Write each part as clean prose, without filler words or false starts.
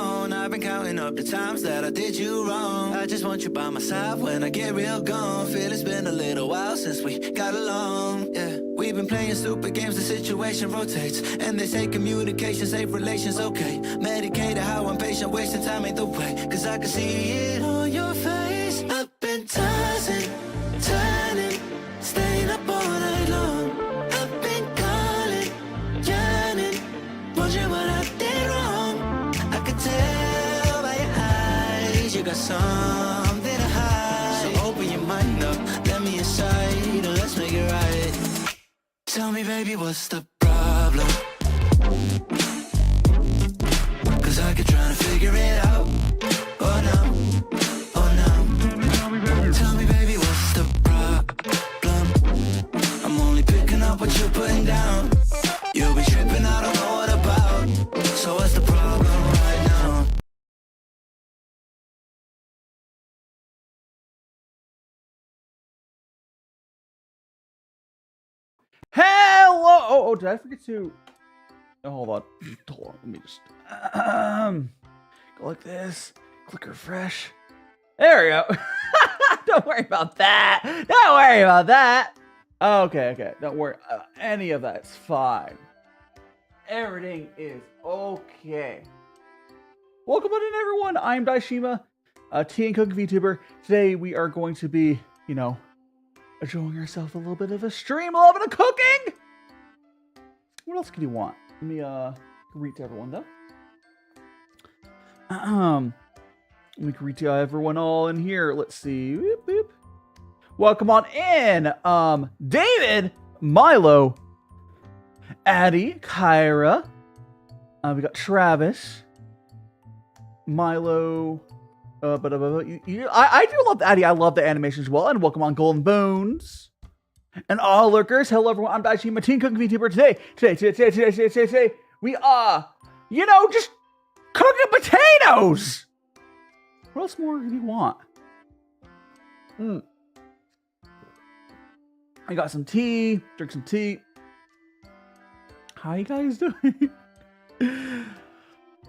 phone. I've been counting up the times that I did you wrong. I just want you by my side when I get real gone. Feel it's been a little while since we got along, yeah. We've been playing stupid games, the situation rotates. And they say communication, safe relations, okay. Medicated how I'm patient, wasting time ain't the way. Cause I can see it on your face. I've been tossing, turning, staying up all night long. I've been calling, yearning, wondering what I did wrong. I could tell by your eyes you got something to hide. So open your mind up, let me inside, and let's make it right. Tell me, baby, what's the problem? Cause I keep trying to figure it out. Oh no, oh no. Tell me, baby, what's the problem? I'm only picking up what you're putting down. You'll be tripping, I don't know what about. So what's the problem right now? Hello! Oh, did I forget to... Oh, hold on. Let me just... go like this. Click refresh. There we go. Don't worry about that. Don't worry about that. Okay. Don't worry. Any of that's fine. Everything is okay. Welcome on in, everyone. I'm DaiShimaVT, D&D Cooking Vtuber. Today we are going to be, enjoying ourselves a little bit of a stream, a little bit of cooking. What else could you want? Let me greet everyone though. Let me greet everyone all in here. Let's see. Beep, beep. Welcome on in. David, Milo, Addie, Kyra. We got Travis, Milo. I do love the Addie. I love the animation as well. And welcome on Golden Bones. And all lurkers. Hello everyone. I'm DaiShimaVT, Teen Cooking VTuber. Today, we are, just cooking potatoes. What else more do you want? I got some tea. Drink some tea. How you guys doing?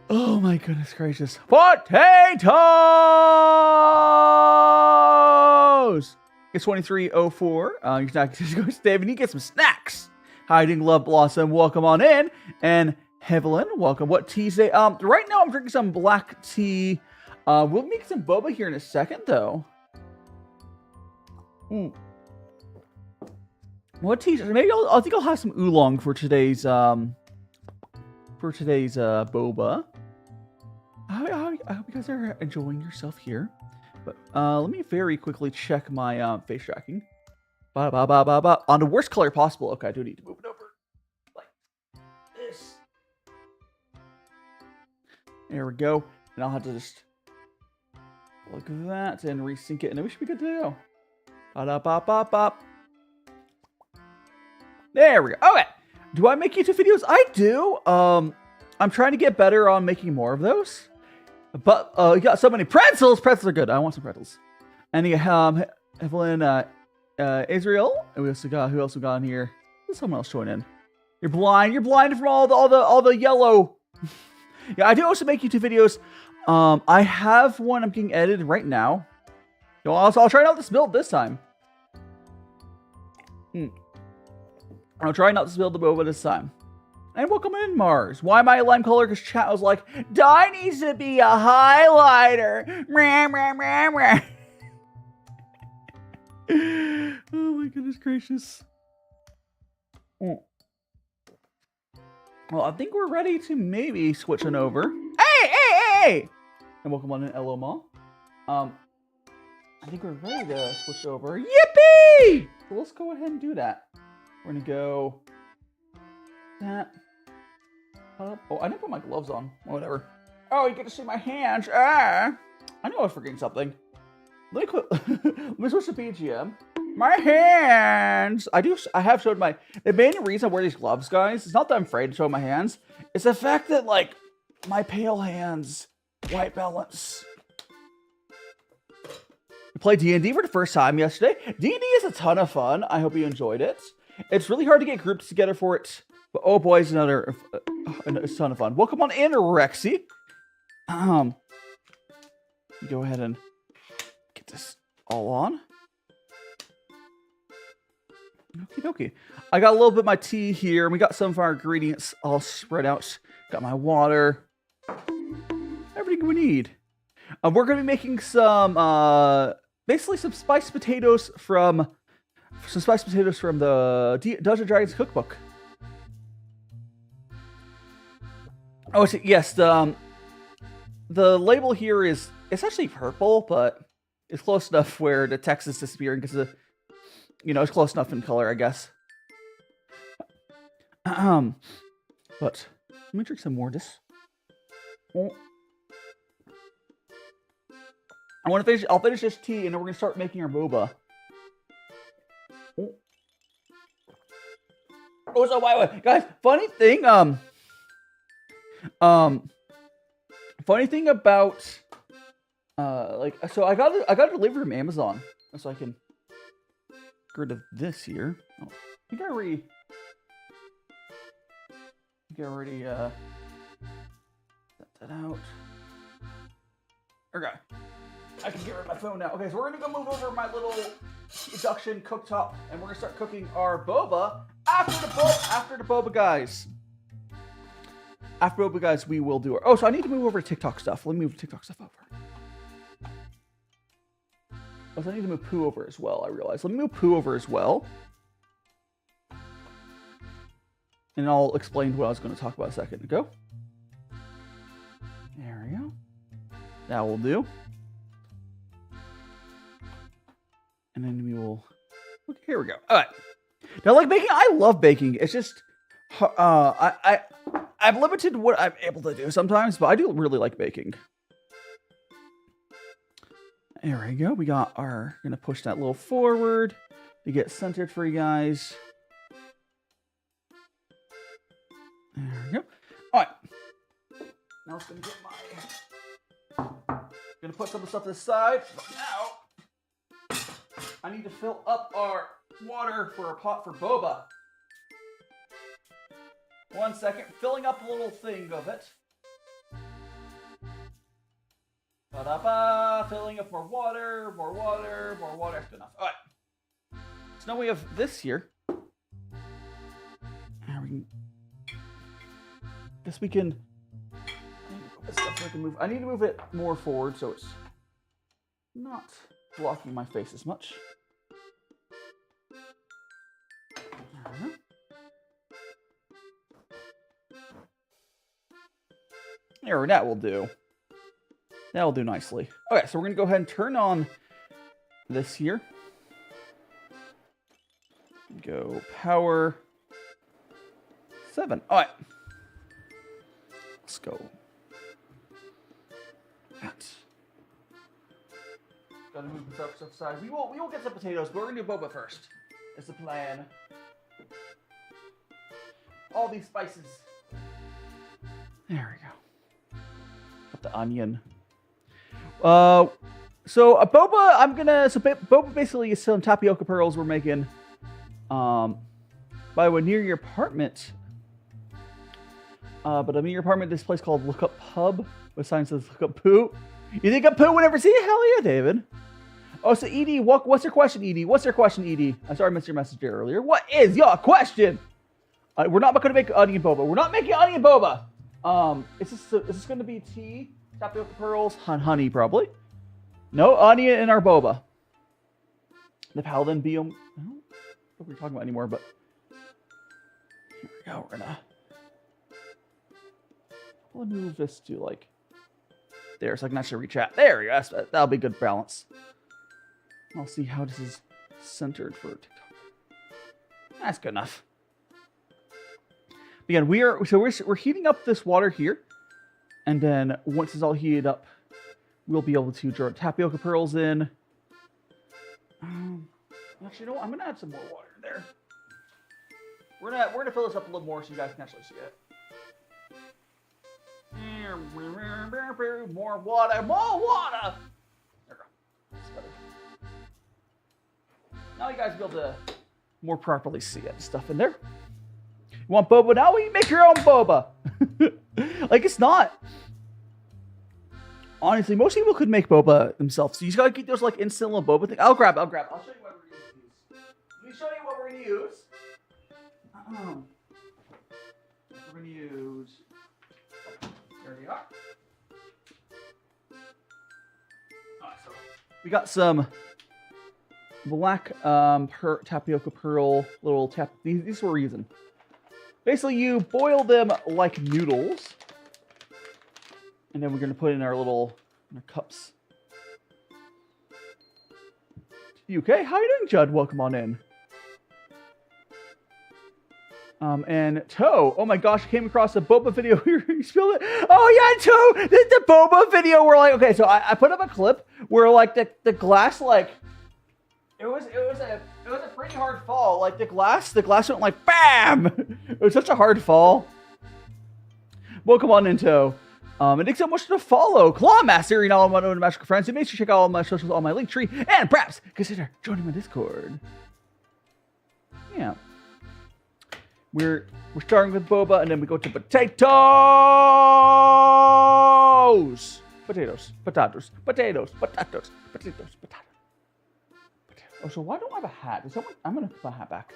Oh my goodness gracious. Potatoes! It's 23:04. You can just go to Dave and you get some snacks. Hiding Love Blossom, welcome on in. And Hevelyn, welcome. What tea today? Right now I'm drinking some black tea. We'll make some boba here in a second though. What tea? Maybe I think I'll have some oolong for today's boba. I hope you guys are enjoying yourself here. But let me very quickly check my face tracking. On the worst color possible. Okay, I do need to move it over like this. There we go. And I'll have to just like that and resync it, and then we should be good to go. There we go. Okay. Do I make YouTube videos? I do. I'm trying to get better on making more of those. But you got so many pretzels. Pretzels are good. I want some pretzels. And you have Evelyn, Israel. And we also got who else we got in here? There's someone else join in. You're blind. You're blinded from all the yellow. Yeah, I do also make YouTube videos. I have one I'm getting edited right now. I'll try not to spill it this time. I'll try not to spill the boba this time. And welcome in, Mars. Why am I a lime color? Because chat was like, Dai needs to be a highlighter. Oh my goodness gracious. Well, I think we're ready to maybe switch on over. Hey! And welcome on in, Eloma. I think we're ready to switch over. Yippee! So let's go ahead and do that. We're gonna go that up. Oh, I didn't put my gloves on. Whatever. Oh, you get to see my hands. I know I was forgetting something. Let me quit. Let me switch to BGM. My hands. I have showed my. The main reason I wear these gloves, guys, it's not that I'm afraid to show my hands. It's the fact that like my pale hands, white balance. We played D&D for the first time yesterday. D&D is a ton of fun. I hope you enjoyed it. It's really hard to get groups together for it. But oh boy, it's a ton of fun. Welcome on in, Rexy. Go ahead and get this all on. Okie dokie. I got a little bit of my tea here. We got some of our ingredients all spread out. Got my water. Everything we need. We're going to be making some, basically some spiced potatoes from the Dungeons & Dragons Cookbook. Oh, yes, the label here is, it's actually purple, but it's close enough where the text is disappearing because it's close enough in color, I guess. But let me drink some more of this. I'll finish this tea, and then we're gonna start making our boba. Oh, so by the way, guys, funny thing about so I got a delivery from Amazon, so I can get rid of this here. Oh, I think I already set that out. Okay. I can get rid of my phone now. Okay, so we're gonna go move over my little induction cooktop, and we're gonna start cooking our boba after the boba, guys. After boba, guys, we will do our. Oh, so I need to move over to TikTok stuff. Let me move TikTok stuff over. Oh, so I need to move poo over as well. I realize. Let me move poo over as well, and I'll explain what I was going to talk about a second ago. There we go. That will do. And then we will. Okay, here we go. All right. Now, like baking, I love baking. It's just, I've limited what I'm able to do sometimes, but I do really like baking. There we go. We got our. Gonna push that a little forward to get centered for you guys. There we go. All right. Now it's gonna get my. Gonna put some of the stuff to the side. But now. I need to fill up our water for a pot for boba. 1 second. Filling up a little thing of it. Ba-da-ba. Filling up more water, more water, more water. That's good enough. All right. So now we have this here. Guess we can. I need to move it more forward so it's not blocking my face as much. There, that will do. That will do nicely. Okay, so we're going to go ahead and turn on this here. Go power 7. All right. Let's go. Gotta move this up to the side. We will get some potatoes, but we're gonna do boba first. That's the plan. All these spices. There we go. Got the onion. So a boba, boba basically is some tapioca pearls we're making. By the way, near your apartment. But I'm in your apartment. This place called Look Up Pub. What sign says Look Up Poo? You think of poo whenever see it? Hell yeah, David. Oh, so Edie, what's your question, Edie? What's your question, Edie? I'm sorry I missed your message there earlier. What is your question? We're not going to make onion boba. We're not making onion boba. Is this going to be tea, tapioca pearls, honey, probably? No onion in our boba. The paladin biome. I don't know what we're talking about anymore, but here we go. We'll move this to like there, so I can actually reach out. There we go. That'll be good balance. I'll see how this is centered for TikTok. That's good enough. Again, we're heating up this water here, and then once it's all heated up, we'll be able to draw tapioca pearls in. Actually, you know what? I'm gonna add some more water in there. We're gonna fill this up a little more so you guys can actually see it. More water, more water. There we go. That's better. Now you guys will be able to more properly see it. Stuff in there. You want boba now? Well, you make your own boba. Like it's not Honestly, most people could make boba themselves. So you just gotta get those like instant little boba thing. I'll grab. I'll show you what we're gonna use. Let me show you what we're gonna use. We're gonna use. There we are. So we got some black tapioca pearl little tap. These we're using. Basically, you boil them like noodles. And then we're going to put in our cups. You okay? How are you doing, Judd? Welcome on in. And Toe. Oh my gosh, I came across a Boba video. You spilled it. Oh yeah, Toe. The Boba video where like, okay, so I put up a clip where like the glass like, it was a pretty hard fall. Like the glass went like BAM! It was such a hard fall. Welcome on in, Toe. And thanks so much to follow Clawmaster and all of my own magical friends. So make sure to check out all my socials on my link tree, and perhaps consider joining my Discord. Yeah, we're starting with boba, and then we go to potatoes. Potatoes. Oh, so why don't I have a hat? Is someone? I'm gonna put my hat back.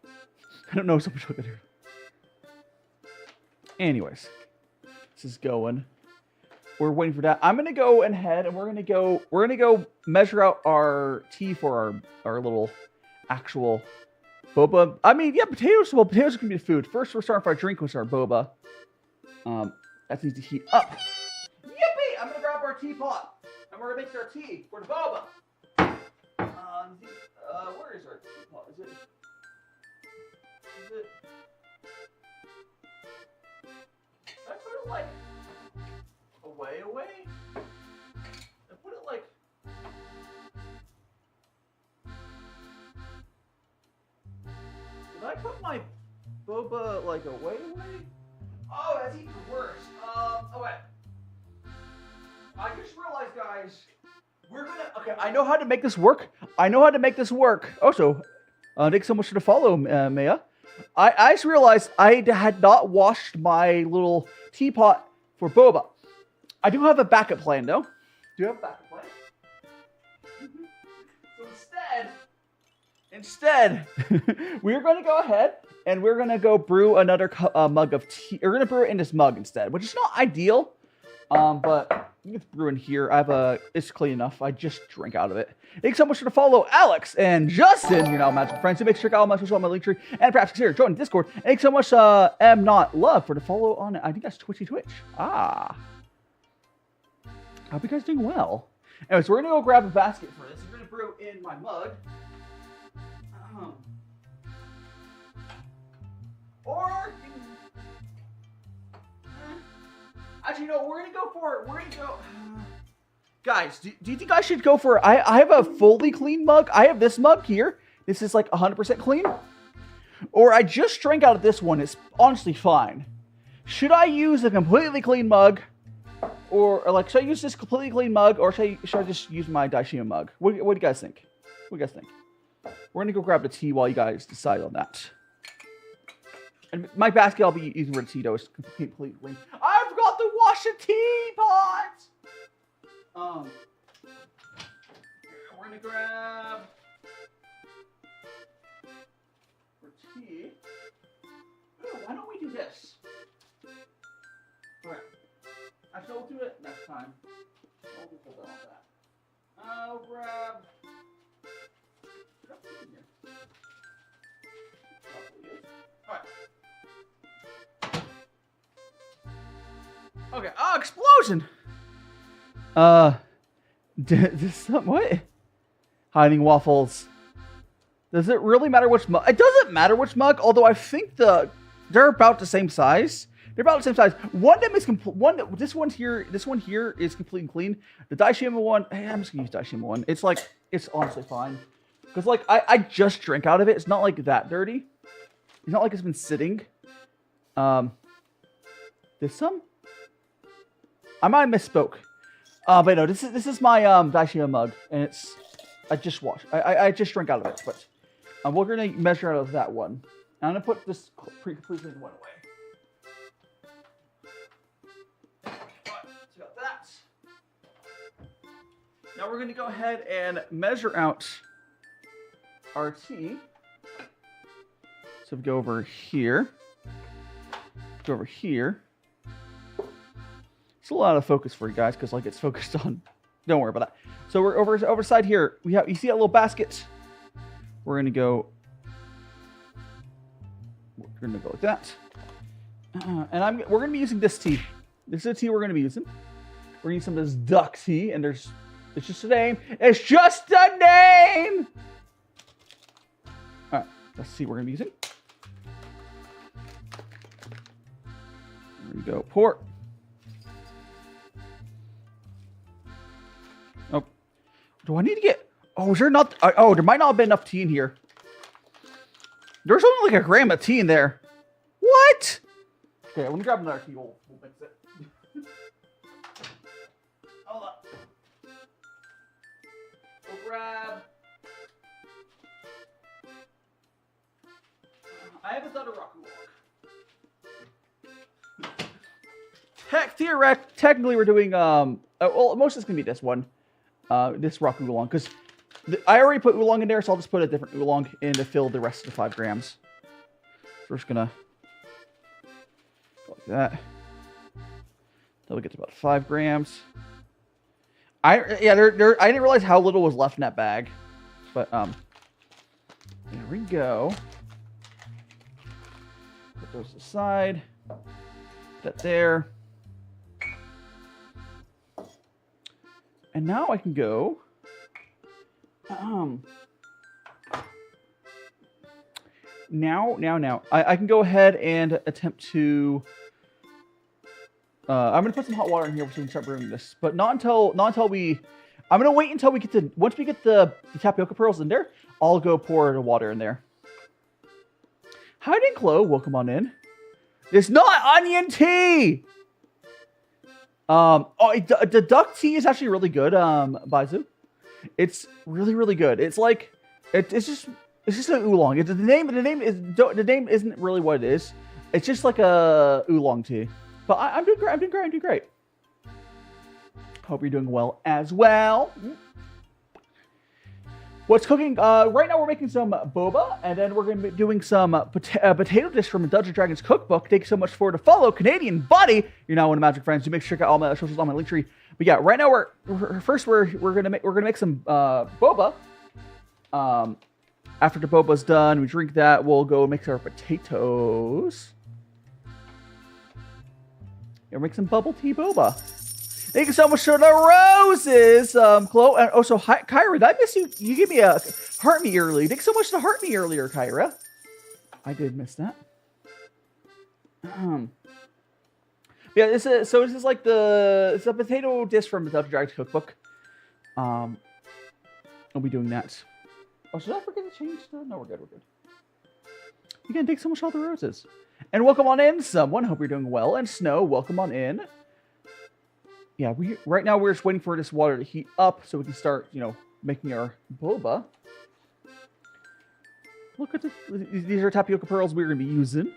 I don't know if someone's looking here. Anyways. This is going. We're waiting for that. I'm gonna go ahead and we're gonna go measure out our tea for our little actual boba. I mean, yeah, potatoes. Well, potatoes can be the food. First, we're starting with our drink, which is our boba. That needs to heat up. Yippee! I'm gonna grab our teapot and we're gonna make our tea for the boba. Where is our teapot? Is it? I put it like away. I put it like. Did I put my boba like away? Oh, that's even worse. Okay. I just realized, guys, we're gonna. Okay, I know how to make this work. Also, thanks so much for the follow, Maya. I just realized I had not washed my little teapot for boba. I do have a backup plan, though. Do you have a backup plan? So instead, we're going to go ahead and we're going to go brew another mug of tea. We're going to brew it in this mug instead, which is not ideal, but you can brew in here. It's clean enough. I just drank out of it. Thanks so much for the follow, Alex and Justin. You're now magical friends. So make sure to check out all my socials on my link tree, and perhaps consider joining Discord. And thanks so much, M Not Love, for the follow on. I think that's Twitch. Ah, I hope you guys doing well. Anyway, so we're gonna go grab a basket for this. We're gonna brew in my mug. Or actually, no, we're gonna go for it. We're gonna go. Guys, do you think I should go for... I have a fully clean mug. I have this mug here. This is like 100% clean. Or I just drank out of this one. It's honestly fine. Should I use a completely clean mug? Or like, should I use this completely clean mug? Or should I just use my Daishima mug? What do you guys think? What do you guys think? We're going to go grab the tea while you guys decide on that. And my basket I'll be using for the tea, though. It's completely clean. I forgot to wash the teapot! We're gonna grab for tea. Ooh, why don't we do this? Alright. Actually, we'll do it next time. I'll just hold on to that. I'll grab. Alright. Okay. Oh, explosion! What? Hiding waffles. Does it really matter which mug? It doesn't matter which mug, although I think they're about the same size. They're about the same size. One of them is this one here is completely clean. The Daishima one, I'm just gonna use Daishima one. It's honestly fine. Because like I just drank out of it. It's not like that dirty. It's not like it's been sitting. There's some. I might have misspoke. But no, this is my Daishima mug, and I just washed. I just drank out of it, but we're gonna measure out of that one. I'm gonna put this completely one away. Alright, so got that. Now we're going to go ahead and measure out our tea. So we go over here. Go over here. It's a lot of focus for you guys because like it's focused on. Don't worry about that. So we're over side here. We have, you see that little basket? We're gonna go. We're gonna go like that. And we're gonna be using this tea. This is the tea we're gonna be using. We're gonna use some of this duck tea, and it's just a name. It's just a name. All right, let's see what we're gonna be using. There we go. Pour. Oh, do I need to get? Oh, is there not? Oh, there might not have been enough tea in here. There's only like a gram of tea in there. What? Okay, let me grab another tea. We'll mix it. Hold up. We'll grab. I have another rock Oolong. Technically, we're doing well, most of it's gonna be this one, this rock Oolong, because I already put Oolong in there, so I'll just put a different Oolong in to fill the rest of the 5 grams. So we're just gonna go like that. That'll get to about 5 grams. I didn't realize how little was left in that bag, but there we go. Put those aside. Put that there. And now I can go. Now. I can go ahead and attempt to. I'm gonna put some hot water in here so we can start brewing this, but not until we. I'm gonna wait until we get to. Once we get the tapioca pearls in there, I'll go pour the water in there. Hi, Dinklo. Welcome on in. It's not onion tea. The duck tea is actually really good. Baizu, it's really good. It's like it's just an oolong. The name isn't really what it is. It's just like a oolong tea. But I'm doing great. Hope you're doing well as well. What's cooking? Right now we're making some boba, and then we're going to be doing some potato dish from the Dungeons & Dragons Cookbook. Thank you so much for the follow, Canadian buddy. You're now one of Magic Friends. Do make sure to check out all my socials on my link tree. But yeah, right now we're gonna make some boba. After the boba's done, we drink that. We'll go mix our potatoes. Yeah, make some bubble tea boba. Thank you so much for the roses, Chloe. And also, hi, Kyra. Did I miss you? You gave me a heart me early. Thanks so much for the heart me earlier, Kyra. I did miss that. Yeah, this is like it's a potato dish from the Dungeons & Dragons Cookbook. I'll be doing that. Oh, should I forget to change the? No, we're good. Again, thanks so much for all the roses. And welcome on in, someone. Hope you're doing well. And Snow, welcome on in. Yeah, right now we're just waiting for this water to heat up so we can start, making our boba. Look at these are tapioca pearls we're gonna be using.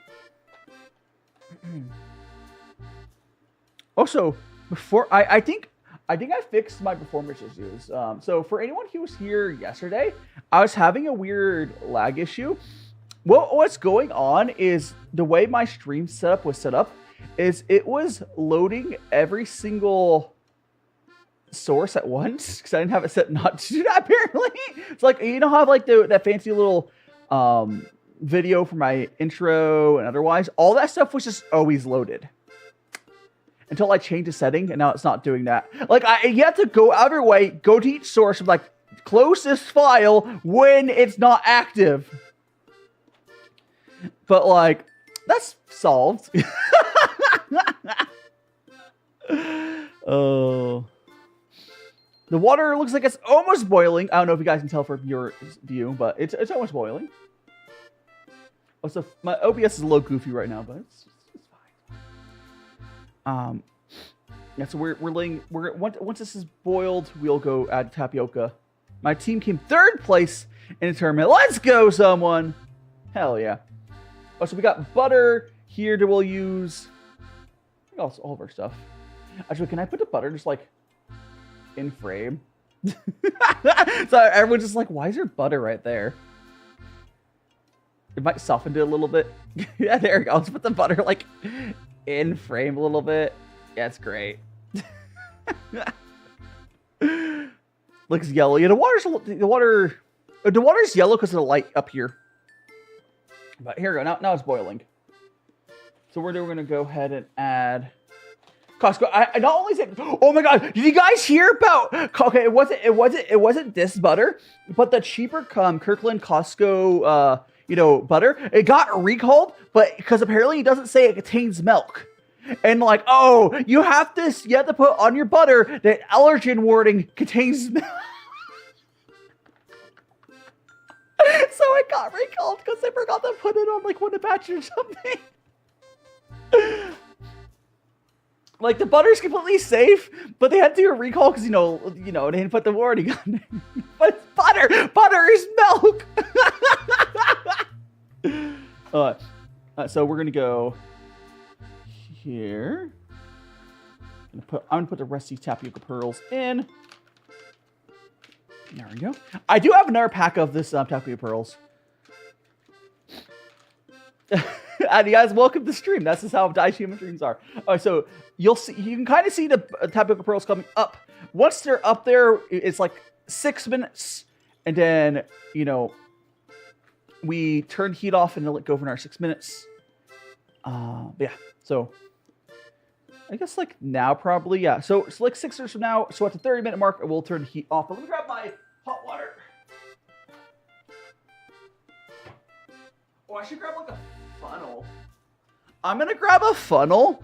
Also, before I think I fixed my performance issues. So for anyone who was here yesterday, I was having a weird lag issue. What's going on is the way my stream setup was set up is it was loading every single source at once because I didn't have it set not to do that. Apparently, it's like how I have like that fancy little video for my intro and otherwise, all that stuff was just always loaded until I changed the setting, and now it's not doing that. Like you have to go out of your way, go to each source, and like close this file when it's not active. But like that's solved. Oh, the water looks like it's almost boiling. I don't know if you guys can tell from your view, but it's almost boiling. Also, my OBS is a little goofy right now, but it's fine. Yeah, so once this is boiled, we'll go add tapioca. My team came 3rd place in the tournament. Let's go, someone! Hell yeah! Oh, so we got butter here that we'll use. All of our stuff. Actually, can I put the butter just like in frame? So everyone's just like, why is there butter right there? It might soften it a little bit. Yeah, there we go. Let's put the butter like in frame a little bit. Yeah, it's great. Looks yellow. Yeah, the water's yellow because of the light up here. But here we go. Now it's boiling. So we're gonna go ahead and add Costco. I not only said, oh my god, did you guys hear about? Okay, it wasn't this butter, but the cheaper Kirkland Costco butter. It got recalled, but because apparently it doesn't say it contains milk. And like, oh, you have to put on your butter that allergen warning contains milk. So it got recalled because they forgot to put it on like one batch or something. Like the butter's completely safe, but they had to do a recall because they didn't put the warning on it. But it's butter. Butter is milk. So we're gonna go here. I'm gonna put the rest of these tapioca pearls in. There we go. I do have another pack of this tapioca pearls. And you guys, welcome to the stream. That's just how DaiShima streams are. All right, so you can kind of see the tapioca pearls coming up. Once they're up there, it's like 6 minutes, and then we turn heat off and let go for another 6 minutes. Yeah. So I guess like now probably, yeah. So it's like 6 minutes from now. So at the 30-minute mark, we'll turn the heat off. But let me grab my hot water. Oh, I should grab like a funnel. I'm gonna grab a funnel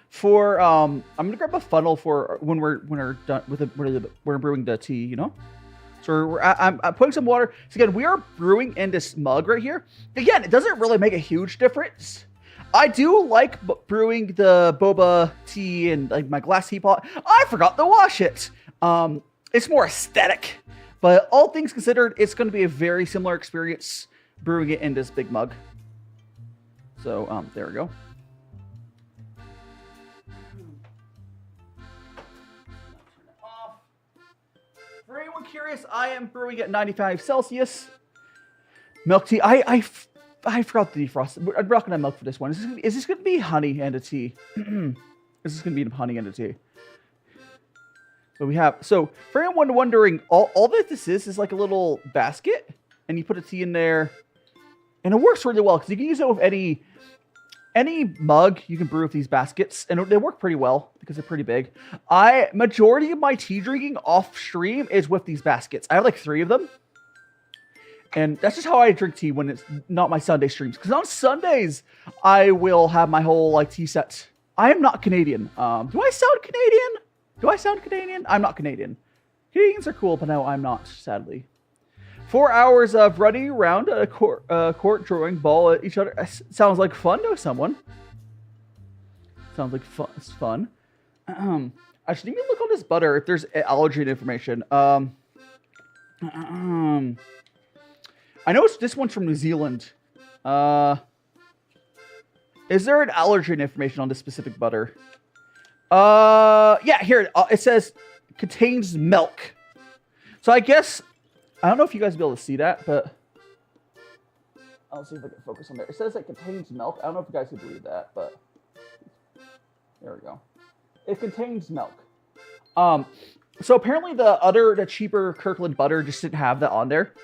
for when we're done with we're brewing the tea, So I'm putting some water. So again, we are brewing in this mug right here. Again, it doesn't really make a huge difference. I do like brewing the boba tea in like my glass teapot. I forgot to wash it. It's more aesthetic, but all things considered, it's going to be a very similar experience brewing it in this big mug. So there we go. For anyone curious, I am brewing at 95 Celsius. Milk tea. I forgot to defrost. I'm not gonna milk for this one. Is this gonna be honey and a tea? This is gonna be honey and a tea. So for anyone wondering, all that this is like a little basket, and you put a tea in there, and it works really well because you can use it with any mug. You can brew with these baskets, and they work pretty well because they're pretty big. Majority of my tea drinking off stream is with these baskets. I have like 3 of them. And that's just how I drink tea when it's not my Sunday streams. Because on Sundays, I will have my whole like tea set. I am not Canadian. Do I sound Canadian? I'm not Canadian. Canadians are cool, but no, I'm not, sadly. 4 hours of running around a court throwing ball at each other. Sounds like fun to someone. Sounds like fun. It's fun. Actually, let me look on this butter if there's allergen information. I know this one's from New Zealand. Is there an allergen information on this specific butter? Yeah, here. It says contains milk. So I guess, I don't know if you guys will be able to see that, but I'll see if I can focus on there. It says it contains milk. I don't know if you guys can read that, but there we go. It contains milk. So apparently the cheaper Kirkland butter just didn't have that on there.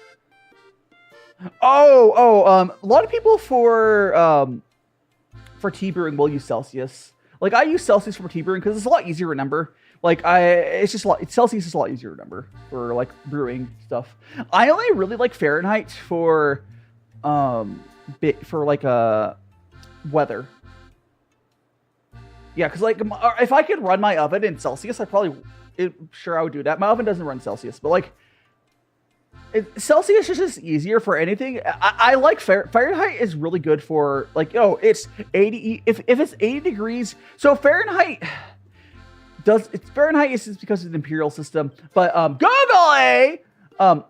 A lot of people for tea brewing will use Celsius. Like I use Celsius for tea brewing because it's a lot easier to remember. Like Celsius is a lot easier to remember for like brewing stuff. I only really like Fahrenheit for weather. Yeah, because like if I could run my oven in Celsius, I would do that. My oven doesn't run Celsius, but like. Celsius is just easier for anything. I like Fahrenheit is really good for like, it's 80. If it's 80 degrees, so Fahrenheit is just because of the imperial system. But Google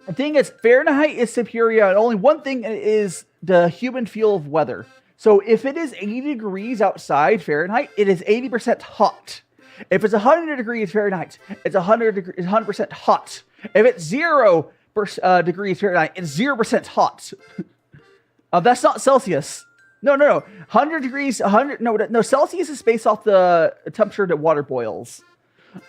the thing is, Fahrenheit is superior, and only one thing is the human feel of weather. So if it is 80 degrees outside Fahrenheit, it is 80% hot. If it's 100 degrees Fahrenheit, it's 100% hot. If it's 0 degrees Fahrenheit, it's 0% hot. That's not Celsius. No. 100 degrees, 100. No. Celsius is based off the temperature that water boils.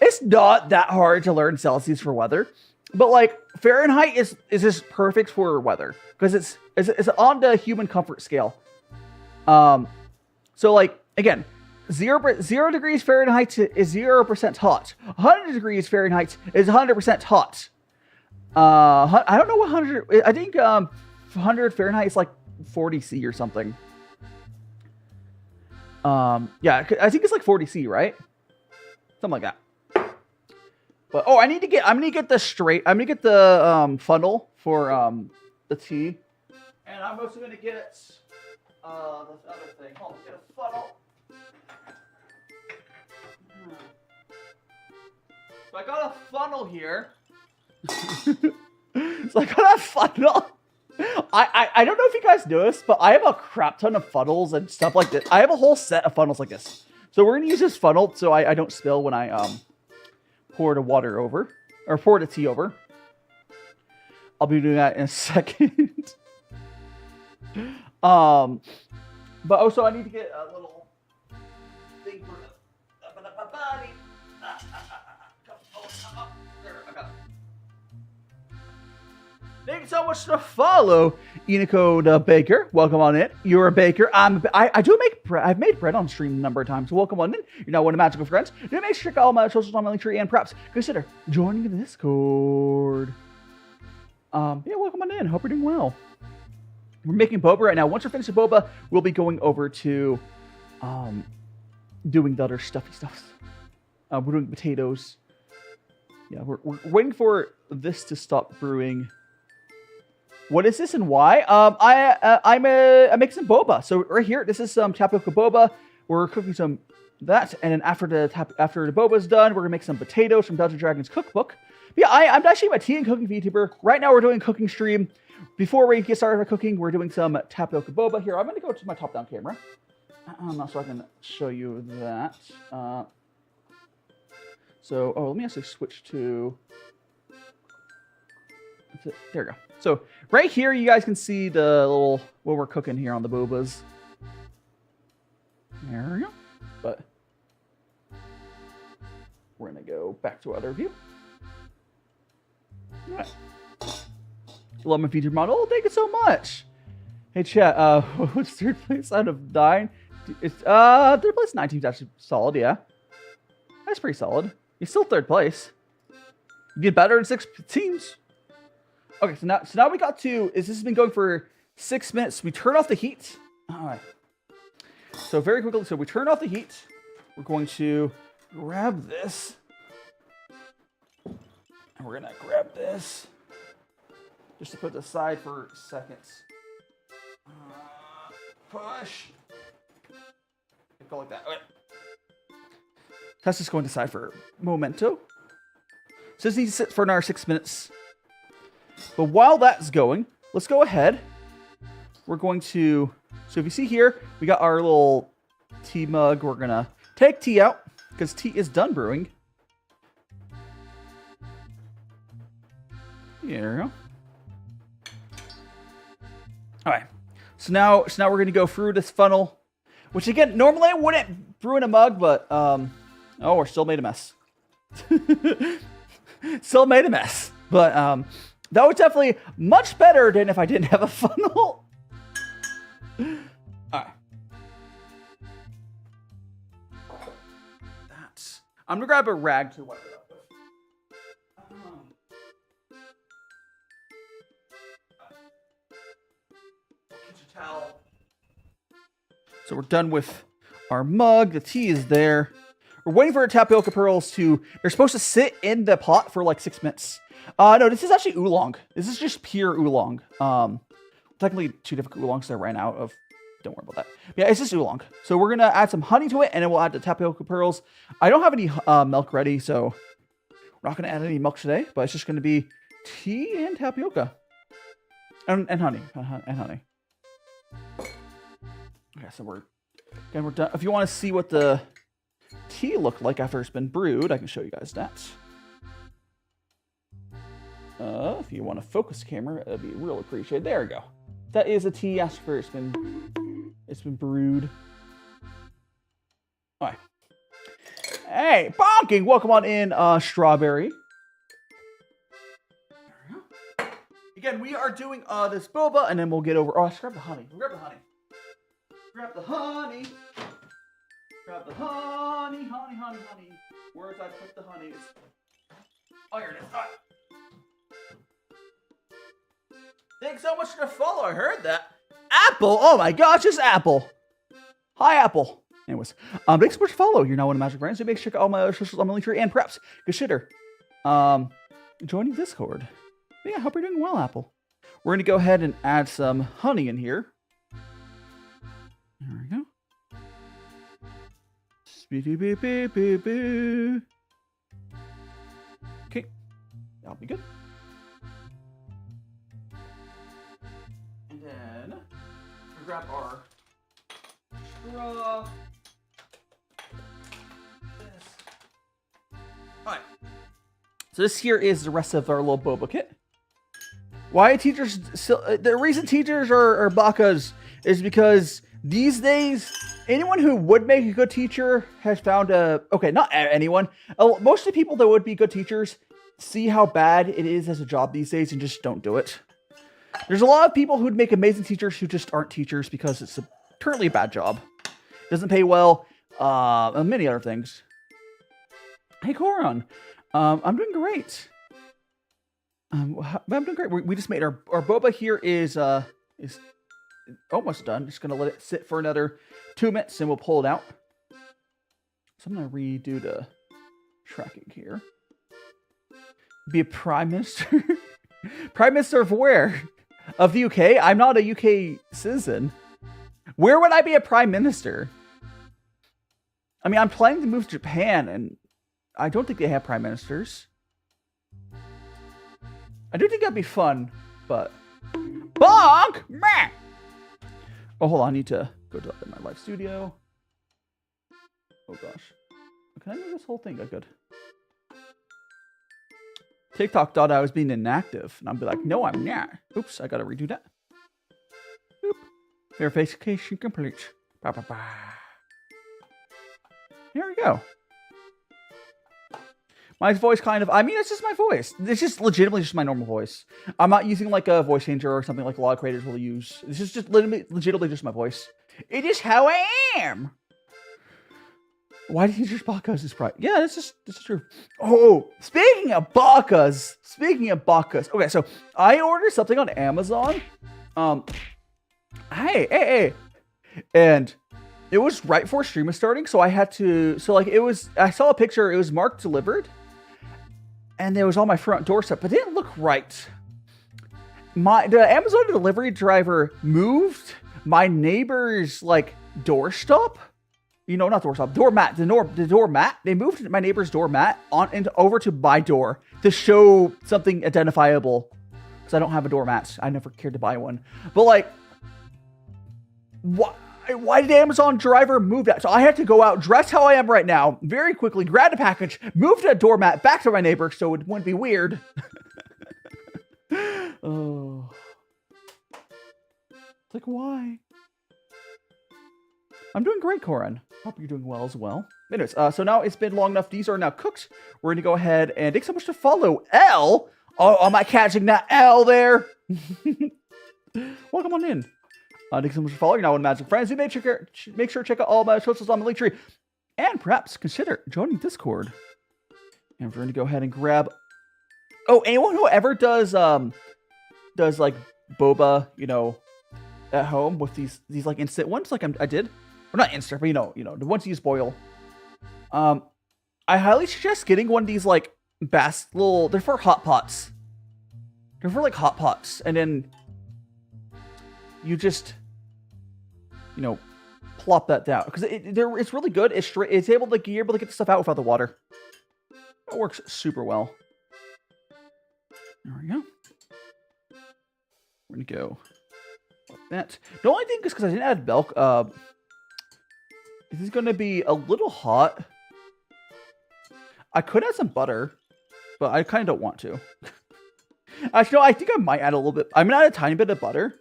It's not that hard to learn Celsius for weather, but like Fahrenheit is just perfect for weather because it's on the human comfort scale. So like again, 0 degrees Fahrenheit is 0% hot. 100 degrees Fahrenheit is 100% hot. I don't know what 100. I think 100 Fahrenheit is like 40 C or something. Yeah, I think it's like 40 C, right? Something like that. But I'm gonna get the funnel for the tea, and I'm also gonna get this other thing. Hold on, get a funnel. So I got a funnel here. So I got a funnel. I don't know if you guys noticed, but I have a crap ton of funnels and stuff like this. I have a whole set of funnels like this. So we're gonna use this funnel so I don't spill when I pour the water over or pour the tea over. I'll be doing that in a second. But also I need to get a little thing for the body. There, I got it. Thank you so much to follow, Iniko the Baker. Welcome on in. You're a baker. I do make bread. I've made bread on stream a number of times. So welcome on in. You're now one of my magical friends. Do make sure to check out all my socials on my link tree and perhaps consider joining the Discord. Yeah, welcome on in. Hope you're doing well. We're making boba right now. Once we're finished with boba, we'll be going over to doing the other stuffy stuffs. We're doing potatoes. Yeah, we're waiting for this to stop brewing. What is this and why? I'm making some boba. So right here, this is some tapioca boba. We're cooking some that, and then after the boba's done, we're gonna make some potatoes from Dungeons & Dragons Cookbook. But yeah, I'm DaiShimaVT and cooking Vtuber. Right now, we're doing a cooking stream. Before we get started with cooking, we're doing some tapioca boba here. I'm gonna go to my top-down camera, so I can show you that. Let me actually switch to. There we go. So right here, you guys can see the little what we're cooking here on the bobas. There we go. But we're gonna go back to other view. All right. Love my featured model. Oh, thank you so much. Hey chat. What's third place out of 9? It's third place 19's actually solid. Yeah, that's pretty solid. You're still third place. You did better in 6 teams. Okay, so now we got to, this has been going for 6 minutes. We turn off the heat. All right. So very quickly, so we turn off the heat. We're going to grab this. And we're going to grab this. Just to put it aside for seconds. Push. Go like that. Okay. That's just going to side for momento. So this needs to sit for another 6 minutes. But while that's going, let's go ahead. We're going to, so if you see here, we got our little tea mug. We're going to take tea out because tea is done brewing. There we go. All right. So now we're going to go through this funnel, which again, normally I wouldn't brew in a mug, but, oh, we're still made a mess. Still made a mess. But, that was definitely much better than if I didn't have a funnel. Alright. I'm gonna grab a rag to wipe it up with. Kitchen towel. So we're done with our mug. The tea is there. We're waiting for our tapioca pearls to, they're supposed to sit in the pot for like 6 minutes. No, this is actually oolong. This is just pure oolong. Technically 2 different oolongs that I ran out of. Don't worry about that. Yeah, it's just oolong. So we're gonna add some honey to it, and then we'll add the tapioca pearls. I don't have any milk ready, so we're not gonna add any milk today. But it's just gonna be tea and tapioca, and honey, and honey. Okay, so we're done. If you want to see what the tea look like after it's been brewed. I can show you guys that. If you want a focus camera, that'd be real appreciated. There we go. That is a tea after it's been brewed. All right. Hey, bonking! Welcome on in, Strawberry. There we go. Again, we are doing this boba, and then we'll get over. Oh, let's grab the honey. Grab the honey. Grab the honey. Grab the honey, honey, honey, honey. Where did I put the honey? Oh, here it is. All right. Thanks so much for the follow. I heard that. Apple. Oh my gosh, it's Apple. Hi, Apple. Anyways, thanks so much for follow. You're now one of Magic Friends. So make sure to check out all my socials on my link tree and perhaps consider joining Discord. But yeah, I hope you're doing well, Apple. We're gonna go ahead and add some honey in here. There we go. Okay, that'll be good. And then we'll grab our straw. Alright. So this here is the rest of our little boba kit. Why teachers still, the reason teachers are bakas is because these days anyone who would make a good teacher has found okay, not anyone. Most of the people that would be good teachers see how bad it is as a job these days and just don't do it. There's a lot of people who'd make amazing teachers who just aren't teachers because it's currently a bad job. Doesn't pay well, and many other things. Hey, Coron. I'm doing great. I'm doing great. We just made our boba here is almost done. Just gonna let it sit for another 2 minutes and we'll pull it out. So I'm gonna redo the tracking here. Be a prime minister. Prime minister of where? Of the UK? I'm not a UK citizen. Where would I be a prime minister? I mean, I'm planning to move to Japan, and I don't think they have prime ministers. I do think that'd be fun, but... Bonk! Meh! Oh, hold on. I need to go to my live studio. Oh, gosh. Can I move this whole thing? Oh, good. TikTok thought I was being inactive, and I'll be like, no, I'm not. Oops, I gotta redo that. Oop. Verification complete. Bah, bah, bah. Here we go. My voice kind of, I mean, it's just my voice. It's just legitimately just my normal voice. I'm not using like a voice changer or something like a lot of creators will use. This is just legitimately just my voice. It is how I am. Why did you just bakas this price? Yeah, this is true. Oh, speaking of bakas. Okay, so I ordered something on Amazon. Hey. And it was right before stream was starting, so I had to, I saw a picture, it was marked delivered. And it was on my front doorstep, but it didn't look right. The Amazon delivery driver moved my neighbor's doorstop. You know, not doorstop, doormat. The doormat. They moved my neighbor's doormat over to my door to show something identifiable. Because I don't have a doormat. I never cared to buy one. But why did the Amazon driver move that? So I had to go out, dressed how I am right now, very quickly, grab the package, move the doormat back to my neighbor so it wouldn't be weird. Oh. It's why? I'm doing great, Corin. Hope you're doing well as well. Anyways, so now it's been long enough. These are now cooked. We're going to go ahead and thanks so much to follow L. Oh, am I catching that L there? Welcome on in. Thanks so much for following. Now on Magic Friends, make sure to check out all my socials on the link tree, and perhaps consider joining Discord. And we're going to go ahead and grab. Oh, anyone who ever does boba, at home with these instant ones, I did, or not instant, but the ones you just boil. I highly suggest getting one of these they're for hot pots. They're for hot pots, and then you just, plop that down because it's really good. It's able to you're able to get the stuff out without the water. It works super well. There we go. We're gonna go like that. The only thing is because I didn't add milk. This is gonna be a little hot I could add some butter, but I kind of don't want to. Actually, no, I think I might add a little bit. I'm gonna add a tiny bit of butter.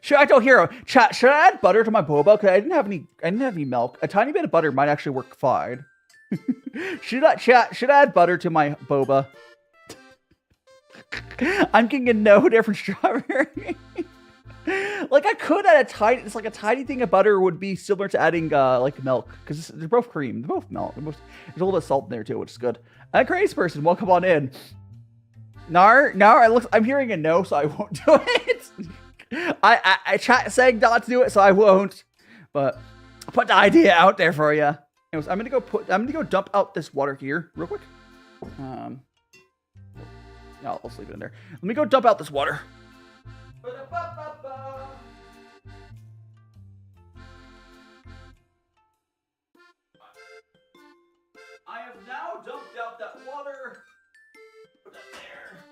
Should I don't hear chat? Should I add butter to my boba? Because I didn't have any milk. A tiny bit of butter might actually work fine. Should I add butter to my boba? I'm getting a no different strawberry. Like I could add a tiny thing of butter would be similar to adding like milk because they're both cream, they're both milk. There's a little bit of salt in there too, which is good. Crazy person, welcome on in. Nar, I'm hearing a no, so I won't do it. I chat saying not to do it, so I won't. But I'll put the idea out there for you. Anyways, I'm gonna go dump out this water here real quick. Yeah, I'll leave it in there. Let me go dump out this water. I have now dumped out that water. Put that there.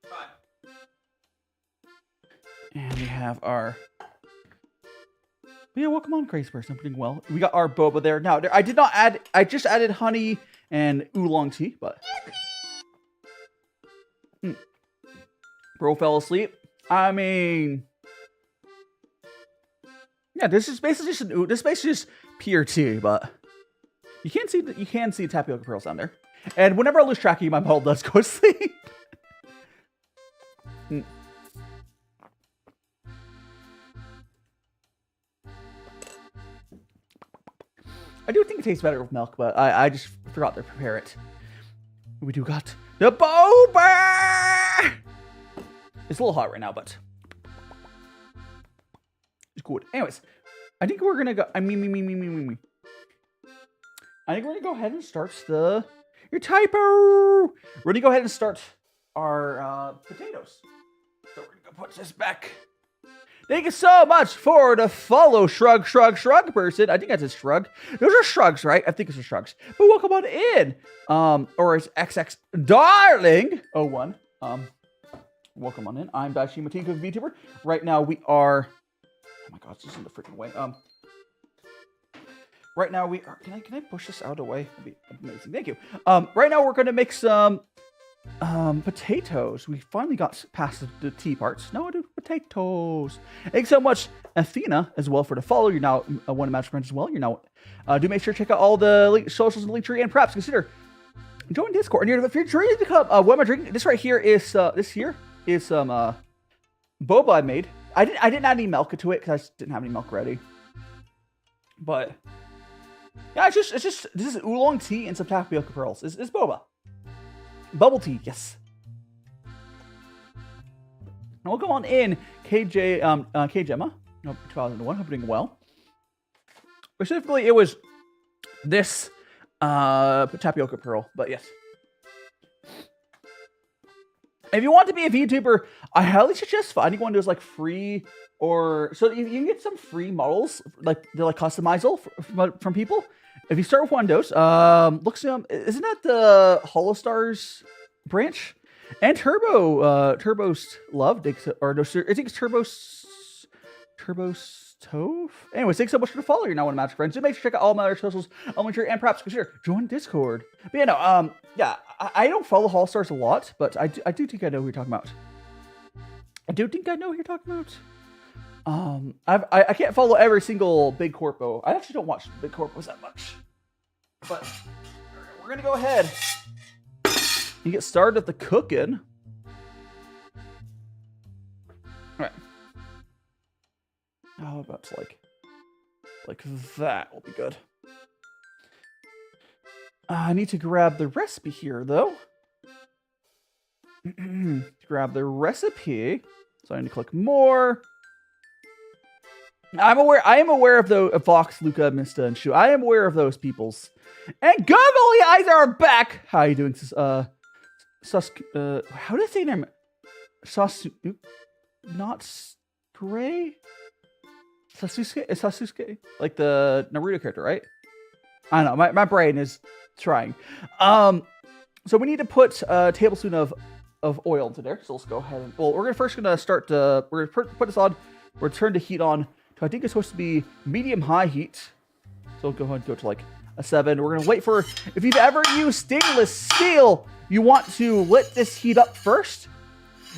Fine. And we have our... Yeah, welcome on, crazy person. I'm doing well. We got our boba there. Now, I did not add... I just added honey and oolong tea, but... Bro fell asleep. I mean... Yeah, this is basically just pure tea, but... You can see tapioca pearls down there. And whenever I lose track of you, my mouth does go to sleep. I do think it tastes better with milk, but I just forgot to prepare it. We do got the boba! It's a little hot right now, but it's good. Anyways, I think we're gonna go. I think we're gonna go ahead and start your typo. We're gonna go ahead and start our potatoes. So we're gonna put this back. Thank you so much for the follow, shrug person. I think that's a shrug. Those are shrugs, right? I think it's a shrugs. But welcome on in. Or it's XX Darling 01. Welcome on in. I'm DaiShimaVT, Vtuber. Right now we are. Oh my God, this is in the freaking way. Right now we are. Can I push this out of the way? That'd be amazing. Thank you. Right now we're gonna make some potatoes. We finally got past the tea parts. Now I do potatoes. Thanks so much, Athena, as well for the follow. You're now one of Match Friends as well. You're now. Do make sure to check out all the socials in the link tree, and perhaps consider join Discord. And if you're trying to become what am I drinking? This right here is some boba I made. I didn't add any milk to it because I just didn't have any milk ready. But yeah, it's just this is oolong tea and some tapioca pearls. It's boba. Bubble tea, yes. And welcome on in, K Gemma. No, 2001. Hope you're doing well. Specifically, it was this tapioca pearl, but yes. If you want to be a VTuber, I highly suggest finding one that's like free, or so you can get some free models, like they're like customizable from people. If you start with one of those, isn't that the Holostars branch? And Turbo's Love, or no, I think it's Turbo's Tove. Anyways, thanks so much for the follow. You're now one of my friends. So make sure to check out all my other socials. I'll make sure, and perhaps consider join Discord. But yeah, no, yeah, I don't follow Holostars a lot, but I do think I know who you're talking about. I can't follow every single big corpo. I actually don't watch big corpos that much. But we're gonna go ahead and get started at the cooking. Alright. How about like that will be good. I need to grab the recipe here though. Grab the recipe. So I need to click more. I am aware of the Vox, Luca, Mista, and Shu. I am aware of those peoples. And goggly eyes are back. How are you doing? How do I say your name? Not Gray? Sasuke? Like the Naruto character, right? I don't know. My brain is trying. So we need to put a tablespoon of oil into there. So let's go ahead and... Well, we're gonna start to... We're going to put this on. We're turn the heat on. I think it's supposed to be medium-high heat. So we'll go ahead and go to like a 7. We're gonna wait for, if you've ever used stainless steel, you want to let this heat up first.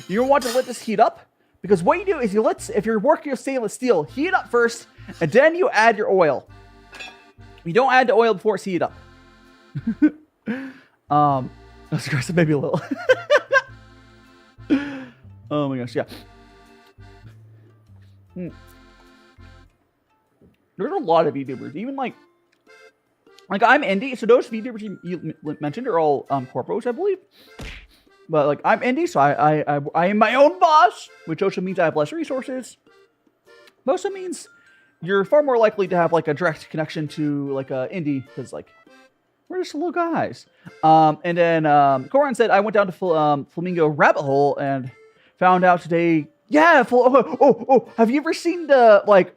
You want to let this heat up because what you do is if you're working with stainless steel, heat it up first, and then you add your oil. You don't add the oil before it's heated up. That's aggressive, maybe a little. Oh my gosh, yeah. There's a lot of VTubers, even like I'm indie, so those VTubers you mentioned are all corporates, I believe. But like I'm indie, so I am my own boss, which also means I have less resources. But also means you're far more likely to have like a direct connection to like a indie because like we're just little guys. And then Corin said I went down to Flamingo Rabbit Hole and found out today. Yeah, have you ever seen the like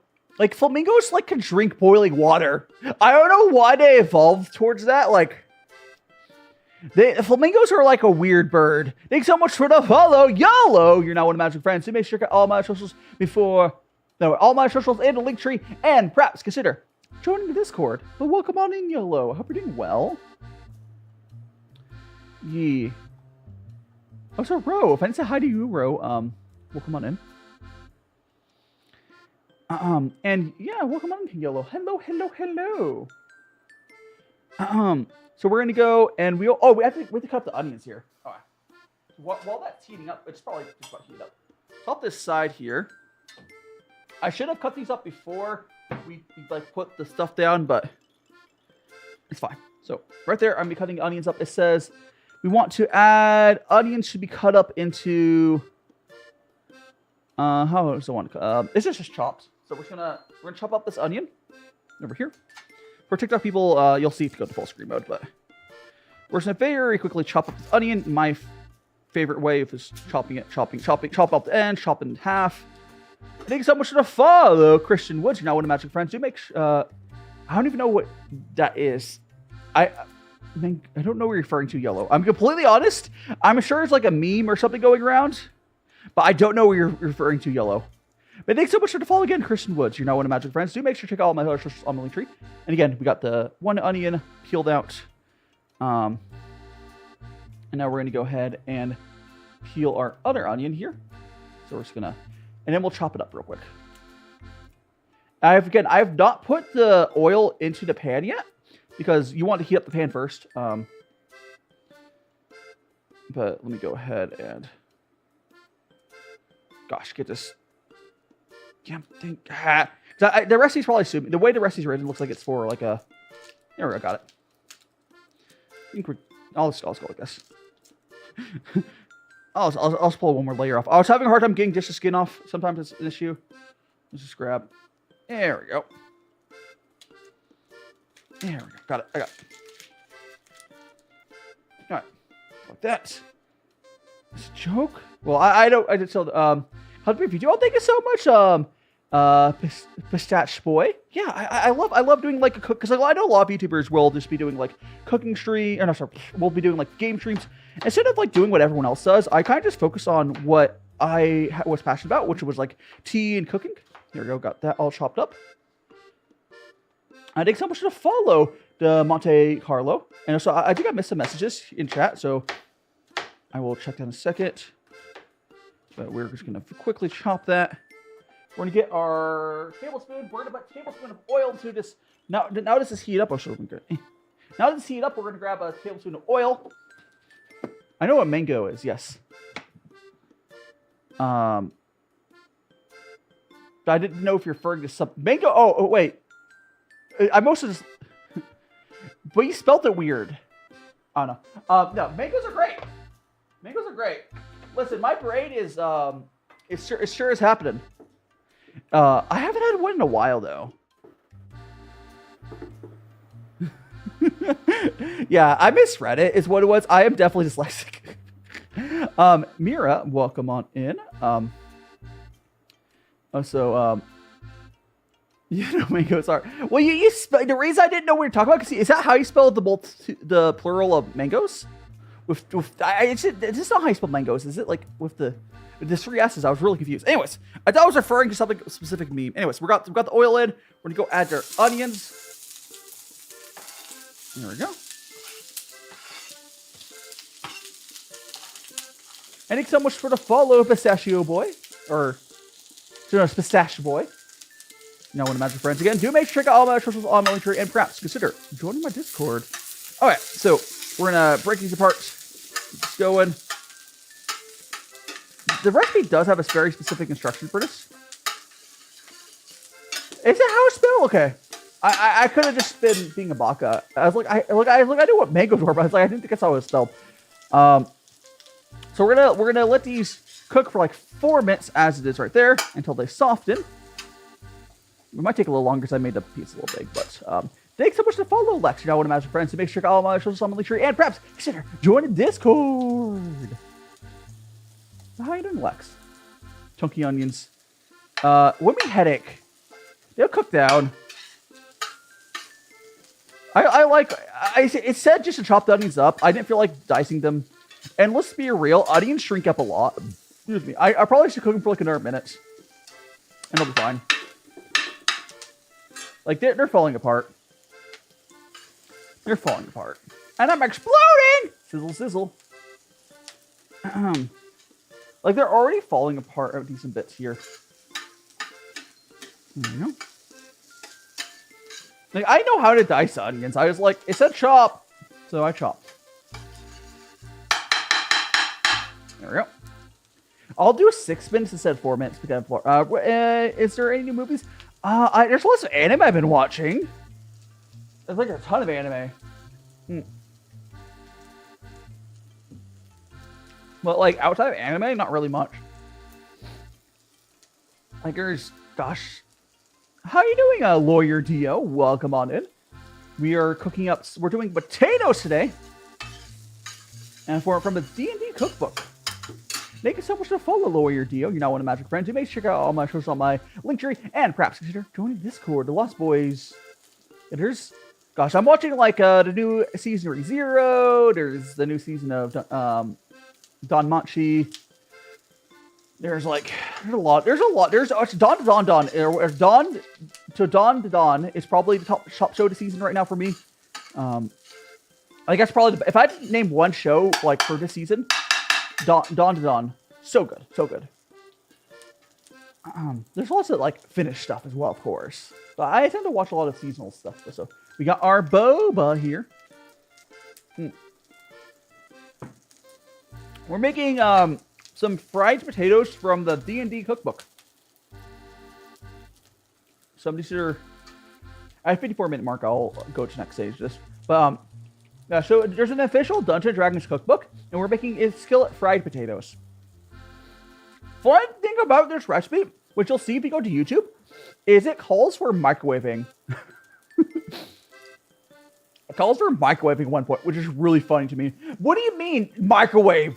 flamingos like can drink boiling water? I don't know why they evolved towards that. Like flamingos are like a weird bird. Thanks so much for the follow, YOLO. You're now one of my magic friends. So make sure to check out all my socials all my socials in the link tree, and perhaps consider joining the Discord. But welcome on in, YOLO. I hope you're doing well. Yeah. Oh, so Ro. If I didn't say hi to you, Ro, welcome on in. And yeah, welcome on in, YOLO. Hello. So we're gonna go and we have to cut the onions here. All right. While that's heating up, it's probably just about to heat up. Top this side here. I should have cut these up before we like put the stuff down, but it's fine. So right there, I'm gonna be cutting onions up. It says we want to add onions should be cut up into how does I want to cut? It's just chopped. So we're gonna chop up this onion over here. For TikTok people, you'll see if you go to full screen mode, but we're just gonna very quickly chop up this onion. My favorite way is chopping it, chop up the end, chop it in half. Thank you so much for the follow, Christian Woods. You're now one of Magic Friends. Do make I don't even know what that is. I don't know what you're referring to, YOLO. I'm completely honest. I'm sure it's like a meme or something going around, but I don't know what you're referring to, YOLO. But thanks so much for the follow again, Christian Woods. You're now one of Magic Friends. Do make sure to check out all my other socials on the link tree. And again, we got the one onion peeled out. And now we're going to go ahead and peel our other onion here. So we're just going to... And then we'll chop it up real quick. I have not put the oil into the pan yet because you want to heat up the pan first. But let me go ahead and, gosh, get this. Yeah, the recipe's probably assuming the way the recipe's written looks like it's for like a. There we go, got it. I think I'll just go like this. I'll just pull one more layer off. I was having a hard time getting just the skin off. Sometimes it's an issue. Let's just grab. There we go. There we go. Got it. I got it. All right. Like that. It's a joke. Well, I did tell how to review. Oh, thank you so much. Pistachio boy. Yeah, I love doing like a cook because I know a lot of YouTubers will just be doing like cooking stream. Or no, sorry, we'll be doing like game streams. Instead of like doing what everyone else does, I kind of just focus on what I was passionate about, which was like tea and cooking. Here we go, got that all chopped up. I thanks so much for the follow, the Monte Carlo. And so I think I missed some messages in chat, so I will check that in a second. But we're just gonna quickly chop that. We're gonna get our tablespoon. We're gonna put a tablespoon of oil into this. Now this is heated up. I'll show you. Now that it's heated up, we're gonna grab a tablespoon of oil. I know what mango is, yes. But I didn't know if you're referring to some mango. Oh wait, I mostly just. But you spelled it weird. Oh no. No, mangoes are great. Mangoes are great. Listen, my brain is it sure is happening. I haven't had one in a while though. Yeah, I misread it, is what it was. I am definitely dyslexic. Mira, welcome on in. You know, mangoes are. Well, you the reason I didn't know what you're talking about, because is that how you spell the plural of mangoes? It's just not how you spell mangoes, is it? Like with the 3 S's, I was really confused. Anyways, I thought I was referring to something specific meme. Anyways, we got the oil in. We're gonna go add our onions. There we go. And thanks so much for the follow, Pistachio Boy. Or, no, Pistachio Boy. You know, one of my friends again. Do make sure to check out all my socials on my link tree, and perhaps consider joining my Discord. Okay, so we're gonna break these apart. Keep this going. The recipe does have a very specific instruction for this. Is it how it's spelled? Okay. I could have just been being a baka. I was like, I knew what mangoes were, but I was like, I didn't think that's how it was spelled. So we're gonna let these cook for like 4 minutes as it is right there until they soften. It might take a little longer because I made the piece a little big, but thanks so much to follow Lex. You know, one of my friends, to make sure to check out all my socials on my link tree, and perhaps consider joining Discord. How you doing, Lex? Chunky onions. What me headache? They'll cook down. It said just to chop the onions up. I didn't feel like dicing them. And let's be real, onions shrink up a lot. Excuse me. I probably should cook them for like another minute. And it'll be fine. Like, they're falling apart. They're falling apart. And I'm exploding! Sizzle, sizzle. Like, they're already falling apart at decent bits here. There you go. Like, I know how to dice onions. I was like, it said chop. So I chopped. There we go. I'll do 6 minutes instead of 4 minutes. Is there any new movies? There's lots of anime I've been watching. There's like a ton of anime. But like outside of anime, not really much. Like there's, gosh, how you doing, Lawyer Dio? Welcome on in. We are cooking up. We're doing potatoes today, and from the D&D Cookbook. Thank you so much to follow Lawyer Dio. You're now one of Magic Friends. You may check out all my shows on my link tree, and perhaps consider joining Discord. The Lost Boys. Yeah, there's, gosh, I'm watching like the new season of ReZero. There's the new season of Don Machi. There's a lot. There's Dawn to Dawn. Or Dawn to Dawn is probably the top show of the season right now for me. I guess probably if I had to name one show like for this season, Dawn to Dawn. So good, so good. There's lots of like finished stuff as well, of course. But I tend to watch a lot of seasonal stuff. So we got our Boba here. We're making some fried potatoes from the D&D Cookbook. So these are at 54-minute mark. I'll go to next stage. But yeah, so there's an official Dungeons & Dragons cookbook, and we're making skillet-fried potatoes. Fun thing about this recipe, which you'll see if you go to YouTube, is it calls for microwaving. It calls for microwaving at one point, which is really funny to me. What do you mean, microwave?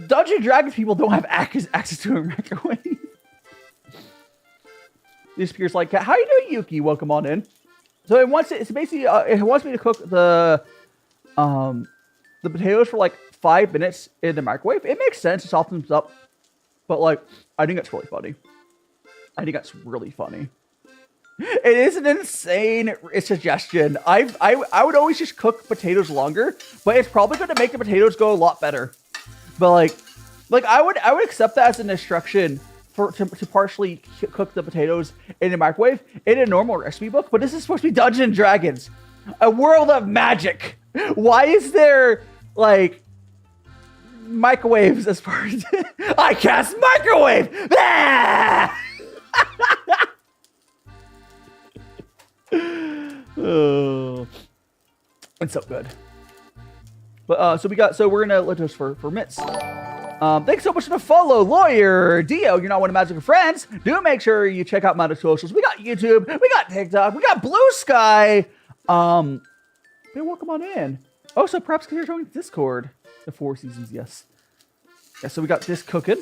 Dungeons & Dragons people don't have access to a microwave. This appears like, how you doing, Yuki? Welcome on in. So it wants it wants me to cook the potatoes for like 5 minutes in the microwave. It makes sense. It softens up. But like, I think that's really funny. It is an insane suggestion. I would always just cook potatoes longer, but it's probably going to make the potatoes go a lot better. But like I would accept that as an instruction to partially cook the potatoes in a microwave in a normal recipe book. But this is supposed to be Dungeons & Dragons, a world of magic. Why is there like microwaves as far as I cast microwave? Oh, it's so good. But we're gonna let this for minutes. Thanks so much for the follow, Lawyer Dio. You're not one of Magic Friends. Do make sure you check out my socials. We got YouTube, we got TikTok, we got Blue Sky. Hey, welcome on in. Oh, so perhaps consider joining Discord. The 4 seasons, yes. Yeah, so we got this cooking.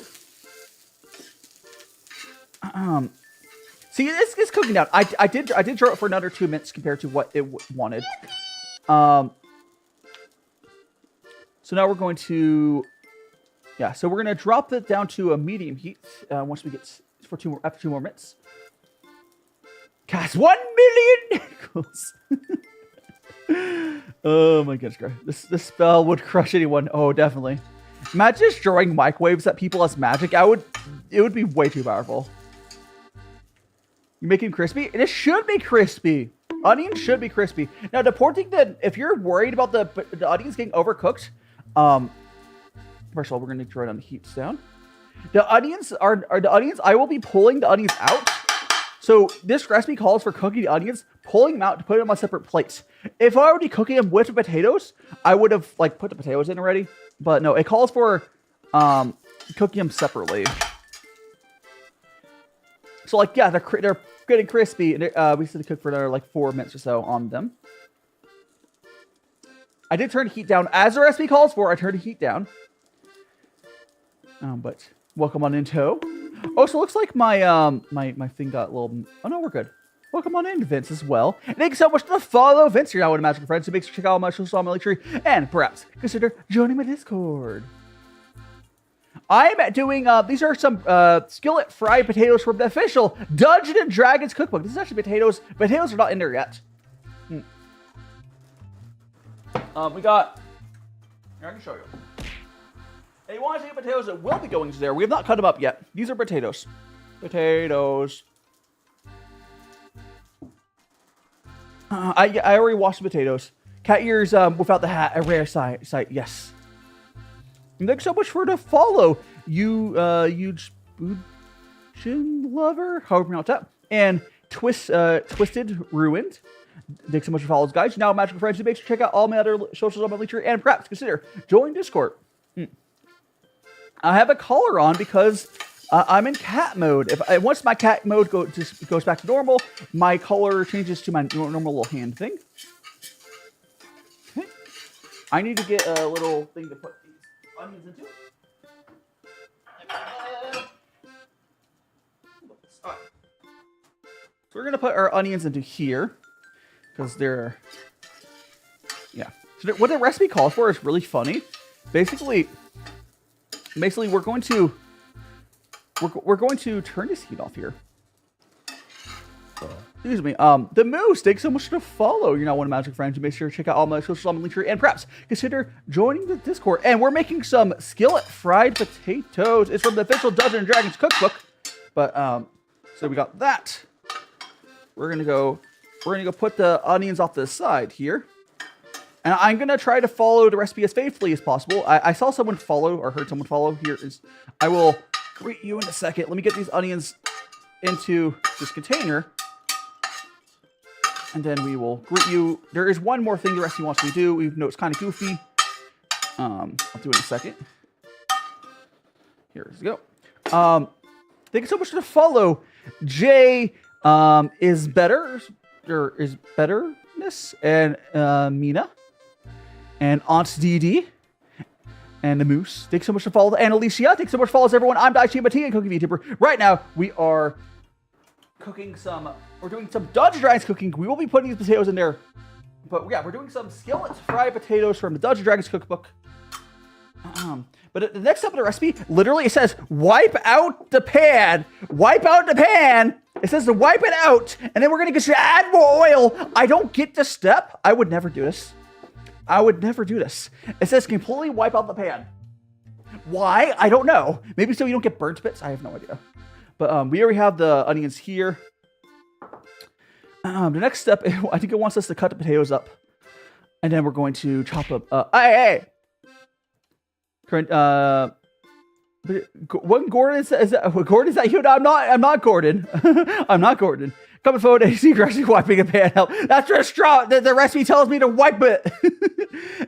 See, it's cooking down. I did draw it for another 2 minutes compared to what it wanted. So now we're going to, yeah. So we're gonna drop it down to a medium heat once we get after 2 more minutes. Cast 1 million nickels. Oh my goodness, this spell would crush anyone. Oh, definitely. Imagine just throwing microwaves at people as magic. It would be way too powerful. You make them crispy? It should be crispy. Onions should be crispy. Now, the important thing that if you're worried about the onions getting overcooked, first of all, we're gonna turn on the heat down. The onions are the onions. I will be pulling the onions out. So this recipe calls for cooking the onions, pulling them out to put them on separate plates. If I were cooking them with the potatoes, I would have like put the potatoes in already. But no, it calls for cooking them separately. So like yeah, they're getting crispy. And we just had to cook for another like 4 minutes or so on them. I did turn the heat down as the recipe calls for. I turned the heat down. But welcome on in, Toe. Oh, so it looks like my my thing got a little. Oh no, we're good. Welcome on in, Vince, as well. And thank you so much for follow Vince here now with Magical Friends. So make sure to check out my social media tree and perhaps consider joining my Discord. I'm doing these are some skillet-fried potatoes from the official Dungeons and Dragons cookbook. This is actually potatoes. Potatoes are not in there yet. We got. Here, I can show you. And you want to see potatoes that will be going to there. We have not cut them up yet. These are potatoes. Potatoes. I already washed the potatoes. Cat ears without the hat. A rare sight. Yes. And thanks so much for the follow. You Chin Lover. However you pronounce that. And Twisted Ruined. Thanks so much for follows, guys. Now, Magical Friends, make sure to check out all my other socials on my link tree and perhaps consider joining Discord. I have a collar on because I'm in cat mode. Once my cat mode goes back to normal, my collar changes to my normal little hand thing. Okay. I need to get a little thing to put these onions into. All right. So we're gonna put our onions into here because they're So what the recipe calls for is really funny. Basically, we're going to turn this heat off here. Excuse me. The Moose, thanks so much for the follow. You're not one of Magic Friends. Make sure to check out all my socials on my link tree and perhaps consider joining the Discord. And we're making some skillet-fried potatoes. It's from the official Dungeons and Dragons cookbook. But so we got that. We're gonna go put the onions off to the side here. And I'm going to try to follow the recipe as faithfully as possible. I saw someone follow, or heard someone follow. I will greet you in a second. Let me get these onions into this container. And then we will greet you. There is one more thing the recipe wants me to do, even though it's kind of goofy. I'll do it in a second. Here we go. Thank you so much for the follow. Jay is better, or is betterness, and Mina. And Aunt DD. And the Moose. Thanks so much for follow. And Alicia. Thanks so much for follows, everyone. I'm DaiShimaVT and Cooking Vtuber. Right now, we are cooking we're doing some Dungeons and Dragons cooking. We will be putting these potatoes in there. But yeah, we're doing some skillet-fried potatoes from the Dungeons and Dragons cookbook. But the next step of the recipe, literally, it says, wipe out the pan. Wipe out the pan. It says to wipe it out. And then we're going to add more oil. I don't get this step. I would never do this. It says completely wipe out the pan. Why? I don't know. Maybe so you don't get burnt bits. I have no idea. But we already have the onions here. The next step, I think it wants us to cut the potatoes up. And then we're going to chop up... Hey! What Gordon is that? Gordon, is that you? No, I'm not Gordon. I'm not Gordon. Coming forward, AC aggressively wiping a pan out. That's the recipe tells me to wipe it.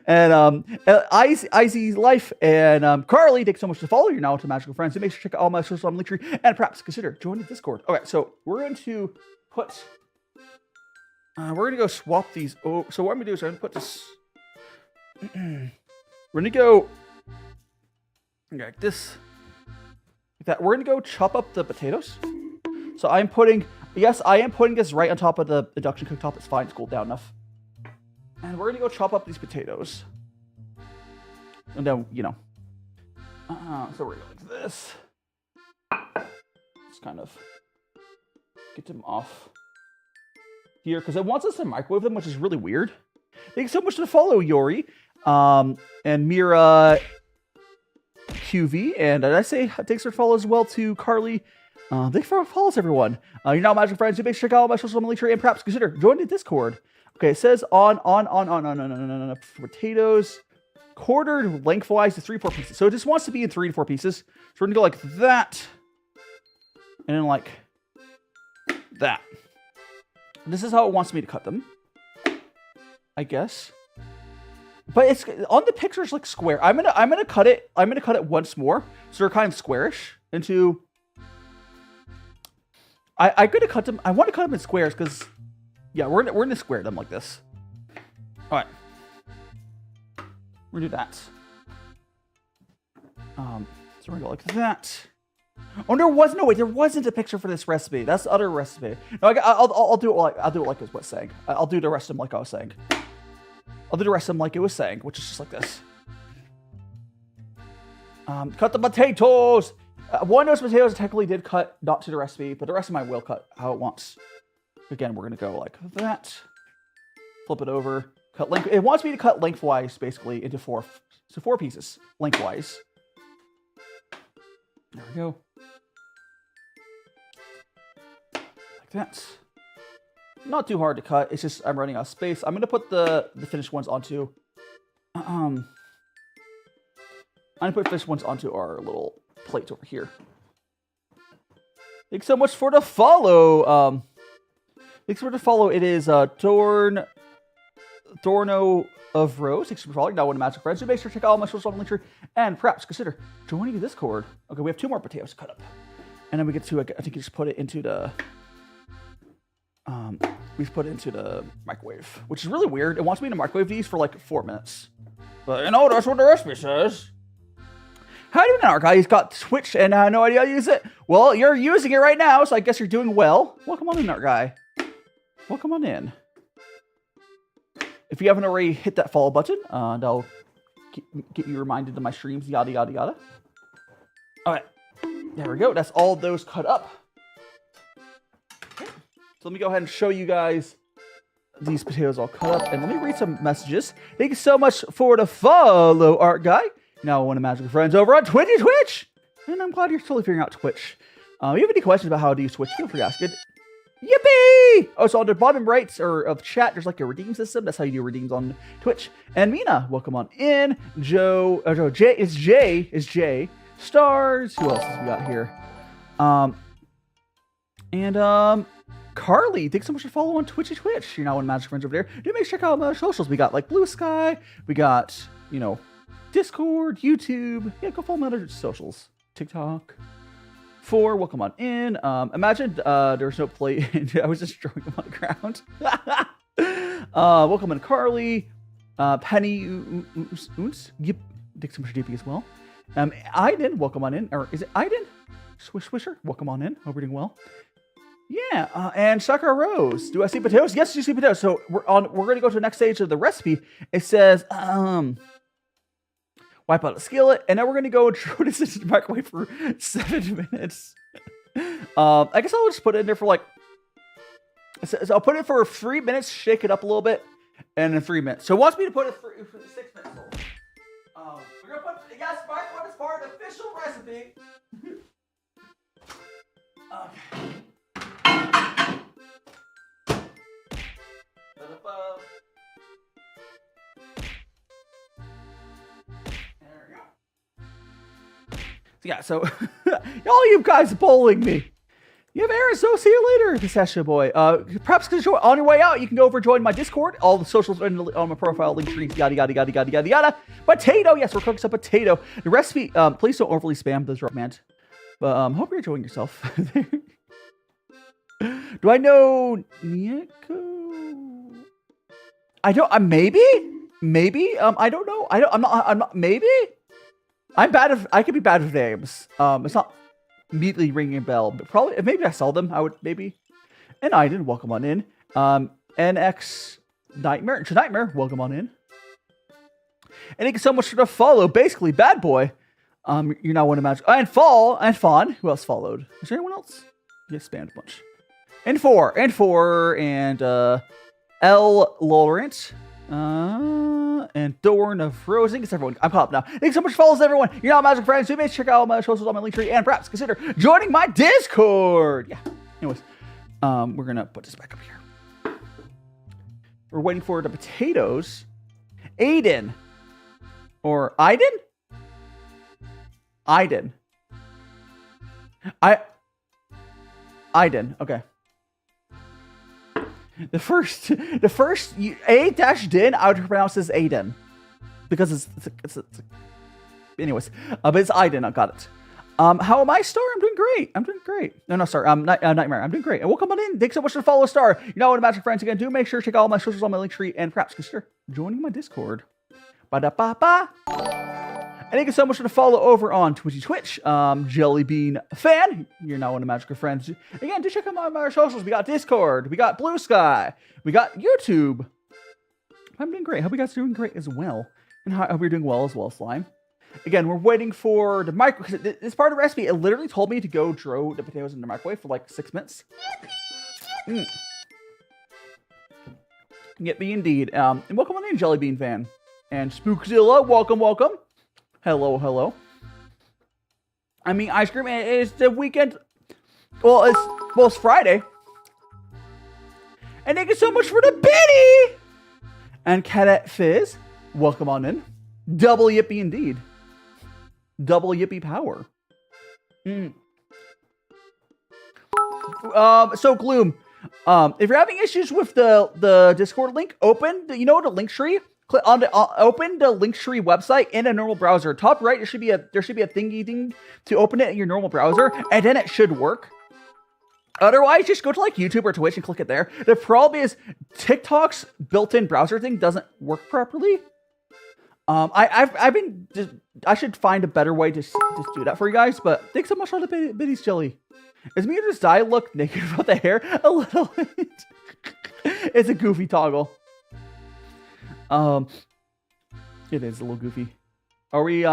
And Izzy's life and Carly, thanks so much for follow. You're now into Magical Friends. So make sure to check out all my socials on link tree and perhaps consider joining Discord. Okay, so we're going to put. We're going to go swap these. Oh, so what I'm going to do is I'm going to put this. We're going to go. Okay, like this. Like that. We're going to go chop up the potatoes. So I am putting this right on top of the induction cooktop. It's fine. It's cooled down enough. And we're going to go chop up these potatoes. And then, so we're going to go like this. Just kind of get them off here. Because it wants us to microwave them, which is really weird. Thank you so much for the follow, Yori. And Mira QV. And did I say thanks for the follow as well to Carly? Thanks for follows, everyone. You're now magic friends. You make sure to check out my social media tree and perhaps consider joining the Discord. Okay, it says on potatoes, quartered lengthwise to 3 to 4 pieces. So it just wants to be in 3 to 4 pieces. So we're gonna go like that, and then like that. This is how it wants me to cut them, I guess. But it's on the picture. It's like square. I'm gonna cut it. I'm gonna cut it once more, so they're kind of squarish into. I'm gonna cut them. I want to cut them in squares because, yeah, we're gonna square them like this. All right, we're gonna do that. So we're gonna go like that. Oh, there wasn't a picture for this recipe. That's the other recipe. No, I'll do it like it was saying. I'll do the rest of them like I was saying. I'll do the rest of them like it was saying, which is just like this. Cut the potatoes. One of those potatoes I technically did cut not to the recipe, but the rest of mine will cut how it wants. Again, we're gonna go like that. Flip it over. Cut length. It wants me to cut lengthwise, basically into 4 pieces lengthwise. There we go. Like that. Not too hard to cut. It's just I'm running out of space. I'm gonna put the finished ones onto. I'm gonna put finished ones onto our little plate over here. Thanks so much for the follow. Thanks for the follow. It is Thorno of Rose. Thanks for following. Now one of Magic Friends. So make sure to check out all my social media and perhaps consider joining the Discord. Okay, we have 2 more potatoes to cut up, and then we get to. I think you just put it into the. We've put it into the microwave, which is really weird. It wants me to microwave these for like 4 minutes, but you know that's what the recipe says. How do you know, our guy? He's got Twitch and I have no idea how to use it. Well, you're using it right now, so I guess you're doing well. Welcome on in, our guy. Welcome on in. If you haven't already hit that follow button, that'll get you reminded of my streams, yada, yada, yada. All right, there we go. That's all those cut up. Okay. So let me go ahead and show you guys these potatoes all cut up. And let me read some messages. Thank you so much for the follow, art guy. Now one of Magical Friends over on Twitch. And I'm glad you're totally figuring out Twitch. If you have any questions about how to use Twitch, feel free to ask it. Yippee! Oh, so on the bottom right of chat, there's like a redeem system. That's how you do redeems on Twitch. And Mina, welcome on in. Jay. Stars. Who else we got here? Carly, thanks so much for following on Twitch. You're now one of Magic Friends over there. Do make sure to check out my socials. We got like Blue Sky. We got, Discord, YouTube. Yeah, go follow my other socials. TikTok. 4, welcome on in. Imagine there's no plate. I was just throwing them on the ground. Welcome in, Carly. Penny Oons. Yep. Thanks so much for DP as well. Aiden, welcome on in. Or is it Aiden? Swisher, welcome on in. Hope you're doing well. Yeah, and Sakura Rose. Do I see potatoes? Yes, you see potatoes. So we're going to go to the next stage of the recipe. It says, wipe out the skillet, and now we're going to go and throw this into the microwave for 7 minutes. I guess I'll just put it in there for like, so I'll put it for 3 minutes, shake it up a little bit, and then 3 minutes. So it wants me to put it for 6 minutes. We're going to put, yes, microwave is part of the official recipe. Okay. Yeah, so all you guys bowling me. You have Aaron, so see you later, Pistachio Boy. Perhaps on your way out, you can go over and join my Discord. All the socials are on my profile, link trees, yada, yada, yada, yada, yada, yada. Potato, yes, we're cooking some potato. The recipe, please don't overly spam those recommend. But hope you're enjoying yourself. Do I know Nieko? I don't, maybe? I don't know. I'm not, maybe? I could be bad with names. It's not immediately ringing a bell, but probably, maybe I saw them, I would, maybe. And I didn't, welcome on in. NX Nightmare, welcome on in. And thank you so much for the follow, basically, bad boy. You're now one of Magic, and Fawn, who else followed? Is there anyone else? You spammed a bunch. And 4, and L. Laurent. And Thorn of Frozen. Thanks everyone. I'm caught up now. Thanks so much for follows everyone. You're now magic friends. So make sure to check out my socials on my link tree and perhaps consider joining my Discord. Yeah. Anyways, we're gonna put this back up here. We're waiting for the potatoes. Aiden. Or Aiden? Aiden. Aiden. Okay. The first A-din, I would pronounce as Aiden. Because it's anyways. But it's Aiden, I got it. How am I, Star? I'm doing great. No, sorry. Nightmare. I'm doing great. And welcome on in. Thanks so much for follow, Star. You know what, Magic Friends, again, do make sure to check out all my socials on my link tree and perhaps consider joining my Discord. Ba-da-ba-ba. And thank you so much for the follow over on Twitch. Jellybean Fan. You're now one of Magical Friends. Again, do check out my socials. We got Discord. We got Blue Sky. We got YouTube. I'm doing great. Hope you guys are doing great as well. And I hope you're doing well as well, Slime. Again, we're waiting for the microwave. This part of the recipe, it literally told me to go throw the potatoes in the microwave for like 6 minutes. Yep, indeed. And welcome on in, Jellybean Fan. And Spookzilla, welcome. Hello. I mean, ice cream is the weekend. Well, it's Friday. And thank you so much for the biddy. And Cadet Fizz, welcome on in. Double yippee indeed. Double yippee power. So Gloom, if you're having issues with the Discord link, open the link tree. Click on open the Linktree website in a normal browser. Top right, there should be a thingy thing to open it in your normal browser, and then it should work. Otherwise, just go to like YouTube or Twitch and click it there. The problem is TikTok's built-in browser thing doesn't work properly. I should find a better way to just do that for you guys. But thanks so much for the biddies, Jelly. Is me or does I look naked without the hair? A little bit. It's a goofy toggle. It is a little goofy. Are we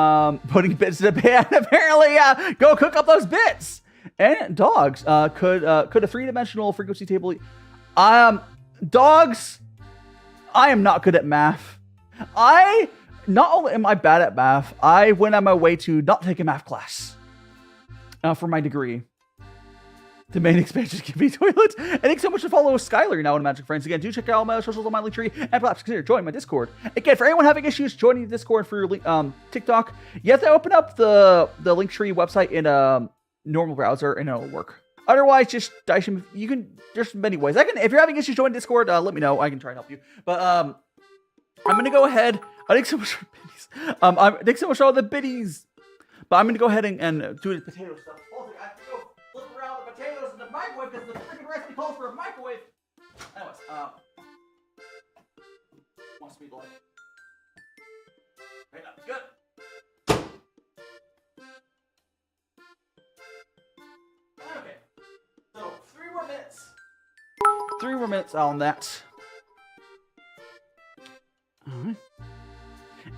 putting bits in the pan? Apparently, go cook up those bits. And dogs. Could a three-dimensional frequency table? Dogs. I am not good at math. Not only am I bad at math, I went on my way to not take a math class for my degree. The main expansion can be toilet. And thanks so much for following Skylar. You're now one of Magic Friends. Again, do check out all my socials on my link tree and perhaps consider joining my Discord. Again, for anyone having issues joining the Discord for your TikTok, you have to open up the link tree website in a normal browser and it'll work. Otherwise, just you can. There's many ways. If you're having issues joining Discord, let me know. I can try and help you. But I'm gonna go ahead. Thanks so much for biddies. Thanks so much for all the biddies. But I'm gonna go ahead and do the potato stuff. I have to go flip around the potatoes in the microwave because the freaking recipe calls for a microwave. Anyways, wants to be like, right now, good. Okay, so 3 more minutes. 3 more minutes on that. All right.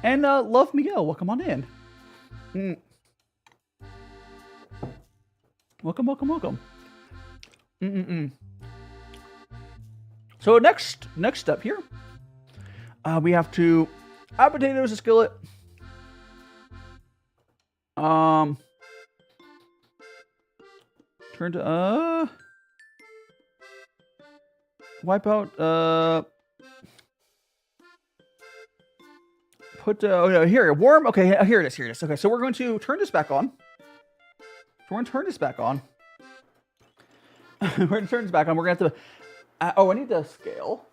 And Love Miguel, welcome on in. Welcome. So next step here, we have to add potatoes to skillet. Turn to wipe out put here warm. Okay, here it is. Okay, so we're going to turn this back on. We're going to turn this back on. We're going to turn this back on. We're going to have to... I need to scale.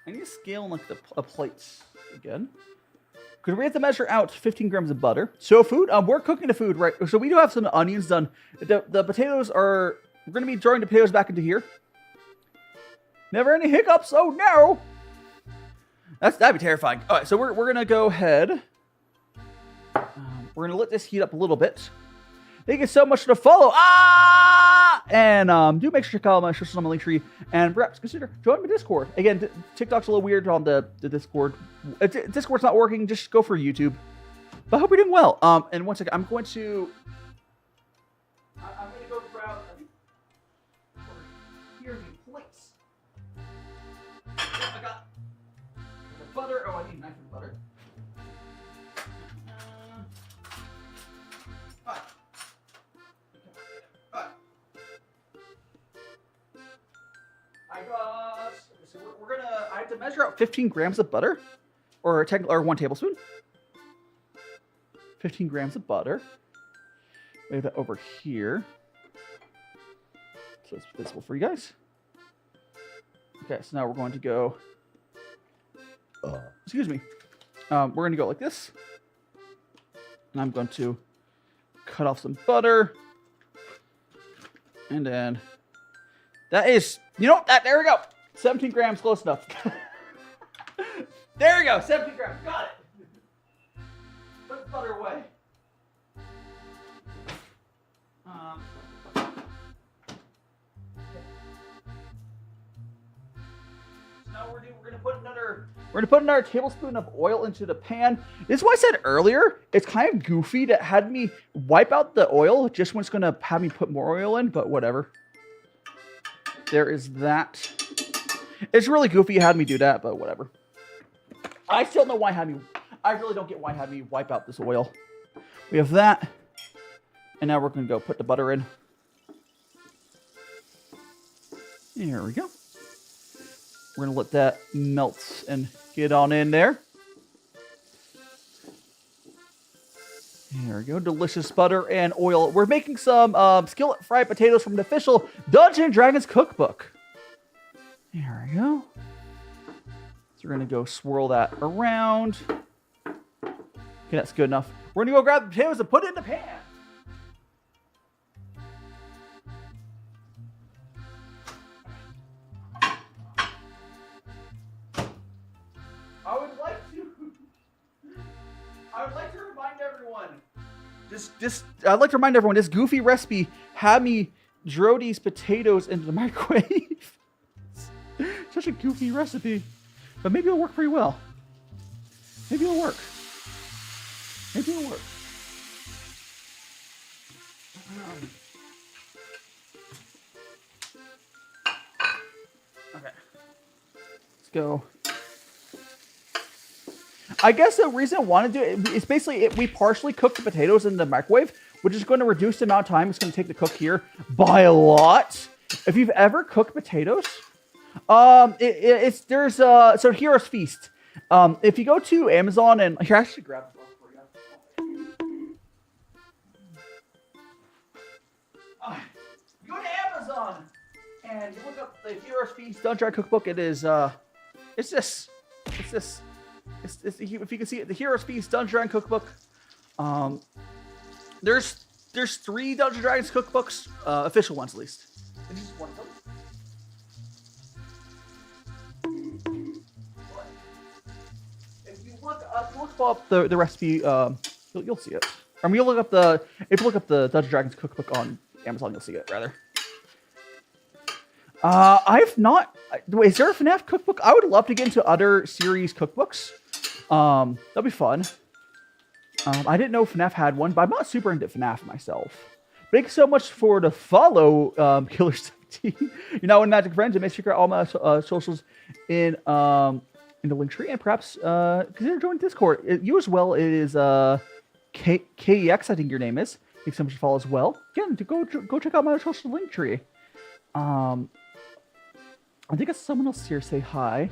I need to scale like the plates again. Because we have to measure out 15 grams of butter. So food, we're cooking the food, right? So we do have some onions done. The potatoes are... We're going to be throwing the potatoes back into here. Never any hiccups. Oh, no. That'd be terrifying. All right, so we're going to go ahead. We're going to let this heat up a little bit. Thank you so much for the follow. And do make sure to check out my socials on my link tree and perhaps consider joining my Discord. Again, TikTok's a little weird on the Discord. Discord's not working. Just go for YouTube. But I hope you're doing well. And one second, I'm going to go grab here the plates. I got butter. Oh, I need a knife for butter. I have to measure out 15 grams of butter, or 1 tablespoon. 15 grams of butter. We have that over here, so it's visible for you guys. Okay, so now we're going to go. Excuse me. We're going to go like this, and I'm going to cut off some butter, and then that is, there we go. 17 grams, close enough. There we go, 17 grams, got it. Put the butter away. Okay. So now we're gonna put another tablespoon of oil into the pan. This is what I said earlier. It's kind of goofy to have me wipe out the oil just when it's gonna have me put more oil in, but whatever. There is that. It's really goofy you had me do that, but whatever. I still know why I really don't get why had me wipe out this oil. We have that. And now we're going to go put the butter in. There we go. We're going to let that melt and get on in there. There we go. Delicious butter and oil. We're making some skillet-fried potatoes from the official Dungeons & Dragons Cookbook. There we go. So we're going to go swirl that around. Okay, that's good enough. We're going to go grab the potatoes and put it in the pan. I would like to remind everyone, I'd like to remind everyone, this goofy recipe had me throw these potatoes into the microwave. Such a goofy recipe, but maybe it'll work pretty well. Maybe it'll work. Maybe it'll work. Okay. Let's go. I guess the reason I want to do it is basically we partially cook the potatoes in the microwave, which is going to reduce the amount of time it's going to take to cook here by a lot. If you've ever cooked potatoes, so Hero's Feast. If you go to Amazon and here, I actually grab it for you. You go to Amazon and you look up the Hero's Feast Dungeons & Dragons Cookbook. It is it's this. If you can see it, the Hero's Feast Dungeons & Dragons Cookbook. There's 3 Dungeons & Dragons cookbooks, official ones at least. And this is one of them. If you look up the recipe, you'll see it. I mean, if you look up the Dungeons & Dragons cookbook on Amazon, you'll see it rather. I've not. Wait, is there a FNAF cookbook? I would love to get into other series cookbooks. That'd be fun. I didn't know FNAF had one, but I'm not super into FNAF myself. Thanks so much for the follow, Killer17. You're now in Magic Friends, and make sure you check out all my socials in the link tree, and perhaps consider joining Discord. You as well. It is KEX, I think your name is. Thanks so much for follow as well. Again, to go check out my social link tree. I think it's someone else here. Say hi.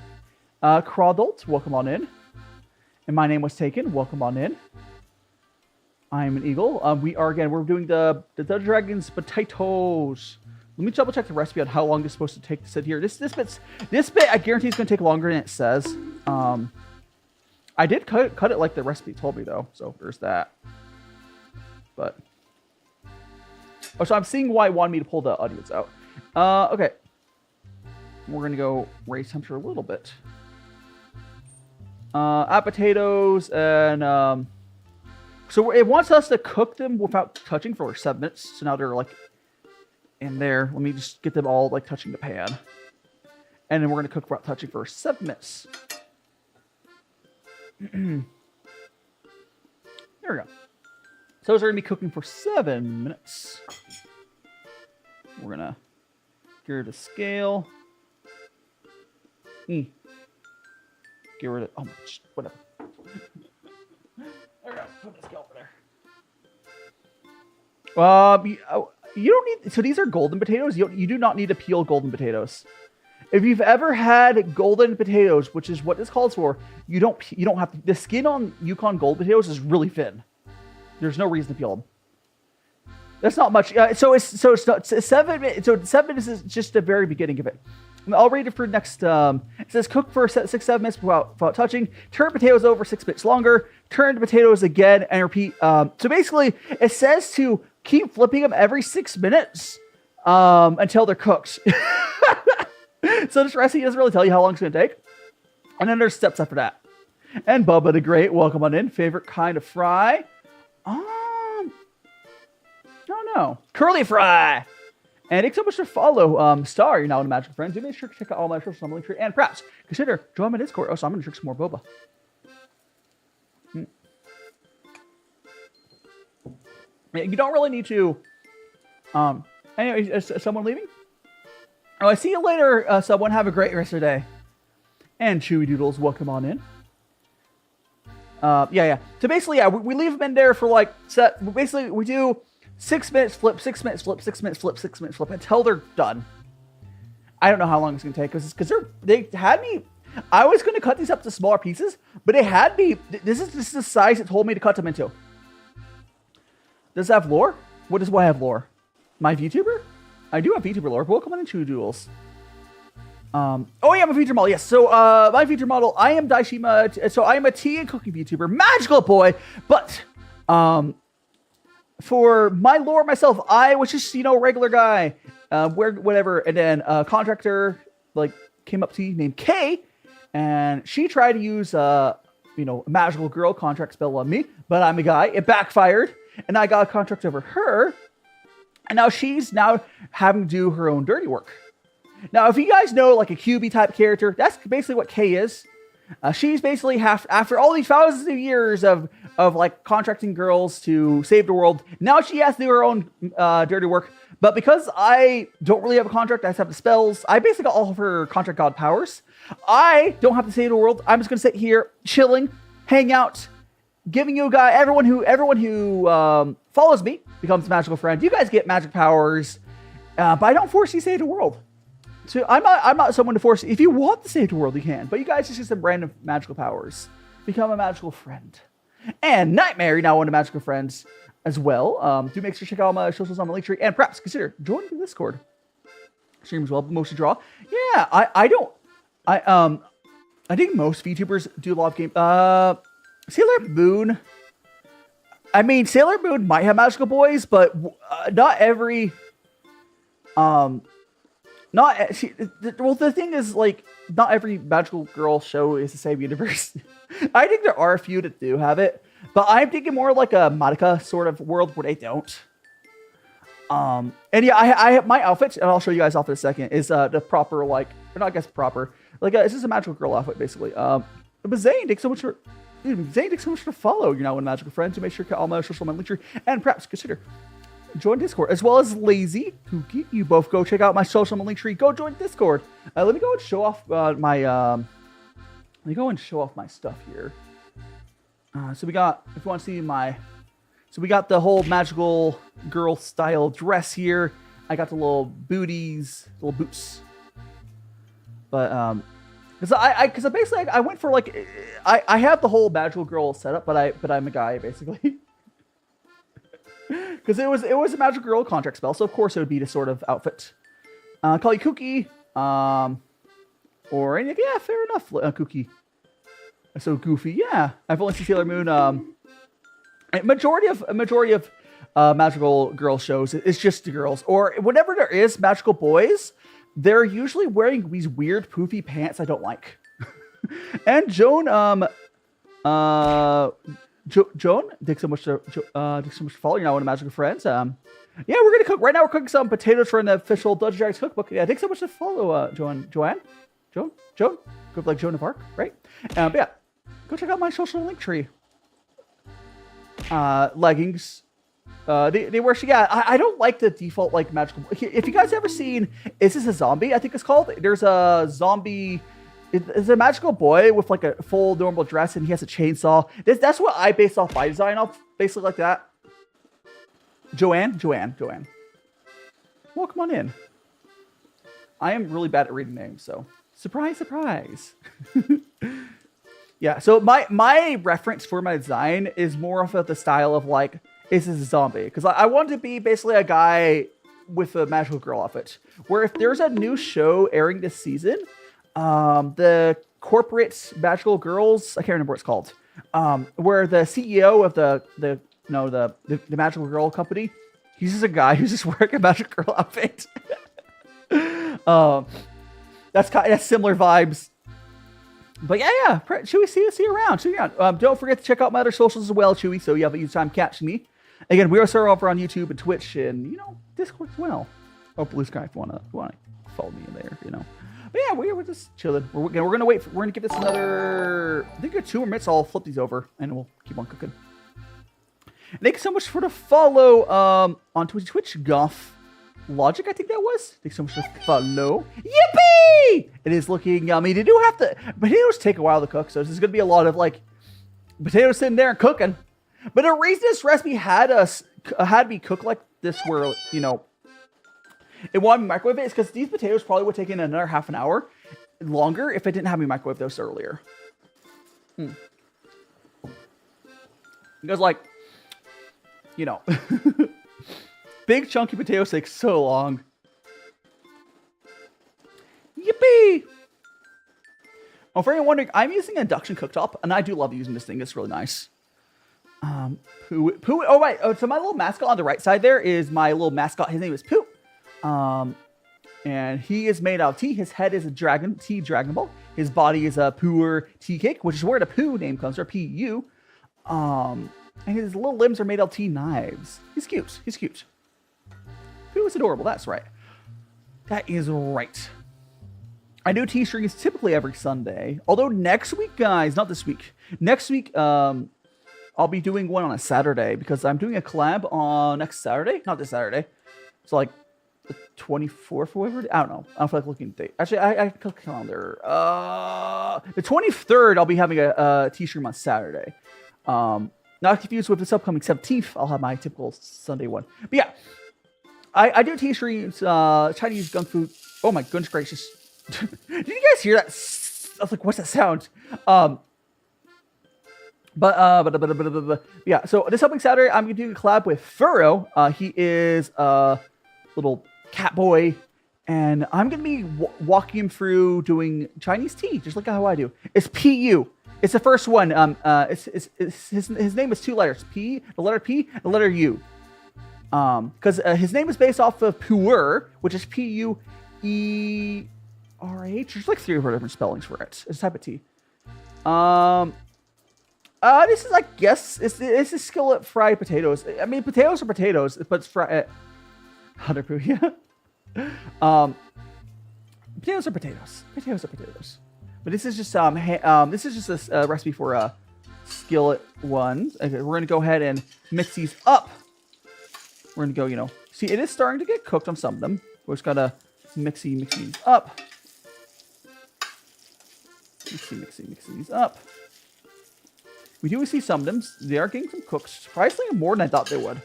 Crawdolt, welcome on in. And my name was taken. Welcome on in. I'm an eagle. We're doing the Dungeons & Dragons potatoes. Let me double check the recipe on how long it's supposed to take to sit here. This bit I guarantee is going to take longer than it says. I did cut it like the recipe told me though, so there's that. But so I'm seeing why it wanted me to pull the audience out. Okay. We're going to go raise temperature a little bit. Add potatoes, and so it wants us to cook them without touching for 7 minutes. So now they're like in there. Let me just get them all like touching the pan. And then we're going to cook without touching for 7 minutes. There we go. So those are going to be cooking for 7 minutes. We're going to gear to scale. get rid of. Oh, whatever. There we go. Put this over there. You don't need. So these are golden potatoes. You do not need to peel golden potatoes. If you've ever had golden potatoes, which is what this calls for, you don't have to. The skin on Yukon gold potatoes is really thin. There's no reason to peel them. That's not much. So it's 7 minutes. So 7 minutes is just the very beginning of it. I'll read it for next. It says cook for 6-7 minutes without touching. Turn potatoes over 6 minutes longer. Turn the potatoes again and repeat. So basically, it says to keep flipping them every 6 minutes until they're cooked. So this recipe doesn't really tell you how long it's going to take. And then there's steps after that. And Boba the Great, welcome on in. Favorite kind of fry? I don't know. Curly fry. And thanks so much to follow. Star, you're now in a magical friend. Do make sure to check out all my socials on the link tree. And perhaps consider join my Discord. Oh, so I'm going to drink some more boba. You don't really need to. Anyway, is someone leaving? Oh, I see you later, someone. Have a great rest of the day. And Chewy Doodles, welcome on in. Yeah. So basically, yeah, we leave them in there for like basically we do 6 minutes flip, 6 minutes flip, 6 minutes flip, 6 minutes flip until they're done. I don't know how long it's gonna take because they had me. I was gonna cut these up to smaller pieces, but they had me. This is the size it told me to cut them into. Does it have lore? What does I have lore? My VTuber? I do have VTuber lore. Welcome on into duels. Oh yeah, I'm a VTuber model. Yes. So my VTuber model, I am DaiShima. So I am a tea and cooking VTuber, magical boy. But for my lore myself, I was just regular guy, whatever, and then a contractor came up to me named Kay, and she tried to use a magical girl contract spell on me, but I'm a guy. It backfired, and I got a contract over her, and now she's having to do her own dirty work. Now, if you guys know like a QB type character, that's basically what Kay is. She's basically after all these thousands of years of like contracting girls to save the world, now she has to do her own dirty work. But because I don't really have a contract, I just have the spells. I basically got all of her contract god powers. I don't have to save the world. I'm just gonna sit here chilling, hang out, giving you a guy. Everyone who follows me becomes a magical friend. You guys get magic powers, but I don't force you to save the world. So I'm not someone to force. If you want to save the world, you can. But you guys just get some random magical powers. Become a magical friend. And Nightmare, now one of the magical friends as well. Do make sure to check out my socials on the link tree. And perhaps consider joining the Discord stream as well. Mostly draw. Yeah, I think most VTubers do a lot of game. Sailor Moon. I mean, Sailor Moon might have magical boys, but not every. The thing is, like, not every magical girl show is the same universe. I think there are a few that do have it, but I'm thinking more like a Madoka sort of world where they don't. And yeah, I have my outfit, and I'll show you guys off in a second, is the proper, like, or not, I guess proper, like, this is a magical girl outfit, basically. But Zane, thanks so much for follow. You're now one magical friend, to make sure to all my social media link tree, and perhaps consider join Discord, as well as Lazy Cookie. You both go check out my social link tree. Go join Discord. Let me go and show off my stuff here. So we got, if you want to see we got the whole magical girl style dress here. I got the little booties, little boots. But because basically I went for like I have the whole magical girl setup, but I'm a guy basically. Because it was a magical girl contract spell, so of course it would be the sort of outfit. Call you Cookie, or anything. Yeah, fair enough. Cookie. So goofy. Yeah, I've only seen Sailor Moon. A majority of magical girl shows is just the girls, or whenever there is magical boys, they're usually wearing these weird poofy pants I don't like. And Joan, Joan, thanks so much for following. You're now one of magical friends. Yeah, we're gonna cook right now. We're cooking some potatoes for an official Dungeons & Dragons cookbook. Yeah, thanks so much to follow, Joan, go like Joan of Arc, right? But yeah, go check out my social link tree. Leggings. They wear. Yeah, I don't like the default like magical. If you guys ever seen, is this a zombie? I think it's called. There's a zombie It's a magical boy with like a full normal dress, and he has a chainsaw. That's what I based off my design off, basically like that. Joanne. Welcome on in. I am really bad at reading names, so surprise. Yeah, so my reference for my design is more of the style of like, is this a zombie? Because I wanted to be basically a guy with a magical girl outfit. Where if there's a new show airing this season, the corporate magical girls, I can't remember what it's called, where the CEO of the magical girl company, he's just a guy who's just wearing a magical girl outfit. That's similar vibes. But yeah, Chewy, see you around. Don't forget to check out my other socials as well, Chewy, so you have a easy time catching me. Again, we are over on YouTube and Twitch and, Discord as well. Or Blue Sky if you want to follow me in there, But yeah, we're just chilling. We're gonna wait. We're gonna give this another. I think 2 more minutes. I'll flip these over and we'll keep on cooking. Thanks so much for the follow on Twitch. Goff Logic, I think that was. Thanks so much for the follow. Yippee! It is looking yummy. They do have to. Potatoes take a while to cook, so this is gonna be a lot of like potatoes sitting there and cooking. But the reason this recipe had me cook like this, where it wanted me to microwave it, is because these potatoes probably would take in another half an hour longer if I didn't have me microwave those earlier. Because big chunky potatoes take so long. Yippee! Oh, for anyone wondering, I'm using an induction cooktop, and I do love using this thing. It's really nice. Pooh. Oh, right. Oh, so my little mascot on the right side there is my little mascot. His name is Pooh. And he is made out of tea. His head is a Dragon Ball. His body is a Pooer tea cake, which is where the Pooh name comes from, P-U. And his little limbs are made out of tea knives. He's cute. Pooh is adorable. That's right. That is right. I do tea streams typically every Sunday. Although next week, guys, not this week. Next week, I'll be doing one on a Saturday because I'm doing a collab on next Saturday. Not this Saturday. It's like the 24th or whatever. I don't know. I don't feel like looking at the date. Actually, I click calendar. The 23rd, I'll be having a tea stream on Saturday. Not confused with this upcoming 17th. I'll have my typical Sunday one. But yeah, I do tea streams, Chinese gun food. Oh my goodness gracious. Did you guys hear that? I was like, what's that sound? Yeah, so this upcoming Saturday, I'm going to do a collab with Furrow. He is a little cat boy, and I'm going to be walking him through doing Chinese tea, just like how I do. It's P-U. It's the first one. His name is 2 letters. P, the letter P, the letter U. Because his name is based off of Puer, which is P-U-E-R-H. There's like 3 or 4 different spellings for it. It's a type of tea. This is, I guess, this is skillet-fried potatoes. I mean, potatoes are potatoes, but it's fried. Yeah. Potatoes are potatoes. Potatoes are potatoes. But this is just a recipe for skillet ones. Okay, we're gonna go ahead and mix these up. We're gonna go, see, it is starting to get cooked on some of them. We're just gotta mix these up. Mixing these up. We do see some of them. They are getting some cooks. Surprisingly more than I thought they would.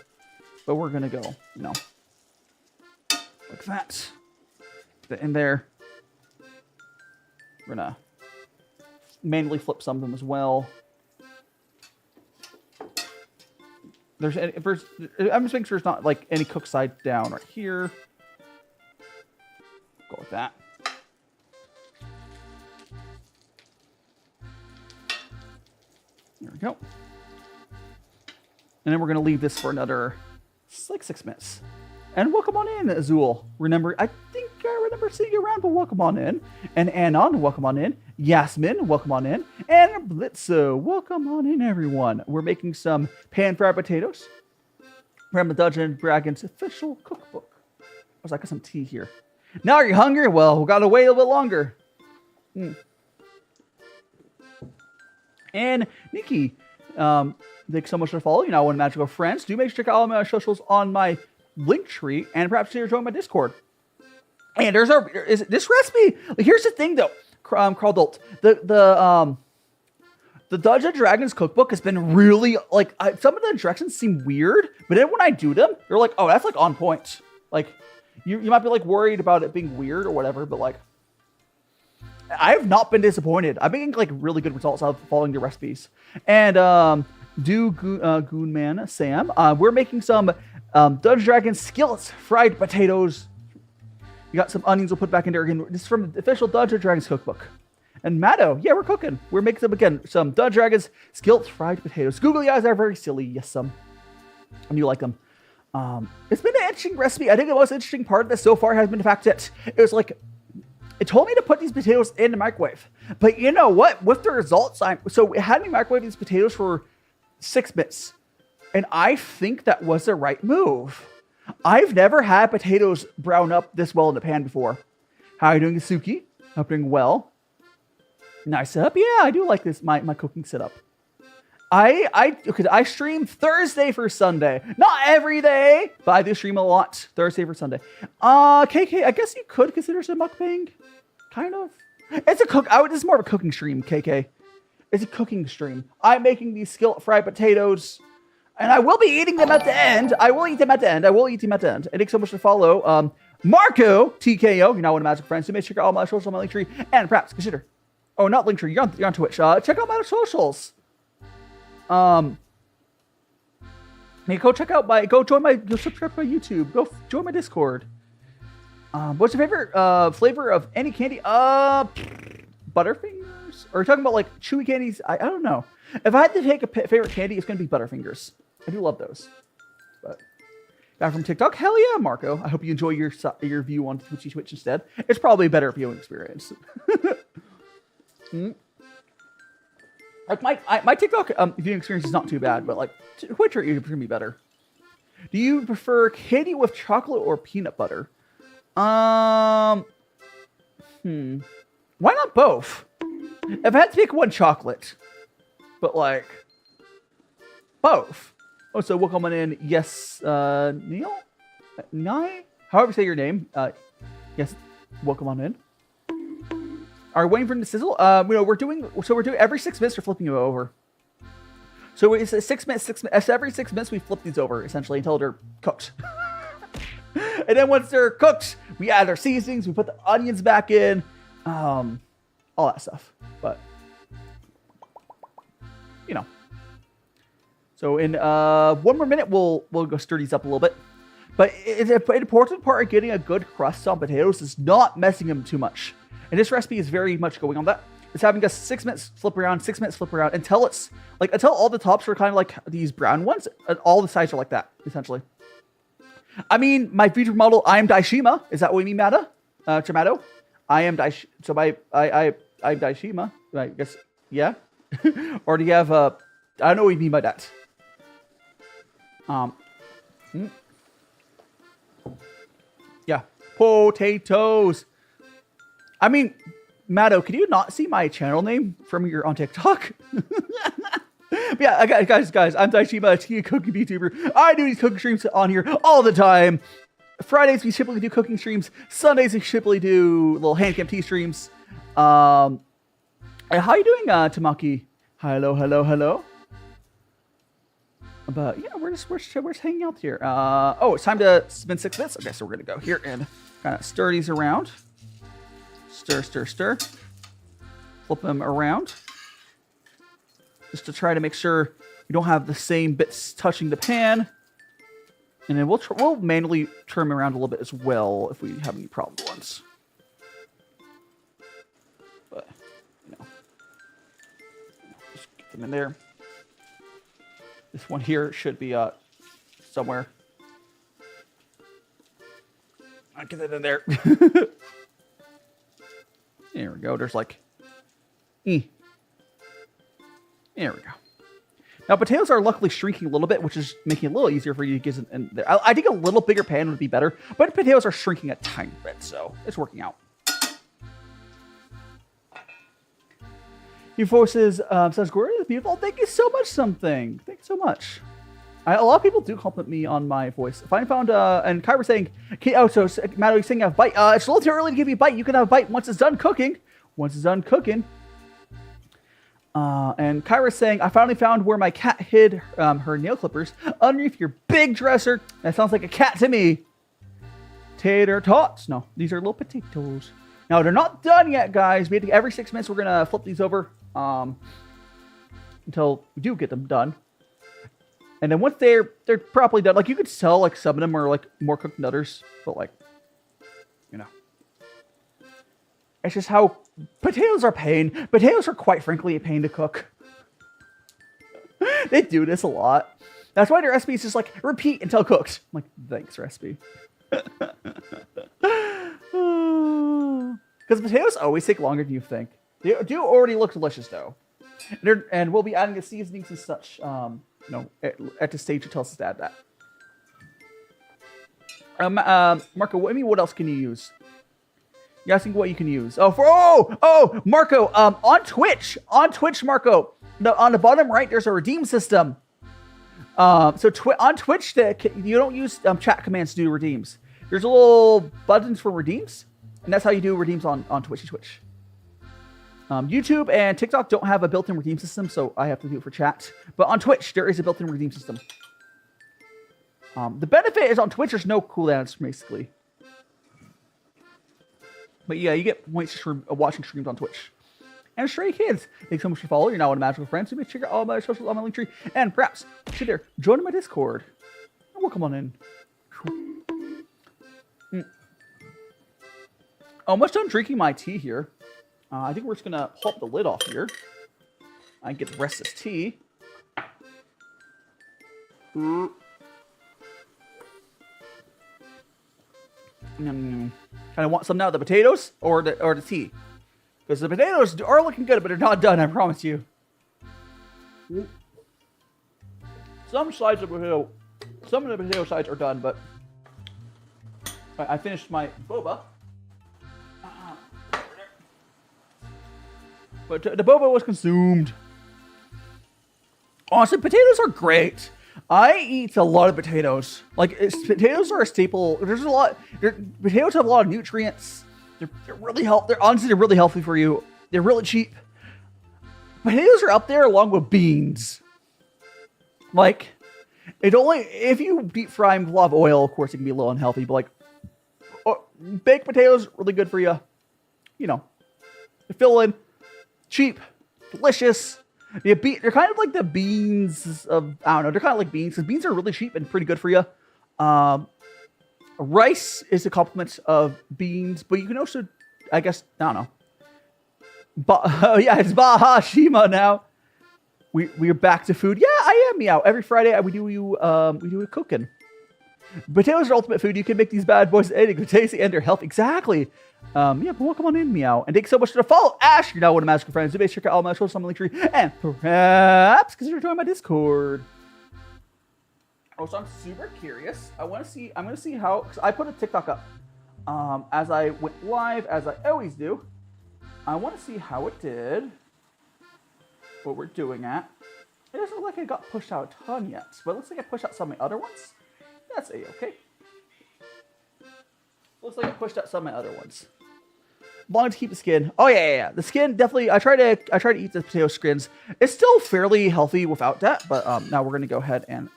But we're going to go, like that. Get that in there. We're going to manually flip some of them as well. I'm just making sure it's not like any cooked side down right here. Go with that. There we go. And then we're going to leave this for another, like 6 minutes. And welcome on in, Azul. I think I remember seeing you around, but welcome on in. And Anon, welcome on in. Yasmin, welcome on in. And Blitzo, welcome on in, everyone. We're making some pan-fried potatoes from the Dungeons & Dragons official cookbook. I got some tea here. Now are you hungry? Well, we got to wait a little bit longer. And Nikki, thanks so much for following. One of Magical Friends. Do make sure to check out all my socials on my link tree, and perhaps you're joining my Discord. And this recipe. Here's the thing, though. Crawdult. The Dungeons and Dragons cookbook has been really, like, some of the directions seem weird, but then when I do them, they're like, oh, that's, like, on point. Like, you might be, like, worried about it being weird or whatever, but, like, I have not been disappointed. I've been getting, like, really good results out of following the recipes. And, Goonman Sam, we're making some Dungeons and Dragons Skillet-Fried potatoes. We got some onions we'll put back in there again. This is from the official Dungeons and Dragons cookbook. And Matto, yeah, we're cooking. We're making some, again, some Dungeons & Dragons Skillet-Fried potatoes. Googly eyes are very silly. Yes, and you like them. It's been an interesting recipe. I think the most interesting part of this so far has been the fact that it was like, it told me to put these potatoes in the microwave. But you know what? With the results, so it had me microwave these potatoes for 6 minutes. And I think that was the right move. I've never had potatoes brown up this well in the pan before. How are you doing, Suki? Hope you're doing well. Nice setup. Yeah, I do like this, my cooking setup. I stream Thursday for Sunday. Not every day, but I do stream a lot Thursday for Sunday. KK, I guess you could consider some mukbang. Kind of. It's a this is more of a cooking stream, KK. It's a cooking stream. I'm making these skillet-fried potatoes, and I will be eating them at the end. I will eat them at the end. And thanks so much for follow. Marco, TKO, you're now one of Magic Friends. So make sure you check out all my socials on my link tree, and perhaps consider. Oh, not Linktree. You're on Twitch. Check out my socials. Go subscribe to my YouTube. Go join my Discord. What's your favorite flavor of any candy? Butterfingers? Or are you talking about like chewy candies? I don't know. If I had to take a favorite candy, it's gonna be Butterfingers. I do love those. But guy from TikTok, hell yeah, Marco. I hope you enjoy your view on Twitch instead. It's probably a better viewing experience. Like my TikTok viewing experience is not too bad, but like Twitch or YouTube can be better. Do you prefer candy with chocolate or peanut butter? Why not both? If I had to pick one, chocolate, but like both. Oh, so welcome on in. Yes, Neil, Nye, however you say your name. Yes, welcome on in. Are we waiting for them to sizzle? We're doing every 6 minutes we're flipping you over. So it's 6 minutes, every 6 minutes we flip these over essentially until they're cooked. And then once they're cooked, we add our seasonings, we put the onions back in, all that stuff. But you know. So in 1 more minute we'll go stir these up a little bit. But it's an important part of getting a good crust on potatoes is not messing them too much. And this recipe is very much going on that. It's having us 6 minutes flip around, 6 minutes flip around until it's like until all the tops are kind of like these brown ones, and all the sides are like that essentially. I mean, my Vtuber model, I'm DaiShima. Is that what you mean, Mata? Tomato? I am DaiShima. So I'm DaiShima. I guess yeah. Or do you have I don't know what you mean by that. Yeah, potatoes. I mean, Matto, can you not see my channel name from your on TikTok? But yeah, guys, I'm DaiShimaVT, a cooking VTuber. I do these cooking streams on here all the time. Fridays we typically do cooking streams. Sundays we typically do little handcam tea streams. How you doing, Tamaki? Hello. But yeah, we're just hanging out here. Oh, it's time to spin 6 minutes. Okay, so we're gonna go here and kind of stir these around. Stir. Flip them around. Just to try to make sure you don't have the same bits touching the pan. And then we'll manually turn them around a little bit as well if we have any problem ones. But, just get them in there. This one here should be somewhere. I'll get it in there. There we go. There's like, There we go. Now potatoes are luckily shrinking a little bit, which is making it a little easier for you to get in there. I think a little bigger pan would be better, but potatoes are shrinking a tiny bit, so it's working out. Your voices sounds gorgeous, beautiful. Thank you so much, something. Thank you so much. A lot of people do compliment me on my voice. If I found, and Kyra saying, okay, oh, so Matt, you're saying you have a bite. It's a little too early to give you a bite. You can have a bite once it's done cooking. once it's done cooking. And Kyra's saying, I finally found where my cat hid her nail clippers underneath your big dresser. That sounds like a cat to me. Tater tots. No, these are little potatoes. Now, they're not done yet, guys. We have to, every 6 minutes, we're going to flip these over until we do get them done. And then once they're properly done, like, you could sell, like, some of them are, like, more cooked than others. But, like, you know. It's just how potatoes are pain. Potatoes are, quite frankly, a pain to cook. They do this a lot. That's why the recipe is just, like, repeat until cooked. I'm like, thanks, recipe. Because potatoes always take longer than you think. They do already look delicious, though. And we'll be adding the seasonings and such, you know, at the stage to tell us to add that. Marco, what else can you use? You're asking what you can use. Oh, Marco, on Twitch, Marco, on the bottom right, there's a redeem system. So on Twitch, you don't use chat commands to do redeems. There's a little buttons for redeems, and that's how you do redeems on Twitch. YouTube and TikTok don't have a built-in redeem system, so I have to do it for chat. But on Twitch, there is a built-in redeem system. The benefit is on Twitch, there's no cooldowns, basically. But yeah, you get points for watching streams on Twitch. And Stray Kids, thanks so much for following. You're now one of magical friends. So make sure check out all my socials on my link tree. And perhaps, sit there, join my Discord. And we'll come on in. Almost done drinking my tea here. I think we're just going to pop the lid off here. I get the rest of this tea. Kind of want some now, the potatoes or the tea. Because the potatoes are looking good, but they're not done, I promise you. Some of the potato sides are done, but I finished my boba. But the boba was consumed. Honestly, potatoes are great. I eat a lot of potatoes. Like, potatoes are a staple. Potatoes have a lot of nutrients. They're really healthy. They're really healthy for you. They're really cheap. Potatoes are up there along with beans. Like, if you deep fry them with a lot of oil, of course, it can be a little unhealthy. But like, baked potatoes, really good for you. You know, they fill in. Cheap, delicious. They're kind of like the beans of, I don't know, they're kind of like beans, because beans are really cheap and pretty good for you. Rice is a complement of beans, but you can also, I guess, I don't know. Yeah, it's Baha Shima now. We're back to food. Yeah, I am, meow. Every Friday we do a cooking. Potatoes are ultimate food. You can make these bad boys anything tasty and they're healthy. Exactly. Yeah, but welcome on in, meow. And thanks so much for the follow. Ash, you're now one of my magical friends. You may check out all my socials on the link tree. And perhaps consider joining my Discord. Oh, so I'm super curious. I'm going to see how, because I put a TikTok up as I went live, as I always do. I want to see how it did. What we're doing at. It doesn't look like I got pushed out a ton yet, but it looks like I pushed out some of my other ones. That's A-okay. Looks like I pushed out some of my other ones. Wanted to keep the skin. Oh yeah. The skin definitely. I try to eat the potato skins. It's still fairly healthy without that, but now we're gonna go ahead and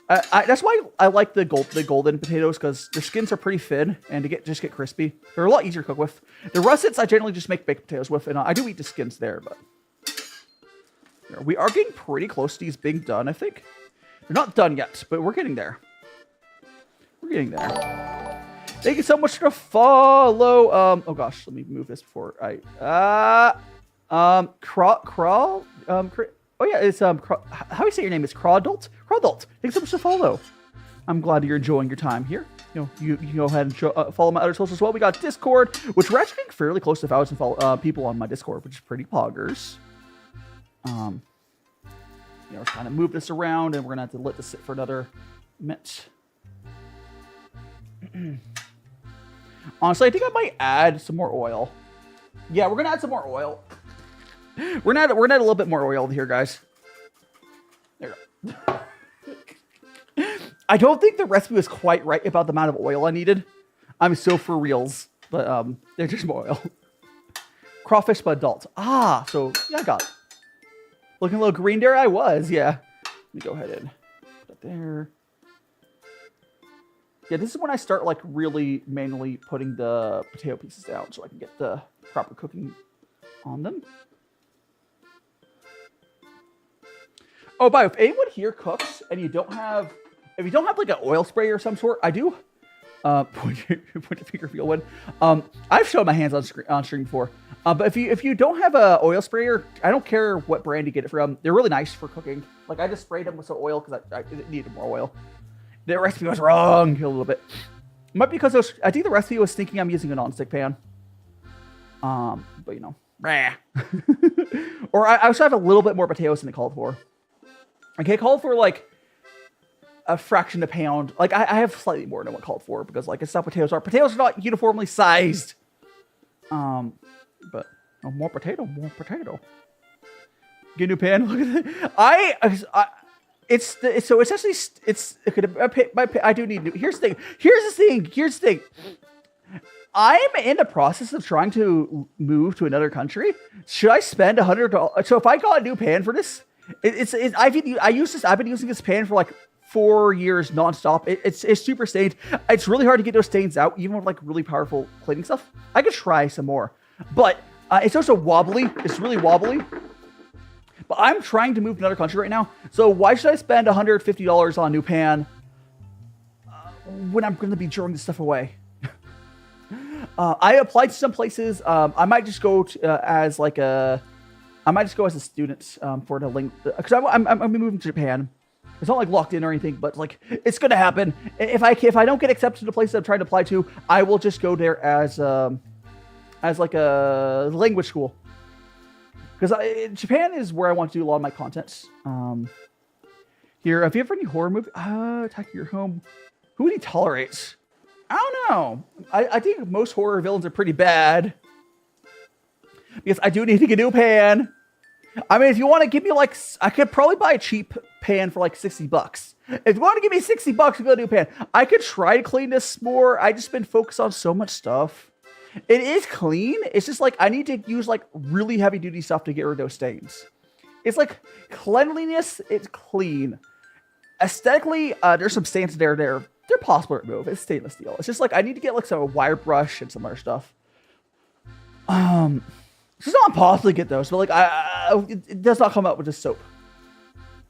that's why I like the golden potatoes, because their skins are pretty thin and just get crispy. They're a lot easier to cook with. The russets I generally just make baked potatoes with, and I do eat the skins there, but we are getting pretty close to these being done. I think they're not done yet, but we're getting there. Thank you so much for the follow. Oh gosh, let me move this before crawl. Oh yeah, it's how do you say your name? Is Crawdult? Crawdult. Thanks so much for the follow. I'm glad you're enjoying your time here. You go ahead and follow my other socials as well. We got Discord, which we're actually getting fairly close to 1,000 people on my Discord, which is pretty poggers. Let's kind of move this around, and we're gonna have to let this sit for another minute. Honestly, I think I might add some more oil. Yeah, we're gonna add some more oil. We're gonna add a little bit more oil here, guys. There we go. I don't think the recipe was quite right about the amount of oil I needed. I'm so for reals, but there's just more oil. crawfish but adult. Ah, so yeah, I got it. Looking a little green there, I was, yeah. Let me go ahead and put it there. Yeah, this is when I start like really manually putting the potato pieces down so I can get the proper cooking on them. Oh, by the way, if anyone here cooks and you don't have, if you don't have like an oil spray or some sort, I do. Point your finger if you one. I've shown my hands on stream before. But if you don't have a oil sprayer, I don't care what brand you get it from. They're really nice for cooking. Like I just sprayed them with some oil because I needed more oil. The recipe was wrong a little bit. It might be because I think the recipe was thinking I'm using a non-stick pan. But you know, or I also have a little bit more potatoes than it called for. Okay, called for like a fraction of a pound. Like I have slightly more than what called for because like it's not potatoes are. Potatoes are not uniformly sized. But oh, more potato. Get a new pan. Look at it. It's actually I do need new. Here's the thing. I'm in the process of trying to move to another country. Should I spend $100? So if I got a new pan for this, I've been using this pan for like 4 years nonstop. It's super stained. It's really hard to get those stains out, even with like really powerful cleaning stuff. I could try some more, but it's also wobbly. It's really wobbly. But I'm trying to move to another country right now. So why should I spend $150 on a new pan when I'm going to be throwing this stuff away? I applied to some places. I might just go as a student for the link because I'm moving to Japan. It's not like locked in or anything, but like it's gonna happen. If I don't get accepted to the place that I'm trying to apply to, I will just go there as like a language school. Because Japan is where I want to do a lot of my content. Here, have you ever any horror movie? Attacking your home. Who would he tolerate? I don't know. I think most horror villains are pretty bad. Because I do need to get a new pan. I mean, if you want to give me like, I could probably buy a cheap pan for like $60. If you want to give me $60 to get a new pan, I could try to clean this more. I just been focused on so much stuff. It is clean. It's just like I need to use like really heavy duty stuff to get rid of those stains. It's like cleanliness. It's clean. Aesthetically, there's some stains there. They're possible to remove. It's stainless steel. It's just like I need to get like some wire brush and some other stuff. It's just not impossible to get those, but like it does not come out with just soap.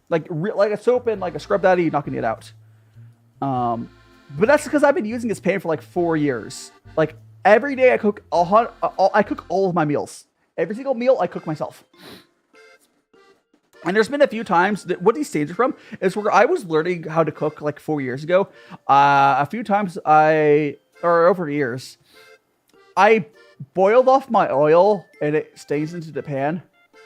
Like a soap and like a scrub daddy, you're not gonna get out. But that's because I've been using this pan for like 4 years. Like every day I cook I cook all of my meals. Every single meal I cook myself. And there's been a few times that what these stains are from is where I was learning how to cook like 4 years ago. A few times over the years, I boiled off my oil and it stains into the pan.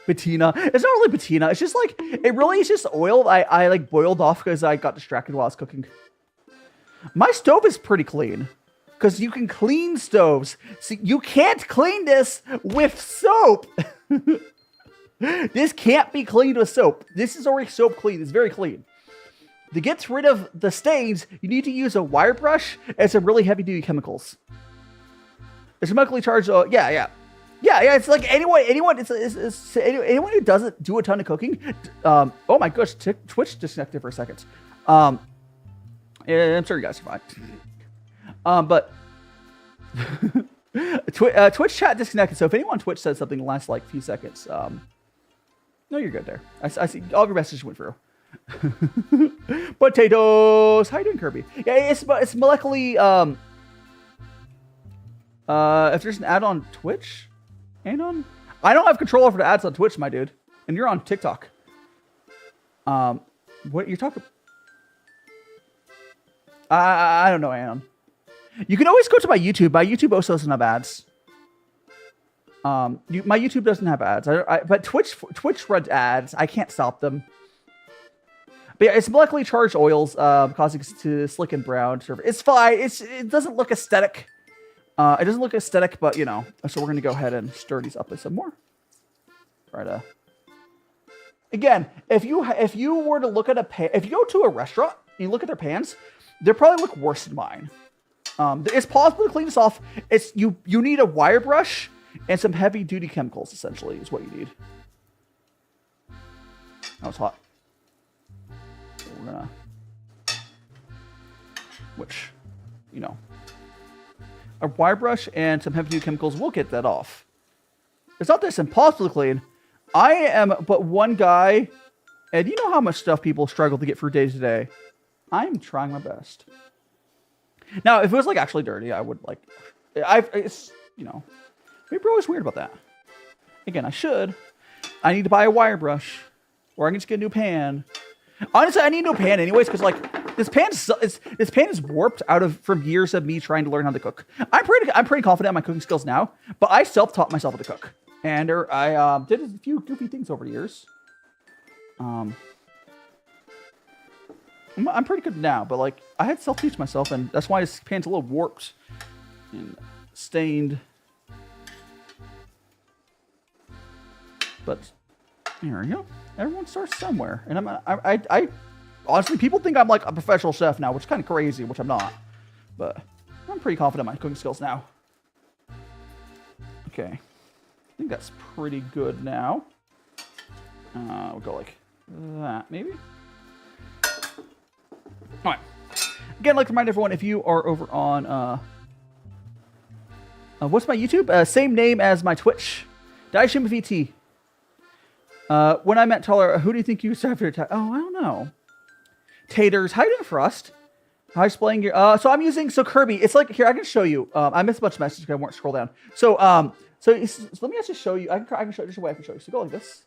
Patina. It's not really patina. It's just like, it really is just oil I like boiled off because I got distracted while I was cooking. My stove is pretty clean because you can clean stoves. See, you can't clean this with soap. This can't be cleaned with soap. This is already soap clean. It's very clean. To get rid of the stains, you need to use a wire brush and some really heavy duty chemicals. It's chemically charged. Yeah. It's like anyone who doesn't do a ton of cooking. Oh my gosh, Twitch disconnected for a second. Yeah, I'm sure you guys are fine. But Twitch chat disconnected. So if anyone on Twitch says something in the last like few seconds, no, you're good there. I see all your messages went through. Potatoes. How you doing, Kirby? Yeah, it's molecularly. If there's an ad on Twitch, I don't have control over the ads on Twitch, my dude. And you're on TikTok. What you're talking? I don't know, Anon. You can always go to my YouTube. My YouTube also doesn't have ads. My YouTube doesn't have ads. But Twitch runs ads. I can't stop them. But yeah, it's molecularly charged oils, causing it to slick and brown. It's fine. It doesn't look aesthetic. It doesn't look aesthetic, but you know. So we're gonna go ahead and stir these up with some more. Try to. Again, if you were to look at a pan, if you go to a restaurant and you look at their pans, they probably look worse than mine. It's possible to clean this off. You need a wire brush and some heavy-duty chemicals, essentially, is what you need. That was hot. So we're gonna... Which, you know... A wire brush and some heavy-duty chemicals will get that off. It's not this impossible to clean. I am but one guy, and you know how much stuff people struggle to get through day to day. I'm trying my best. Now, if it was like actually dirty, I would like... It's, you know... People are always weird about that. Again, I need to buy a wire brush, or I can just get a new pan. Honestly, I need a new pan anyways, because like this pan is warped from years of me trying to learn how to cook. I'm pretty confident in my cooking skills now, but I self-taught myself how to cook, and I did a few goofy things over the years. I'm pretty good now, but like I had to self-teach myself, and that's why this pan's a little warped and stained. But here we go. Everyone starts somewhere, and I honestly, people think I'm like a professional chef now, which is kind of crazy, which I'm not. But I'm pretty confident in my cooking skills now. Okay, I think that's pretty good now. We'll go like that, maybe. All right. Again, I'd like to remind everyone, if you are over on what's my YouTube? Same name as my Twitch, DaiShimaVT. When I met Taller, who do you think you served your Oh, I don't know. Taters, how you doing, Frost? How you displaying your... so I'm using... So Kirby, it's like... Here, I can show you. I missed a bunch of messages because I won't scroll down. So, so let me just show you. I can show... There's a way I can show you. So go like this.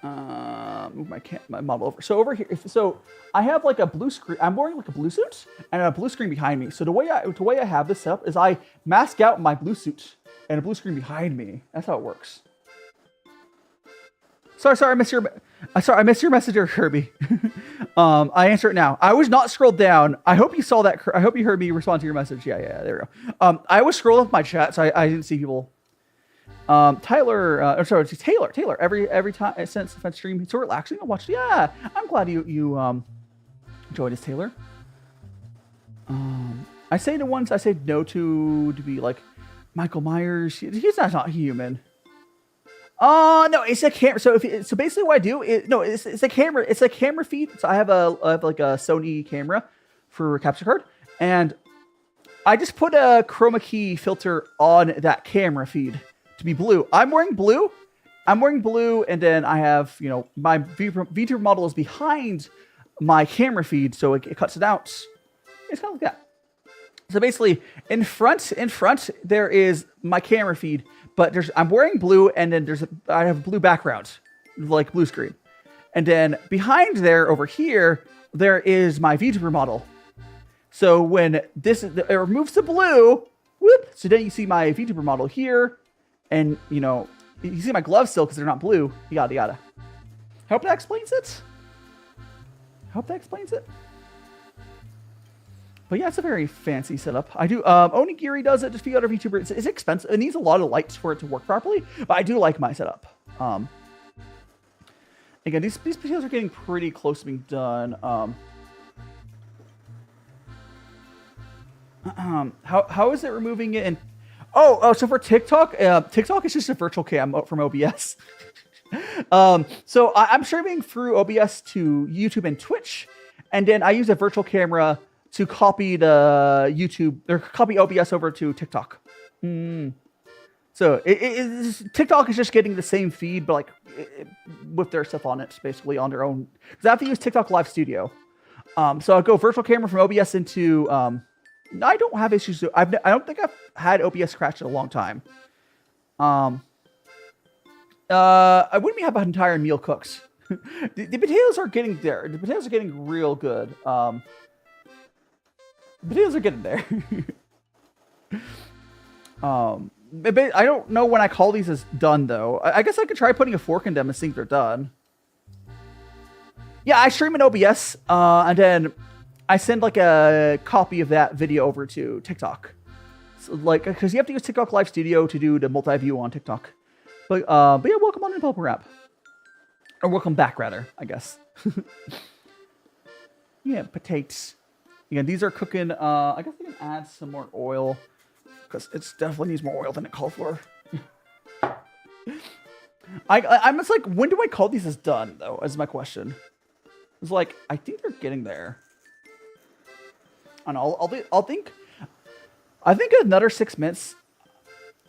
Move my model over. So over here... So I have like a blue screen. I'm wearing like a blue suit and a blue screen behind me. So the way I have this set up is I mask out my blue suit and a blue screen behind me. That's how it works. Sorry, I missed your messenger, Kirby. I answer it now. I was not scrolled down. I hope you saw that. I hope you heard me respond to your message. Yeah, there we go. I was scrolling up my chat, so I didn't see people. Taylor. Every time since the stream, it's so relaxing. I watched. Yeah, I'm glad you joined us, Taylor. I say the ones I say no to be like Michael Myers. He's not human. No, it's a camera. So basically what I do is, no, it's a camera. It's a camera feed. So I have like a Sony camera for a capture card, and I just put a chroma key filter on that camera feed to be blue. I'm wearing blue, and then I have, you know, my Vtuber model is behind my camera feed, so it cuts it out. It's kind of like that. So basically, in front there is my camera feed. But I'm wearing blue, and then I have a blue background, like blue screen. And then behind there, over here, there is my Vtuber model. So when it removes the blue, whoop, so then you see my Vtuber model here, and you know, you see my gloves still because they're not blue, yada yada. Hope that explains it. But yeah, it's a very fancy setup. I do, Onigiri does it, just a few other VTubers. It's expensive. It needs a lot of lights for it to work properly, but I do like my setup. Again, these potatoes are getting pretty close to being done. How is it removing it? And so for TikTok, TikTok is just a virtual cam from OBS. So I'm streaming through OBS to YouTube and Twitch, and then I use a virtual camera to copy the YouTube or copy OBS over to TikTok. So TikTok is just getting the same feed, but like with their stuff on it, basically on their own. Because I have to use TikTok Live Studio. So I'll go virtual camera from OBS into. I don't have issues. I don't think I've had OBS crash in a long time. I wouldn't have an entire meal cooked. The potatoes are getting there. The potatoes are getting real good. Potatoes are getting there. I don't know when I call these as done, though. I guess I could try putting a fork in them and see if they're done. Yeah, I stream in OBS, and then I send like a copy of that video over to TikTok. So, like, because you have to use TikTok Live Studio to do the multi-view on TikTok. But yeah, welcome on to Pulp Wrap. Or welcome back, rather, I guess. Yeah, potatoes. Again, these are cooking. I guess I can add some more oil. because it definitely needs more oil than it called for. I'm just like, when do I call these as done though? Is my question. It's like, I think they're getting there. And I think another 6 minutes.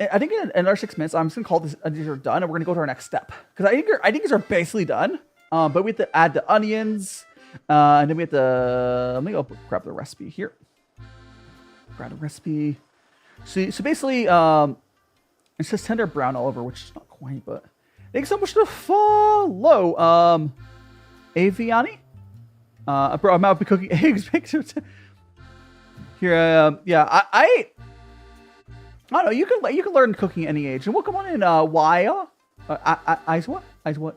I think in another 6 minutes, I'm just gonna call these are done, and we're gonna go to our next step because I think these are basically done. But we have to add the onions, and then we have to. Let me go grab the recipe here. Grab the recipe. So basically, it says tender brown all over, which is not quite, but thanks so much to follow. Aviani. Bro, I'm out be cooking eggs. Here, yeah, I don't know. You can learn cooking at any age. And welcome on in, Waya. Aizwa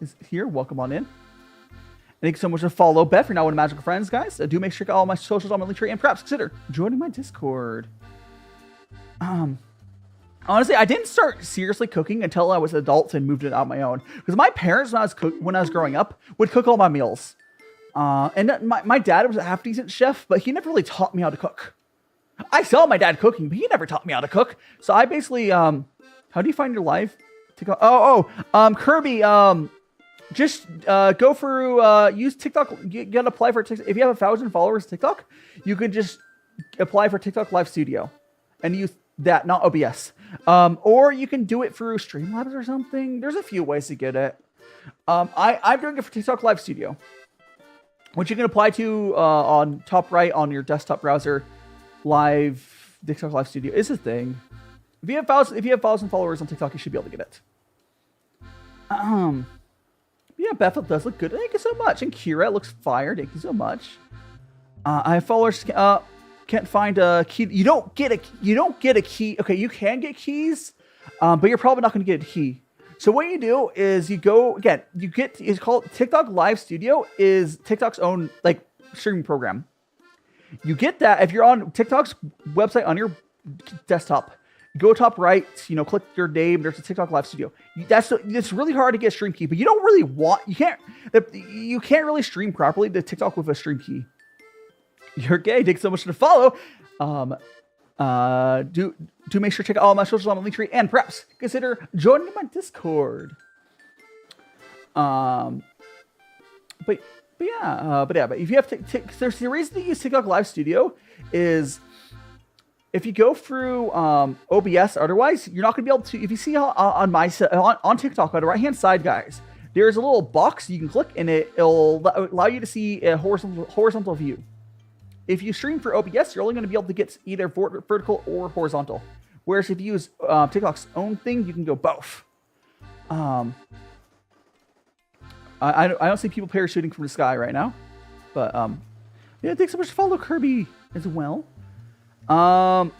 is here. Welcome on in. Thank you so much for follow. Beth, you're now one of Magical Friends, guys. Do make sure to check out all my socials on my link tree, and perhaps consider joining my Discord. Honestly, I didn't start seriously cooking until I was an adult and moved it out on my own. Because my parents, when I was growing up, would cook all my meals. And my dad was a half decent chef, but he never really taught me how to cook. I saw my dad cooking, but he never taught me how to cook. So I basically, how do you find your live? Kirby, just go for use TikTok. You gotta apply for TikTok. If you have 1,000 followers on TikTok, you could just apply for TikTok Live Studio and use that, not OBS. Or you can do it through Streamlabs or something. There's a few ways to get it. I'm doing it for TikTok Live Studio, which you can apply to on top right on your desktop browser. Live TikTok Live Studio is a thing. If you have 1,000 followers on TikTok, you should be able to get it. Yeah, Bethel does look good. Thank you so much. And Kira looks fire. Thank you so much. I have followers. Can't find a key. You don't get a key. Okay, you can get keys, but you're probably not going to get a key. So what you do is you go again. It's called TikTok Live Studio. Is TikTok's own like streaming program. You get that if you're on TikTok's website on your desktop. Go top right, click your name. There's a TikTok Live Studio. It's really hard to get a stream key, but you don't really you can't really stream properly to TikTok with a stream key. You're gay. Thanks so much for the follow. Do make sure to check out all my socials on my link tree, and perhaps consider joining my Discord. But if you have there's the reason to use TikTok Live Studio is if you go through OBS, otherwise you're not gonna be able to. If you see on TikTok on the right hand side, guys, there's a little box you can click, and it'll allow you to see a horizontal view. If you stream for OBS, you're only going to be able to get either vertical or horizontal. Whereas if you use TikTok's own thing, you can go both. I don't see people parachuting from the sky right now, but yeah, thanks so much for follow Kirby as well. I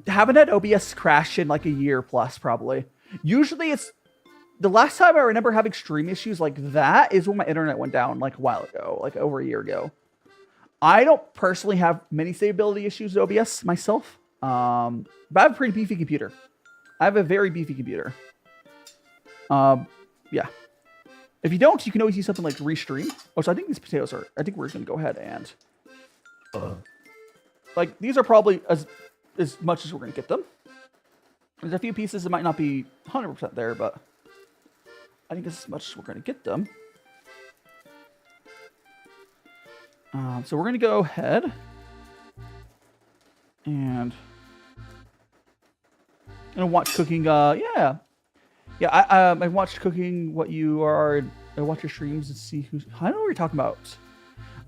haven't had OBS crash in like a year plus probably. Usually it's the last time I remember having stream issues like that is when my internet went down like a while ago, like over a year ago. I don't personally have many stability issues with OBS myself, but I have a pretty beefy computer. I have a very beefy computer. Yeah. If you don't, you can always use something like Restream. Oh, so I think these potatoes are... I think we're going to go ahead and... like, these are probably as much as we're going to get them. There's a few pieces that might not be 100% there, but... I think as much as we're going to get them. So we're going to go ahead and watch cooking. Yeah, I watched cooking what you are. I watch your streams and see who's. I don't know what you're talking about.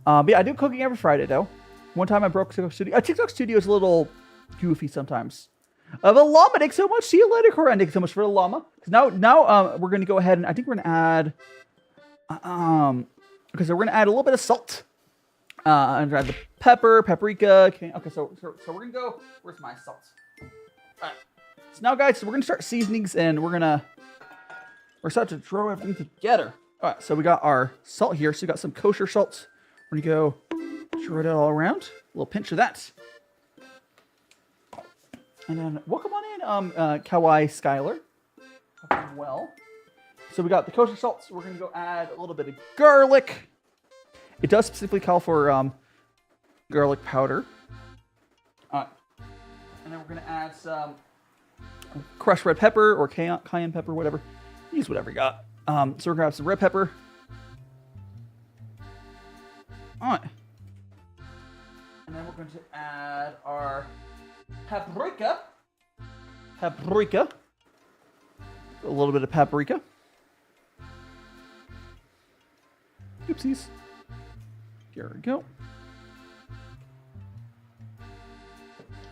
But yeah, I do cooking every Friday though. One time I broke TikTok Studio. TikTok Studio is a little goofy sometimes. The llama, thanks so much. See you later, Corinne. Thanks so much for the llama. Because now we're going to go ahead and I think we're going to add. Okay, so we're going to add a little bit of salt. And add the paprika. Okay, so we're gonna go. Where's my salt? All right. So now, guys, we're gonna start seasonings, and we're starting to throw everything together. All right, so we got our salt here. So we got some kosher salt. We're gonna go throw it all around. A little pinch of that. And then welcome on in, Kawaii Skylar. Well, so we got the kosher salt. So we're gonna go add a little bit of garlic. It does specifically call for garlic powder. And then we're gonna add some crushed red pepper or cayenne pepper, whatever. Use whatever you got. So we're gonna grab some red pepper. All right. And then we're going to add our paprika. Paprika. A little bit of paprika. Oopsies. Here we go.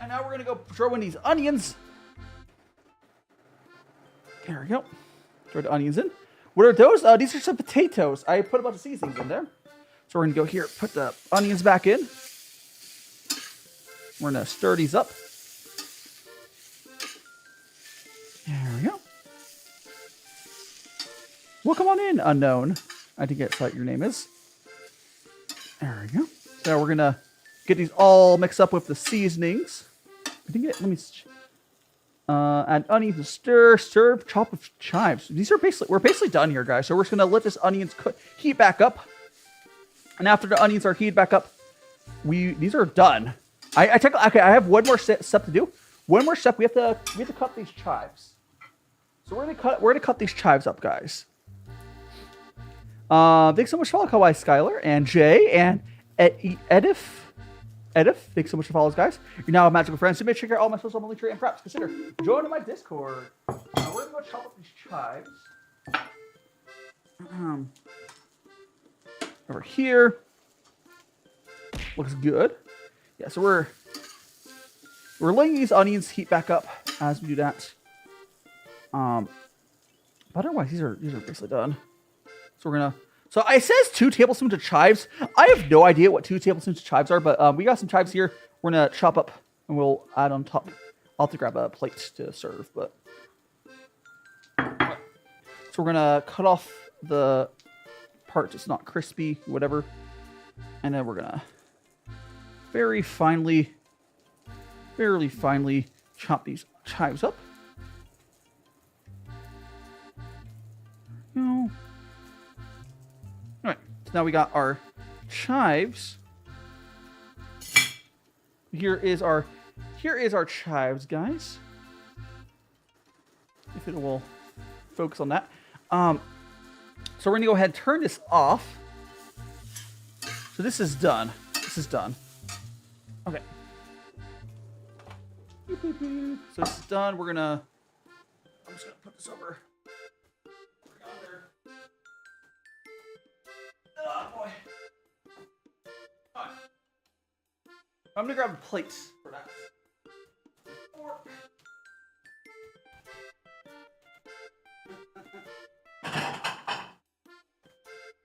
And now we're going to go throw in these onions. There we go. Throw the onions in. What are those? These are some potatoes. I put a bunch of seasonings in there. So we're going to go here, put the onions back in. We're going to stir these up. There we go. Welcome on in, unknown. I think that's what your name is. There we go. So we're going to get these all mixed up with the seasonings. I think let me add onions to stir, serve, chop with chives. We're basically done here, guys. So we're just going to let this onions heat back up. And after the onions are heated back up, these are done. I have one more step to do. One more step. We have to cut these chives. So we're gonna cut these chives up, guys. Thanks so much for following Kawaii Skylar and Jay and Edif. Thanks so much for following, guys. You're now a magical friends. So make sure you check out all my social media tree and perhaps consider joining my Discord. We're gonna go chop up these chives. Over here. Looks good. Yeah, so we're letting these onions heat back up as we do that. But otherwise, these are basically done. So we're gonna. So it says 2 tablespoons of chives. I have no idea what 2 tablespoons of chives are, but we got some chives here. We're gonna chop up and we'll add on top. I'll have to grab a plate to serve, but. So we're gonna cut off the part that's not crispy, whatever, and then we're gonna fairly finely chop these chives up. No. All right, so now we got our chives. Here is our chives, guys. If it will focus on that. So we're gonna go ahead and turn this off. So this is done. Okay. So this is done. I'm just gonna put this over. Oh boy. All right. I'm gonna grab a plate for that. Fork.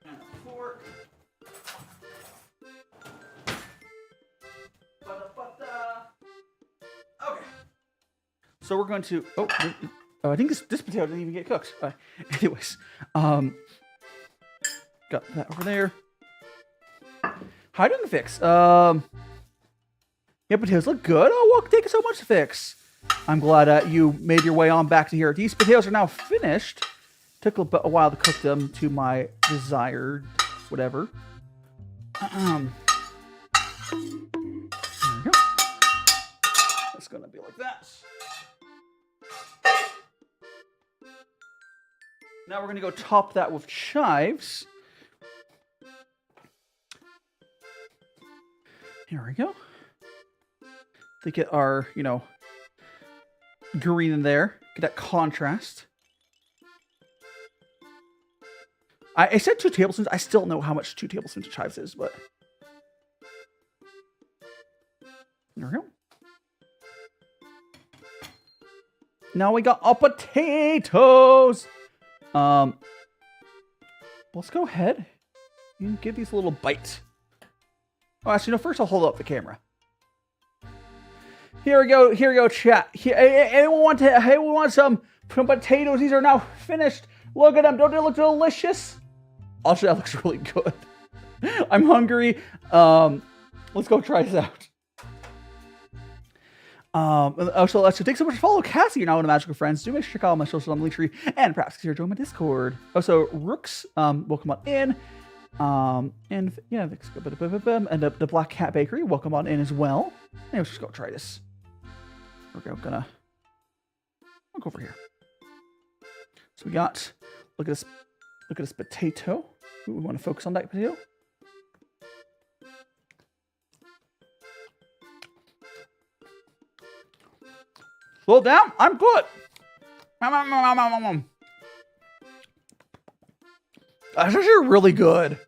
And a fork. Okay. So we're going to. Oh, I think this potato didn't even get cooked. Anyways, got that over there. How are you doing, Fix? Yeah, potatoes look good. Oh, well, thank you so much, Fix. I'm glad you made your way on back to here. These potatoes are now finished. Took a while to cook them to my desired whatever. There we go. It's gonna be like that. Now we're gonna go top that with chives. Here we go. To get our, green in there. Get that contrast. I said 2 tablespoons. I still don't know how much 2 tablespoons of chives is, but there we go. Now we got our potatoes. Let's go ahead and give these a little bite. Oh, actually, no. First, I'll hold up the camera. Here we go, chat. Anyone want some potatoes? These are now finished. Look at them. Don't they look delicious? Also, that looks really good. I'm hungry. Let's go try this out. So thanks so much for following Cassie. You're now one of Magical Friends. Do make sure to check out my social on the link tree and perhaps consider joining my Discord. Also, Rooks, welcome on in. And yeah, and the Black Cat Bakery, welcome on in as well. And let's just go try this. we're gonna go over here. So we got, look at this potato. Ooh, we want to focus on that potato. Slow down. I'm good. That's actually really good.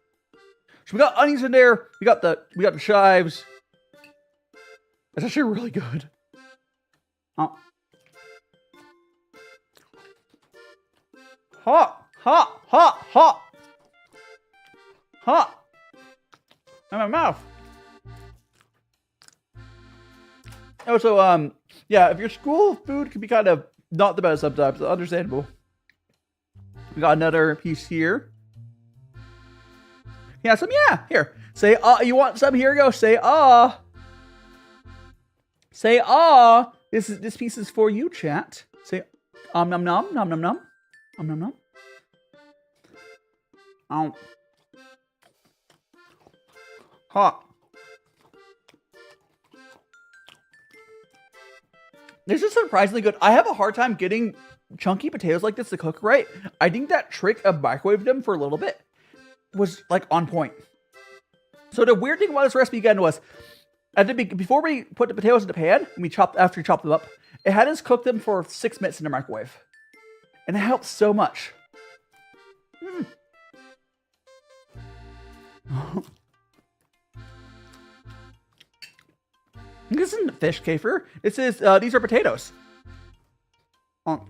So we got onions in there. We got the chives. That's actually really good. Hot. In my mouth. Also, yeah, if your school food can be kind of not the best sometimes, understandable. We got another piece here. Yeah, here. Say, you want some? Here you go. Say, Say, This piece is for you, chat. Say, nom nom nom, nom nom nom. Nom nom nom. Hot. This is surprisingly good. I have a hard time getting chunky potatoes like this to cook right. I think that trick of microwaving them for a little bit was like on point. So the weird thing about this recipe again was, before we put the potatoes in the pan, after we chopped them up, it had us cook them for 6 minutes in the microwave, and it helps so much. This isn't fish, Kafer. This is these are potatoes. Oh,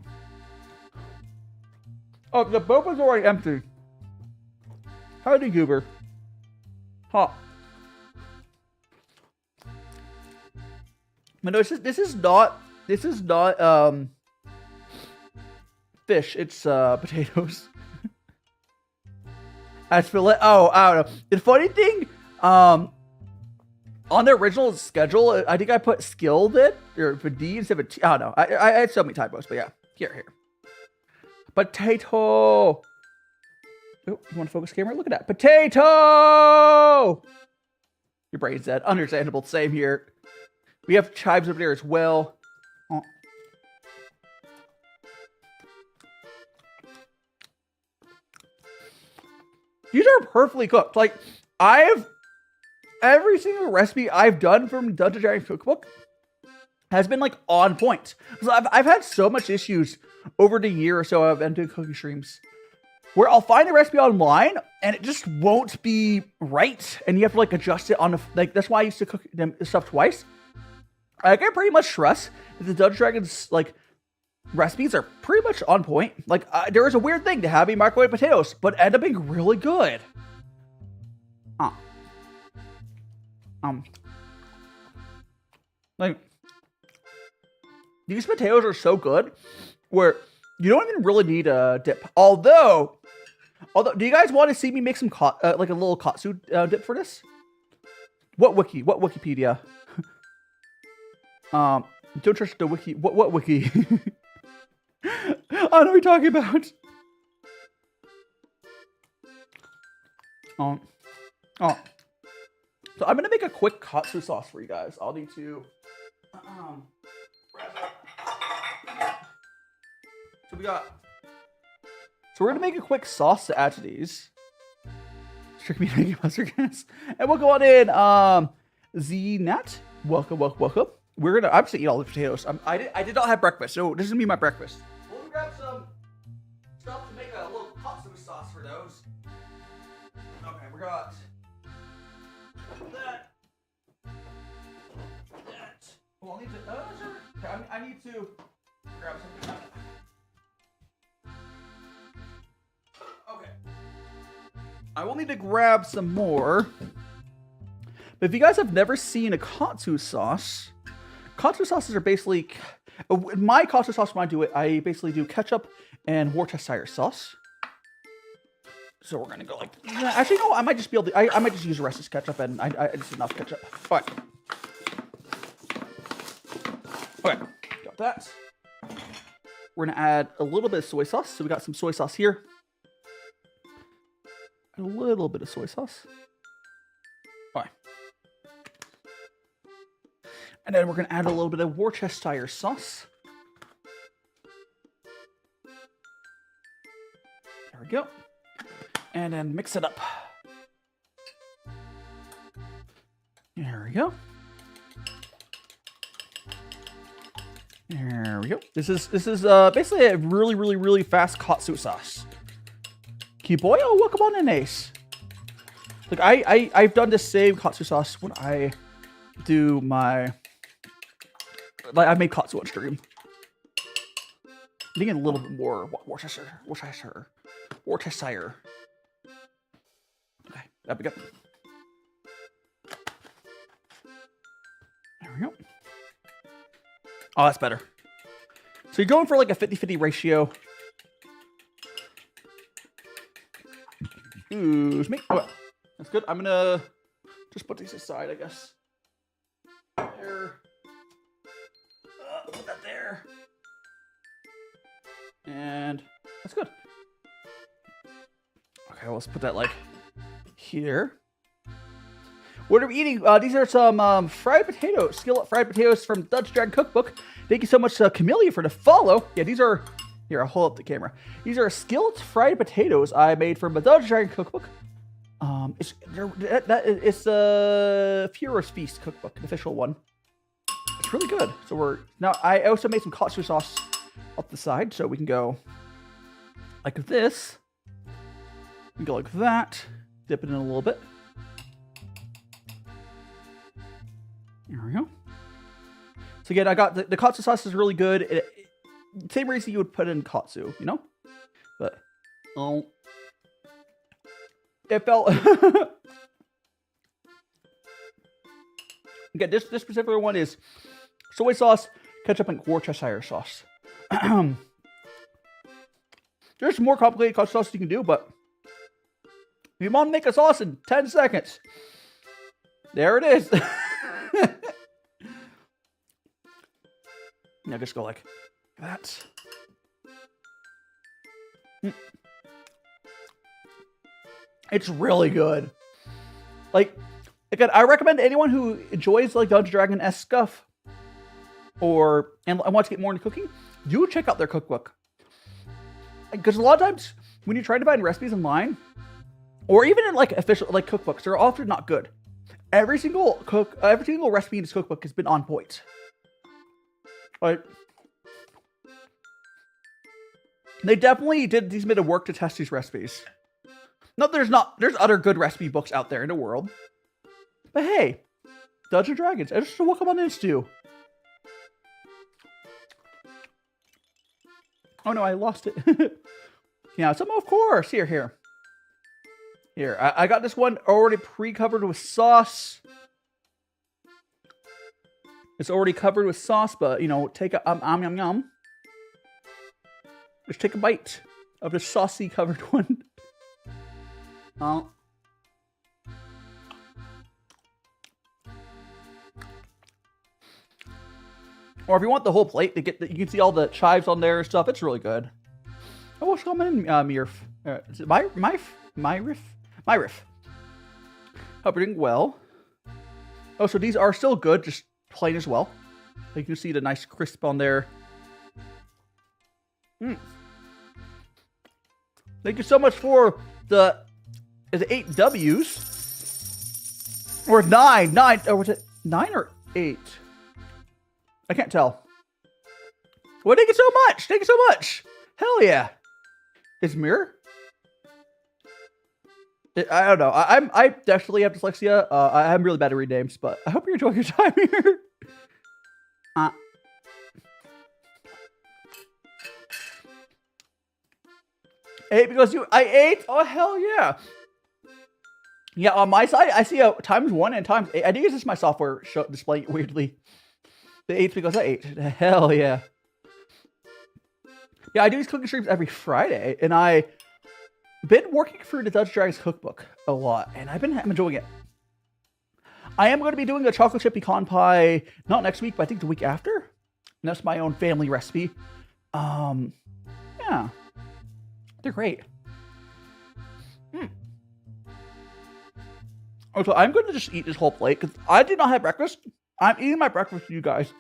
the Boba's already empty. Howdy, Goober. Huh. But no, this is not fish. It's potatoes. As fillet. Oh, I don't know. The funny thing, on the original schedule, I think I put skilled or for D instead of T. I don't know. I had so many typos, but yeah. Here. Potato. Oh, you want to focus camera? Look at that. Potato! Your brain's dead. Understandable. Same here. We have chives over there as well. Oh. These are perfectly cooked. Like, every single recipe I've done from D&D Cookbook has been like on point. So I've had so much issues over the year or so I've been doing cooking streams where I'll find a recipe online and it just won't be right, and you have to like adjust it on the that's why I used to cook them stuff twice. I can pretty much trust that the Dungeons & Dragons like recipes are pretty much on point. Like there was a weird thing to having microwave potatoes, but end up being really good. Like these potatoes are so good where you don't even really need a dip. Although, do you guys want to see me make some like a little katsu dip for this? What Wikipedia? Don't trust the wiki. What wiki? I don't know what you're talking about. So I'm gonna make a quick katsu sauce for you guys. I'll need to. So we're gonna make a quick sauce to add to these. Trick me making mustard gas, and we'll go on in. Znat, welcome. I'm just gonna eat all the potatoes. I did not have breakfast, so this is gonna be my breakfast. We'll grab some stuff to make a little katsu sauce for those. Okay, we got that. Well, I'll need to. Sure. Okay, I need to grab something. Okay. I will need to grab some more. But if you guys have never seen a katsu sauces are basically my katsu sauce. When I do it, I basically do ketchup and Worcestershire sauce. So we're gonna go like that. Actually, no, I might just be able to. I might just use the rest of ketchup, and I just enough ketchup. All right. Okay, got that. We're gonna add a little bit of soy sauce. So we got some soy sauce here. A little bit of soy sauce. All right. And then we're going to add a little bit of Worcestershire sauce. There we go. And then mix it up. There we go. There we go. This is basically a really fast katsu sauce. Kiboy, oh, welcome on in, Ace. Like I've done the same katsu sauce when I do my, like I've made katsu on stream. I think a little bit more Worcestershire. Okay, that'd be good. There we go. Oh, that's better. So you're going for like a 50-50 ratio. Excuse me. Oh, that's good. I'm gonna just put these aside, I guess. There. Put that there. And that's good. Okay, let's put that like here. What are we eating? These are some fried potatoes, skillet-fried potatoes from D&D Cookbook. Thank you so much, Camellia, for the follow. Yeah, these are, here, I'll hold up the camera. These are skillet-fried potatoes I made from the D&D Cookbook. It's a Furo's Feast cookbook, the official one. It's really good. So I also made some katsu sauce up the side, so we can go like this. We can go like that. Dip it in a little bit. There we go. So again, I got the katsu sauce is really good. Same reason you would put in katsu, you know? But, it felt... Again, this particular one is soy sauce, ketchup, and Worcestershire sauce. There's more complicated katsu sauce you can do, but if you want to make a sauce in 10 seconds, there it is. Now just go like that. It's really good. Like, again, I recommend anyone who enjoys like Dungeons & Dragons-esque stuff and wants to get more into cooking, do check out their cookbook. Because a lot of times when you're trying to find recipes online, or even in like official like cookbooks, they're often not good. Every single recipe in this cookbook has been on point. Right? They definitely did these bit of work to test these recipes. There's other good recipe books out there in the world. But hey, Dungeons & Dragons, I just welcome on in, Stu. Oh no, I lost it. Yeah, some of course. Here. I got this one already pre-covered with sauce. It's already covered with sauce, but, you know, take a yum. Just take a bite of the saucy covered one. Or if you want the whole plate to get, you can see all the chives on there and stuff. It's really good. Oh, what's going on, Mirf? Is it my riff? Hope you're doing well. Oh, so these are still good, just plain as well. You can see the nice crisp on there. Thank you so much for the 8 W's or 9, or was it 9 or 8? I can't tell. Well, thank you so much. Hell yeah. Is mirror? I don't know. I definitely have dyslexia. I'm really bad at read names, but I hope you're enjoying your time here. Eight because I ate? Oh, hell yeah. Yeah, on my side, I see a ×1 and ×8. I think it's just my software displaying it weirdly. The 8th because I ate. Hell yeah. Yeah, I do these cooking streams every Friday, and I've been working through the Dungeons & Dragons cookbook a lot, and I'm enjoying it. I am going to be doing a chocolate chip pecan pie, not next week, but I think the week after. And that's my own family recipe. Yeah. They're great. Oh, so I'm going to just eat this whole plate, because I did not have breakfast. I'm eating my breakfast with you guys.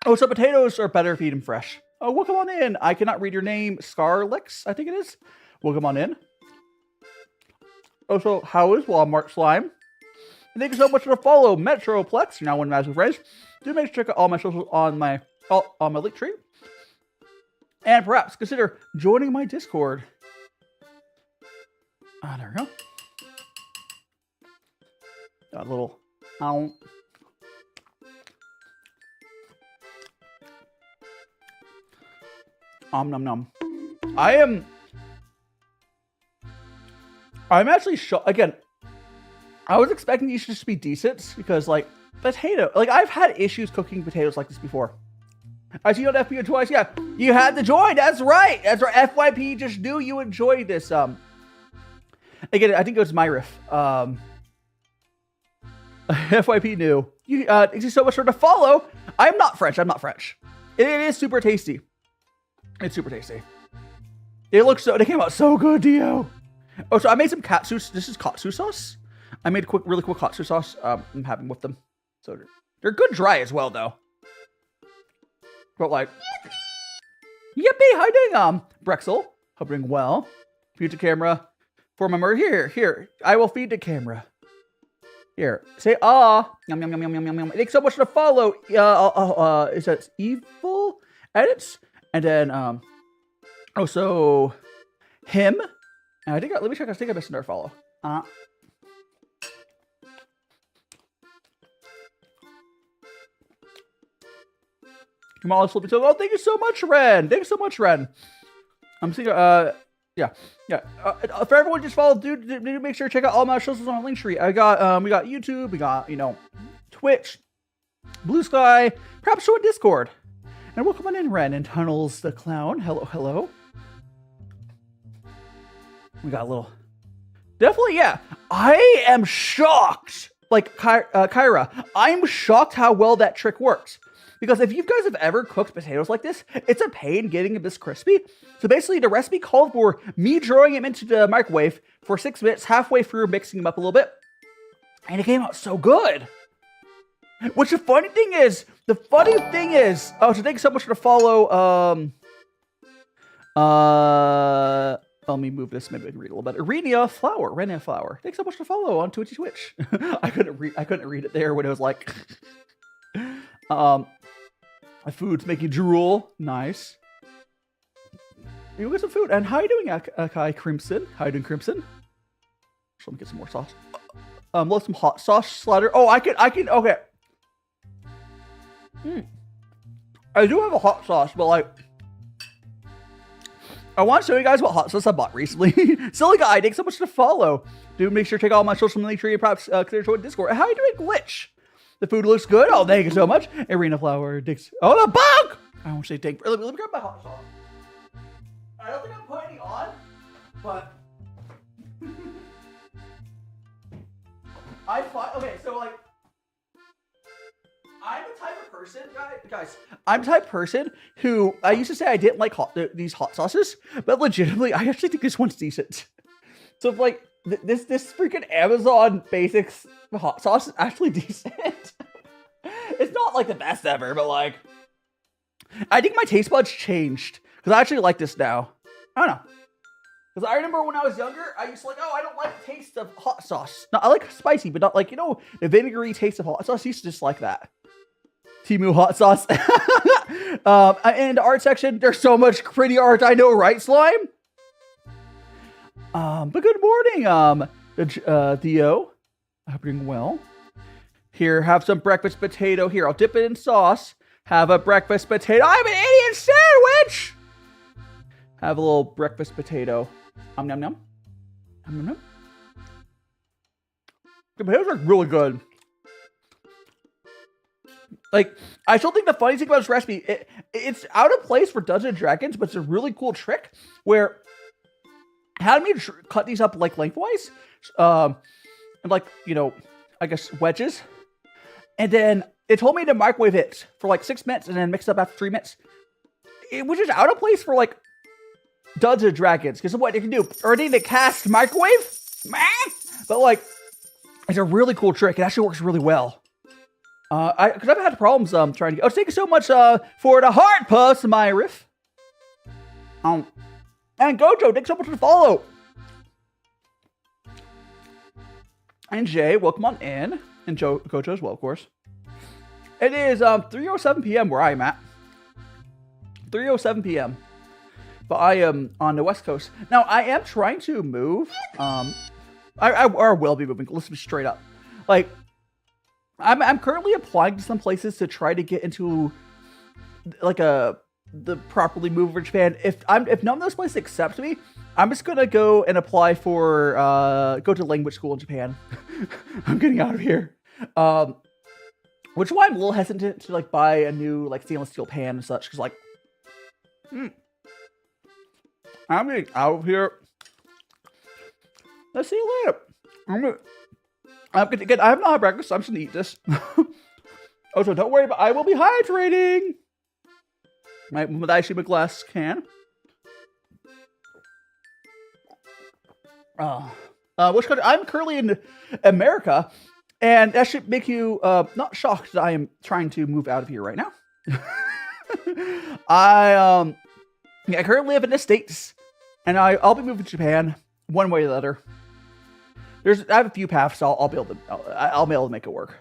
Oh, so potatoes are better if you eat them fresh. Oh, welcome on in. I cannot read your name. Scarlix, I think it is. Welcome on in. Oh, so how is Walmart Slime? And thank you so much for the follow, Metroplex. You're now one of my magic friends. Do make sure to check out all my socials on my link tree. And perhaps consider joining my Discord. Ah, there we go. Got a little nom nom. I'm actually shocked. Again, I was expecting these to just be decent because, like, potato. Like, I've had issues cooking potatoes like this before. I see you on FP twice. Yeah, you had to join. That's right. That's right. FYP just knew you enjoyed this. Again, I think it was my riff. FYP knew. Thank you so much for the follow. I'm not French. It is super tasty. It's super tasty. They came out so good, Dio. Oh, so I made some katsu. This is katsu sauce. I made really quick katsu sauce. I'm having with them. So they're good dry as well, though. But like, yippee! How you doing, Brexel? Hope you're doing well. Feed the camera. For my murder. Here. I will feed the camera. Here. Say ah. Yum yum yum yum yum yum yum. Thanks so much for the follow. Is that evil edits? And then so him. And let me check. I think I missed another follow. Come on, let's flip it. Oh, thank you so much, Ren. I'm thinking, yeah. For everyone just follow, dude, make sure to check out all my shows on the link tree. We got YouTube, we got, Twitch, Blue Sky, perhaps show a Discord. And welcome on in, Ren, and Tunnels the Clown. Hello. We got a little, definitely, yeah. I am shocked, like, Kyra, I'm shocked how well that trick works. Because if you guys have ever cooked potatoes like this, it's a pain getting them this crispy. So basically, the recipe called for me throwing them into the microwave for 6 minutes, halfway through mixing them up a little bit. And it came out so good. Which the funny thing is, oh, so thanks so much for the follow. Let me move this, maybe I can read a little better. Renia Flower. Thanks so much for the follow on Twitch. I couldn't read it there when it was like, my food's making drool. Nice. You get some food. And how you doing, Akai Crimson? How you doing, Crimson? Let me get some more sauce. Let some hot sauce slider. Oh, I can. Okay. I do have a hot sauce, but like, I want to show you guys what hot sauce I bought recently. Silly guy, thanks so much to follow. Dude, make sure to check out all my social media tree and perhaps clear to Discord. How you doing, Glitch? The food looks good. Oh, thank you so much. Arena Flower, Dix. Oh, the bug! I won't say thank. Let me grab my hot sauce. I don't think I'm putting any on, but okay, so like, I'm the type of person, guys. I'm the type of person who I used to say I didn't like these hot sauces, but legitimately, I actually think this one's decent. So if like this freaking Amazon Basics hot sauce is actually decent. It's not like the best ever, but like, I think my taste buds changed because I actually like this now. I don't know. Because I remember when I was younger, I used to like, I don't like the taste of hot sauce. No, I like spicy, but not like, the vinegary taste of hot sauce. I used to just like that. Temu hot sauce. In the art section, there's so much pretty art. I know, right, Slime? But good morning, Theo. I hope you're doing well. Here, have some breakfast potato. Here, I'll dip it in sauce. Have a breakfast potato. I'm an Indian sandwich! Have a little breakfast potato. Nom nom nom. Nom nom. The potatoes are really good. Like, I still think the funny thing about this recipe, it's out of place for Dungeons and Dragons, but it's a really cool trick where how do you cut these up like lengthwise, and like I guess wedges, and then it told me to microwave it for like 6 minutes and then mix it up after 3 minutes. Which is out of place for like Dungeons and Dragons because of what they can do. Or they need to cast microwave, but like It's a really cool trick. It actually works really well. Because I've had problems trying to. Oh, thank you so much for the heart puss, my riff. And Gojo, thanks so much for the follow. And Jay, welcome on in. And Gojo as well, of course. It is 3:07 p.m. where I'm at. 3:07 p.m. But I am on the West Coast. Now, I am trying to move. I will be moving. Let's be straight up. Like, I'm currently applying to some places to try to get into like the properly move over Japan. If none of those places accept me, I'm just gonna go and apply for go to language school in Japan. I'm getting out of here. Which is why I'm a little hesitant to like buy a new like stainless steel pan and such, because like I'm getting out of here. Let's see you later. I'm gonna get. I have not had breakfast, so I'm just gonna eat this. Also, don't worry about. I will be hydrating. My DaiShima glass can. Which country? I'm currently in America, and that should make you not shocked that I am trying to move out of here right now. I currently live in the States, and I'll be moving to Japan one way or the other. I have a few paths, so I'll be able to make it work.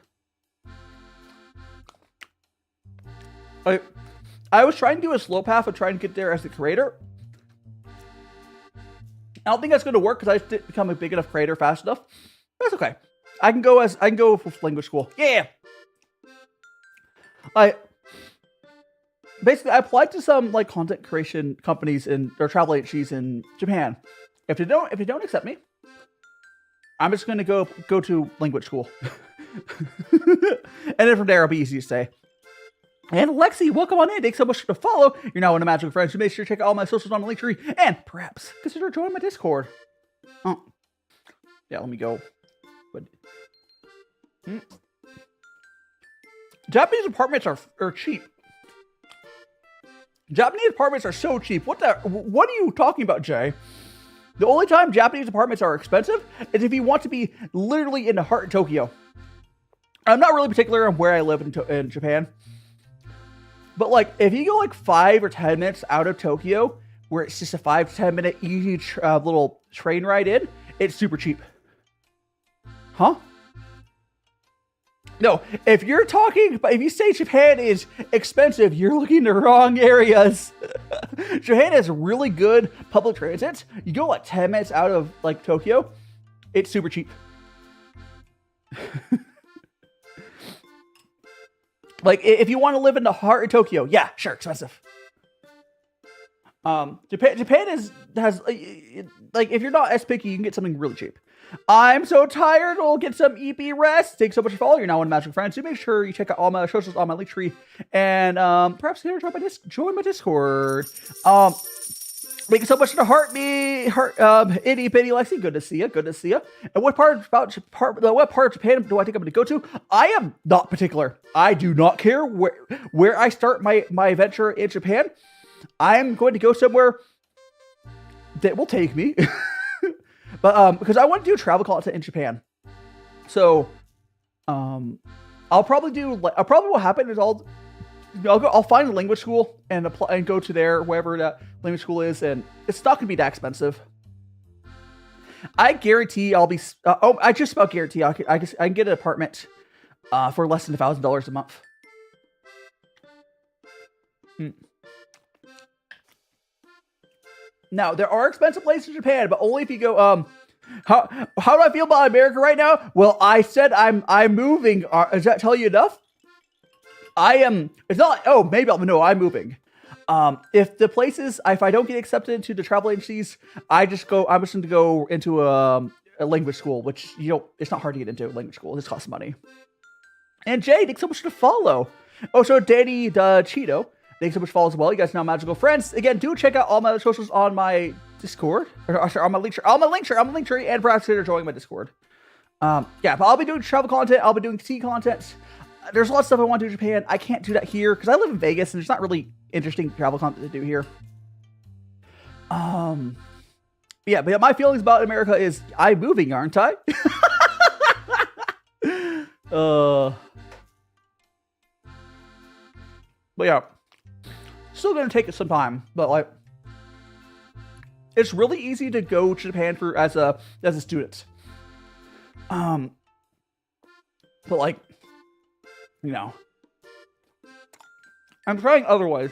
I was trying to do a slow path of trying to get there as a creator. I don't think that's going to work because I didn't become a big enough creator fast enough. That's okay. I can go with language school. Yeah. Basically, I applied to some like content creation companies or travel agencies in Japan. If they don't accept me, I'm just going to go to language school. And then from there, it'll be easy to say. And Lexi, welcome on in. Thanks so much for the follow. You're now in a magical friend, so make sure to check out all my socials on the link tree, and perhaps consider joining my Discord. Oh, yeah, let me go. But Japanese apartments are cheap. Japanese apartments are so cheap. What are you talking about, Jay? The only time Japanese apartments are expensive is if you want to be literally in the heart of Tokyo. I'm not really particular on where I live in Japan. But like, if you go like 5 or 10 minutes out of Tokyo, where it's just a 5 to 10 minute easy little train ride in, it's super cheap. Huh? No, if you say Japan is expensive, you're looking in the wrong areas. Japan has really good public transit. You go like 10 minutes out of like Tokyo, it's super cheap. Like, if you want to live in the heart of Tokyo, yeah, sure, expensive. Japan has like, if you're not as picky, you can get something really cheap. I'm so tired. We'll get some EP rest. Thanks so much for following. You're now one of Magical Friends. So make sure you check out all my socials on my link tree, and perhaps join my Discord. Thank you so much for the heart itty bitty Lexi. Good to see you. Good to see you. And what part of Japan do I think I'm going to go to? I am not particular. I do not care where I start my adventure in Japan. I am going to go somewhere that will take me. But because I want to do travel content in Japan, so I'll probably what happen is I'll find a language school and apply and go to there, wherever that language school is, and it's not gonna be that expensive. I guarantee I'll be. I just about guarantee I can get an apartment for less than $1,000 a month. Now, there are expensive places in Japan, but only if you go, how do I feel about America right now? Well, I said I'm moving. Does that tell you enough? It's not like, maybe I'm moving. If I don't get accepted into the travel agencies, I'm just going to go into a language school, which, it's not hard to get into a language school. This costs money. And Jay, thanks so much for the follow. Also, Danny the Cheeto, thanks so much for follow as well. You guys are now magical friends. Again, do check out all my socials on my Discord, or sorry, on my link tree, and perhaps consider joining my Discord. But I'll be doing travel content. I'll be doing tea content. There's a lot of stuff I want to do in Japan. I can't do that here because I live in Vegas and there's not really interesting travel content to do here. But my feelings about America is I'm moving, aren't I? But yeah, still gonna take some time. But like, it's really easy to go to Japan for as a student. But like, you know, I'm trying other ways.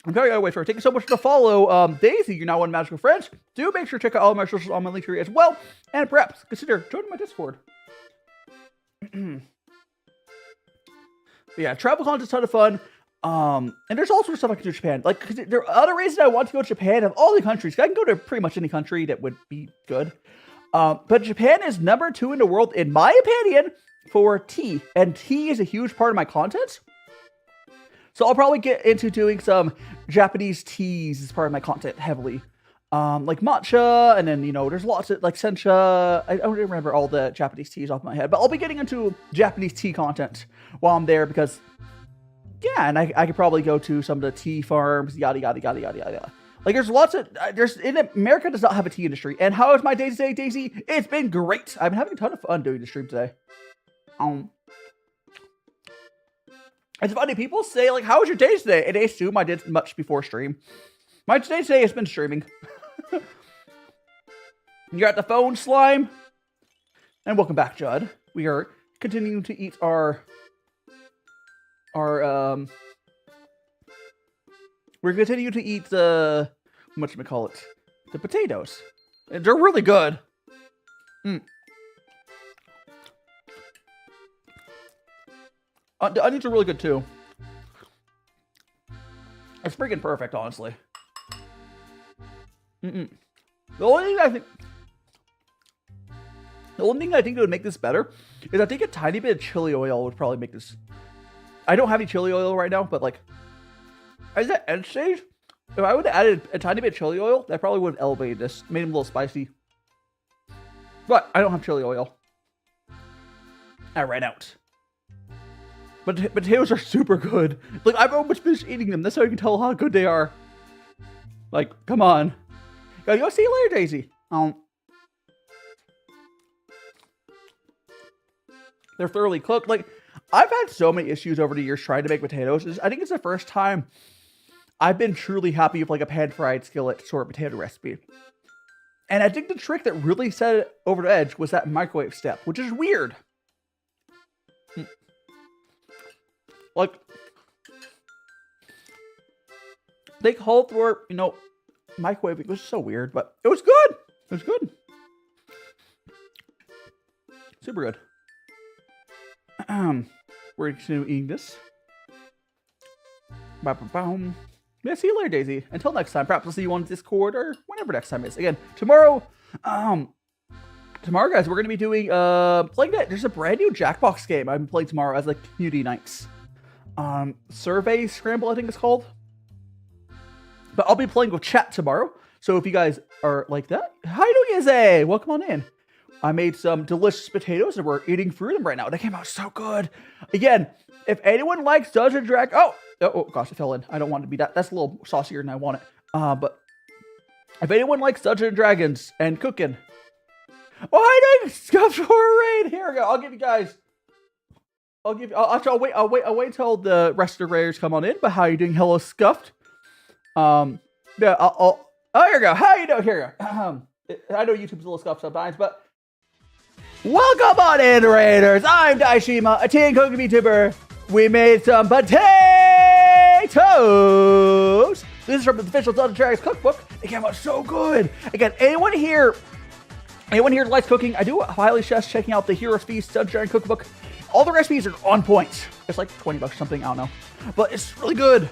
I'm trying other ways. Thank you so much to follow Daisy. You're now one magical friends. Do make sure to check out all my socials on my link tree as well, and perhaps consider joining my Discord. But yeah, TravelCon is a ton of fun. And there's all sorts of stuff I can do in Japan. Like, cause there are other reasons I want to go to Japan of all the countries. I can go to pretty much any country that would be good. But Japan is number 2 in the world, in my opinion, for tea. And tea is a huge part of my content. So I'll probably get into doing some Japanese teas as part of my content heavily. Like matcha, and then, you know, there's lots of, like, sencha. I don't remember all the Japanese teas off my head, but I'll be getting into Japanese tea content while I'm there because, yeah, and I could probably go to some of the tea farms, yada, yada, yada, yada, yada. Like, there's lots of, America does not have a tea industry. And how is my day today, Daisy? It's been great. I've been having a ton of fun doing the stream today. It's funny, people say, like, how was your day today? And they assume I did much before stream. My day today has been streaming. You're at the phone, Slime. And welcome back, Judd. We are continuing to eat our we're continuing to eat the, whatchamacallit, the potatoes. And they're really good. The onions are really good too. It's freaking perfect, honestly. The only thing I think that would make this better is I think a tiny bit of chili oil would probably make this. I don't have any chili oil right now, but like, as that end stage, if I would have added a tiny bit of chili oil, that probably would have elevated this, made them a little spicy. But I don't have chili oil. I ran out. But potatoes are super good. Like, I've almost finished eating them. That's how you can tell how good they are. Like, come on. Go see you later, Daisy. They're thoroughly cooked. Like, I've had so many issues over the years trying to make potatoes. I think it's the first time I've been truly happy with like a pan-fried skillet sort of potato recipe. And I think the trick that really set it over the edge was that microwave step, which is weird. Like, they called for, you know, microwave. It was so weird, but it was good. It was good. Super good. We're continuing this. Yeah, see you later, Daisy. Until next time, perhaps I'll see you on Discord or whenever next time is. Again, tomorrow, guys, we're going to be doing, playing that. There's a brand new Jackbox game I'm playing tomorrow as like community nights. Survey Scramble, I think it's called. But I'll be playing with chat tomorrow. So if you guys are like that, how you doing, Izzy? Welcome on in. I made some delicious potatoes and we're eating through them right now. They came out so good. Again, if anyone likes Dungeons & Dragons, oh gosh, it fell in. I don't want it to be that. That's a little saucier than I want it. But if anyone likes Dungeons & Dragons and cooking, I didn't scuff for a raid. Here we go. I'll give you guys. I'll wait till the rest of the raiders come on in. But how are you doing? Hello, Scuffed. Yeah, oh, here we go. How you doing? Here we go. I know YouTube's a little scuffed sometimes, but welcome on in, Raiders. I'm DaiShima, a teen cooking Vtuber. We made some potatoes. This is from the official Dungeons & Dragons cookbook. It came out so good. Again, anyone here likes cooking, I do highly suggest checking out the Heroes Feast Dungeons & Dragons cookbook. All the recipes are on point. It's like $20 or something, I don't know. But it's really good.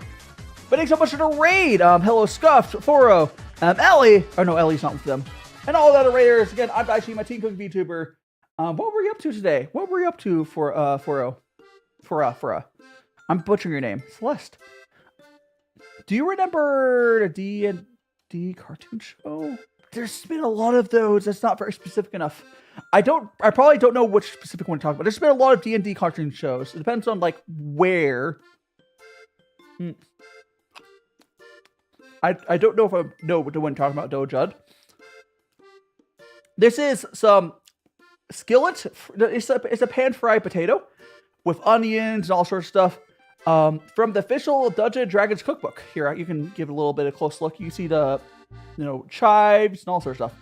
But thanks so much for the raid. Hello, Scuffed, Foro, Ellie. Oh no, Ellie's not with them. And all the other raiders. Again, I'm DaiShima, teen cooking VTuber. What were you up to today? What were you up to for I'm butchering your name. Celeste. Do you remember the D&D cartoon show? There's been a lot of those. That's not very specific enough. I probably don't know which specific one to talk about. There's been a lot of D&D cartoon shows. It depends on like where. I don't know if I know the one talking about, though, Judd. This is some skillet. It's a pan-fried potato with onions and all sorts of stuff. From the official Dungeons and Dragons cookbook. Here, you can give it a little bit of a close look. You see the, chives and all sorts of stuff.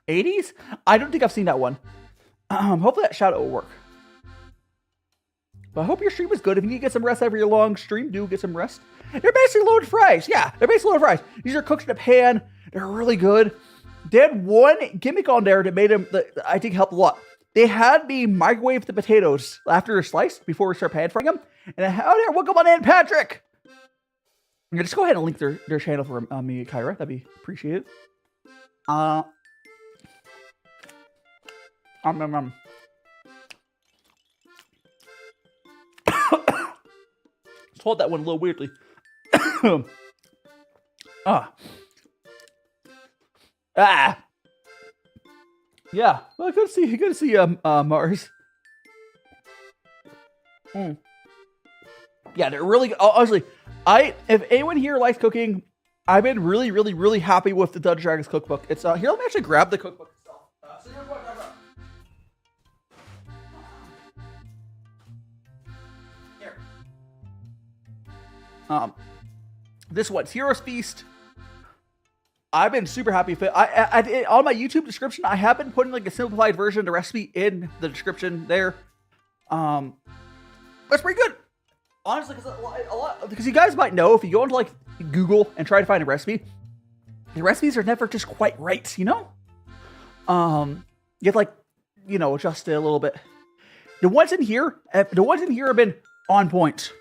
80s? I don't think I've seen that one. Hopefully that shout out will work. But I hope your stream is good. If you need to get some rest after your long stream, do get some rest. They're basically loaded fries. Yeah, they're basically loaded fries. These are cooked in a pan. They're really good. They had one gimmick on there that made them, that I think helped a lot. They had me microwave the potatoes after they're sliced before we start pan frying them. And how there, welcome on in, Patrick. Yeah, just go ahead and link their channel for me, Kyra. That'd be appreciated. Just hold that one a little weirdly. Yeah. Well, good to see Mars. Yeah, they're really, honestly, if anyone here likes cooking, I've been really, really, really happy with the Dungeons & Dragons cookbook. It's, here, let me actually grab the cookbook itself. So here's what I got. Here. This one's Heroes Feast. I've been super happy with it. I on my YouTube description, I have been putting like a simplified version of the recipe in the description there. That's pretty good. Honestly, because you guys might know if you go into like Google and try to find a recipe, the recipes are never just quite right, you know? You have to like, adjust it a little bit. The ones in here have been on point.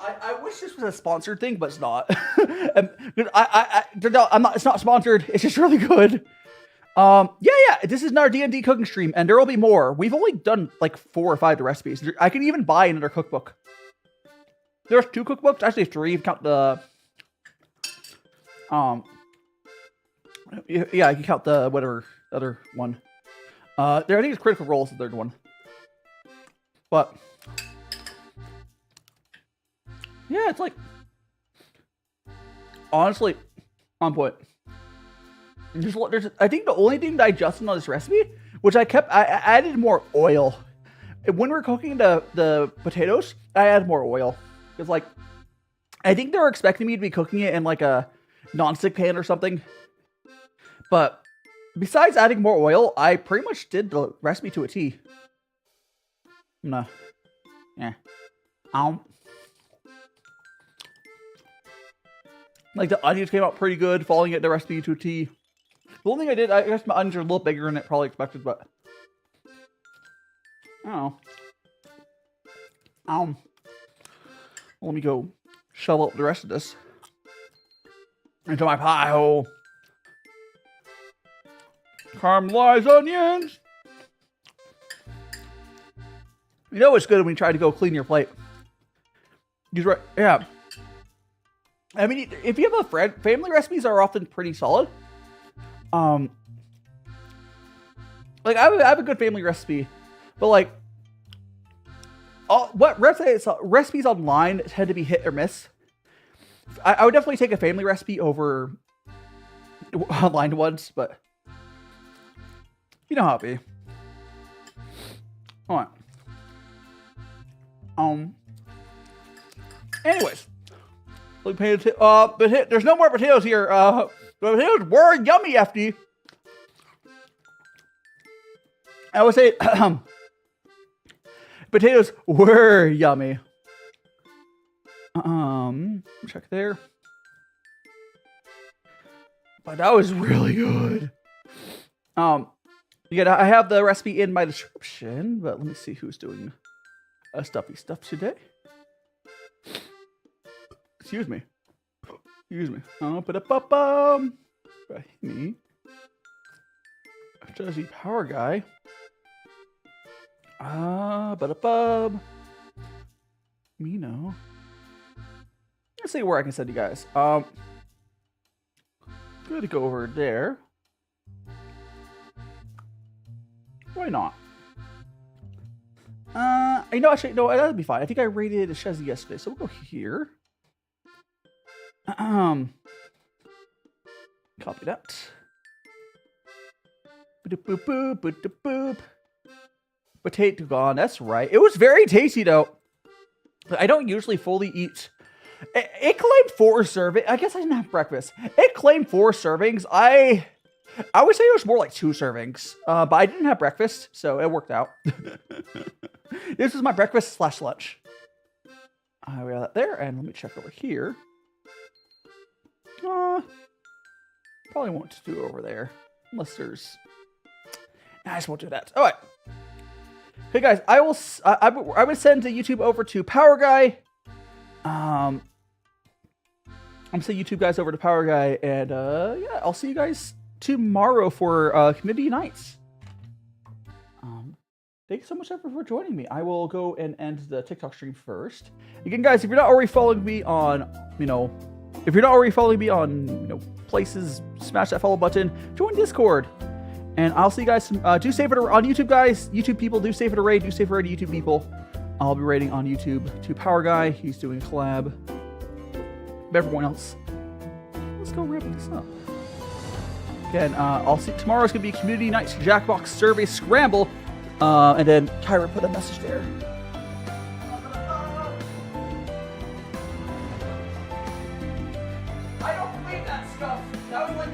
I wish this was a sponsored thing, but it's not. I'm not. It's not sponsored. It's just really good. Yeah. This is our D&D cooking stream, and there will be more. We've only done like 4 or 5 of the recipes. I can even buy another cookbook. There's 2 cookbooks, actually 3. If you count the yeah, you can count the whatever other one. I think it's Critical Role is the third one, but. Yeah, it's like, honestly, on point. I think the only thing that I adjusted on this recipe, which I added more oil. When we're cooking the potatoes, I added more oil. It's like, I think they were expecting me to be cooking it in like a non-stick pan or something. But besides adding more oil, I pretty much did the recipe to a T. No. Yeah. Like, the onions came out pretty good, following it the recipe to a T. The only thing I did, I guess my onions are a little bigger than it probably expected, but... I don't know. Let me go shovel up the rest of this into my pie hole. Caramelized onions! You know it's good when you try to go clean your plate. Yeah. I mean, if you have a friend, family recipes are often pretty solid. Like I have a good family recipe, but like, what recipes online tend to be hit or miss. I would definitely take a family recipe over online ones, but you know how it be. All right. Anyways. There's no more potatoes here. The potatoes were yummy, FD. I would say potatoes were yummy. Check there. But that was really good. Again, I have the recipe in my description, but let me see who's doing stuffy stuff today. Excuse me. Right, me. Jazzy Power Guy. Me no. Let's see where I can send you guys. Good to go over there. Why not? Actually, no, that'd be fine. I think I rated Shazzy yesterday, so we'll go here. Copy that. Boop, boop, boop, boop, boop, boop. Potato gone. That's right. It was very tasty, though. I don't usually fully eat. It claimed 4 servings. I guess I didn't have breakfast. It claimed 4 servings. I would say it was more like 2 servings. But I didn't have breakfast, so it worked out. This was my breakfast / lunch. We got that there, and let me check over here. Probably won't do over there. Unless there's... Nah, I just won't do that. Alright. Okay, guys, I would send the YouTube over to Power Guy. I'm sending YouTube guys over to Power Guy, and yeah, I'll see you guys tomorrow for community nights. Thank you so much for joining me. I will go and end the TikTok stream first. Again, guys, if you're not already following me on, places, smash that follow button, join Discord. And I'll see you guys. Do save it on YouTube, guys. YouTube people, do save it a raid. Do save it a raid to YouTube people. I'll be raiding on YouTube to Power Guy. He's doing a collab. But everyone else, let's go wrap this up. Again, I'll see. Tomorrow's gonna be Community Nights Jackbox Survey Scramble. And then Kyra put a message there. I don't believe that stuff. That was like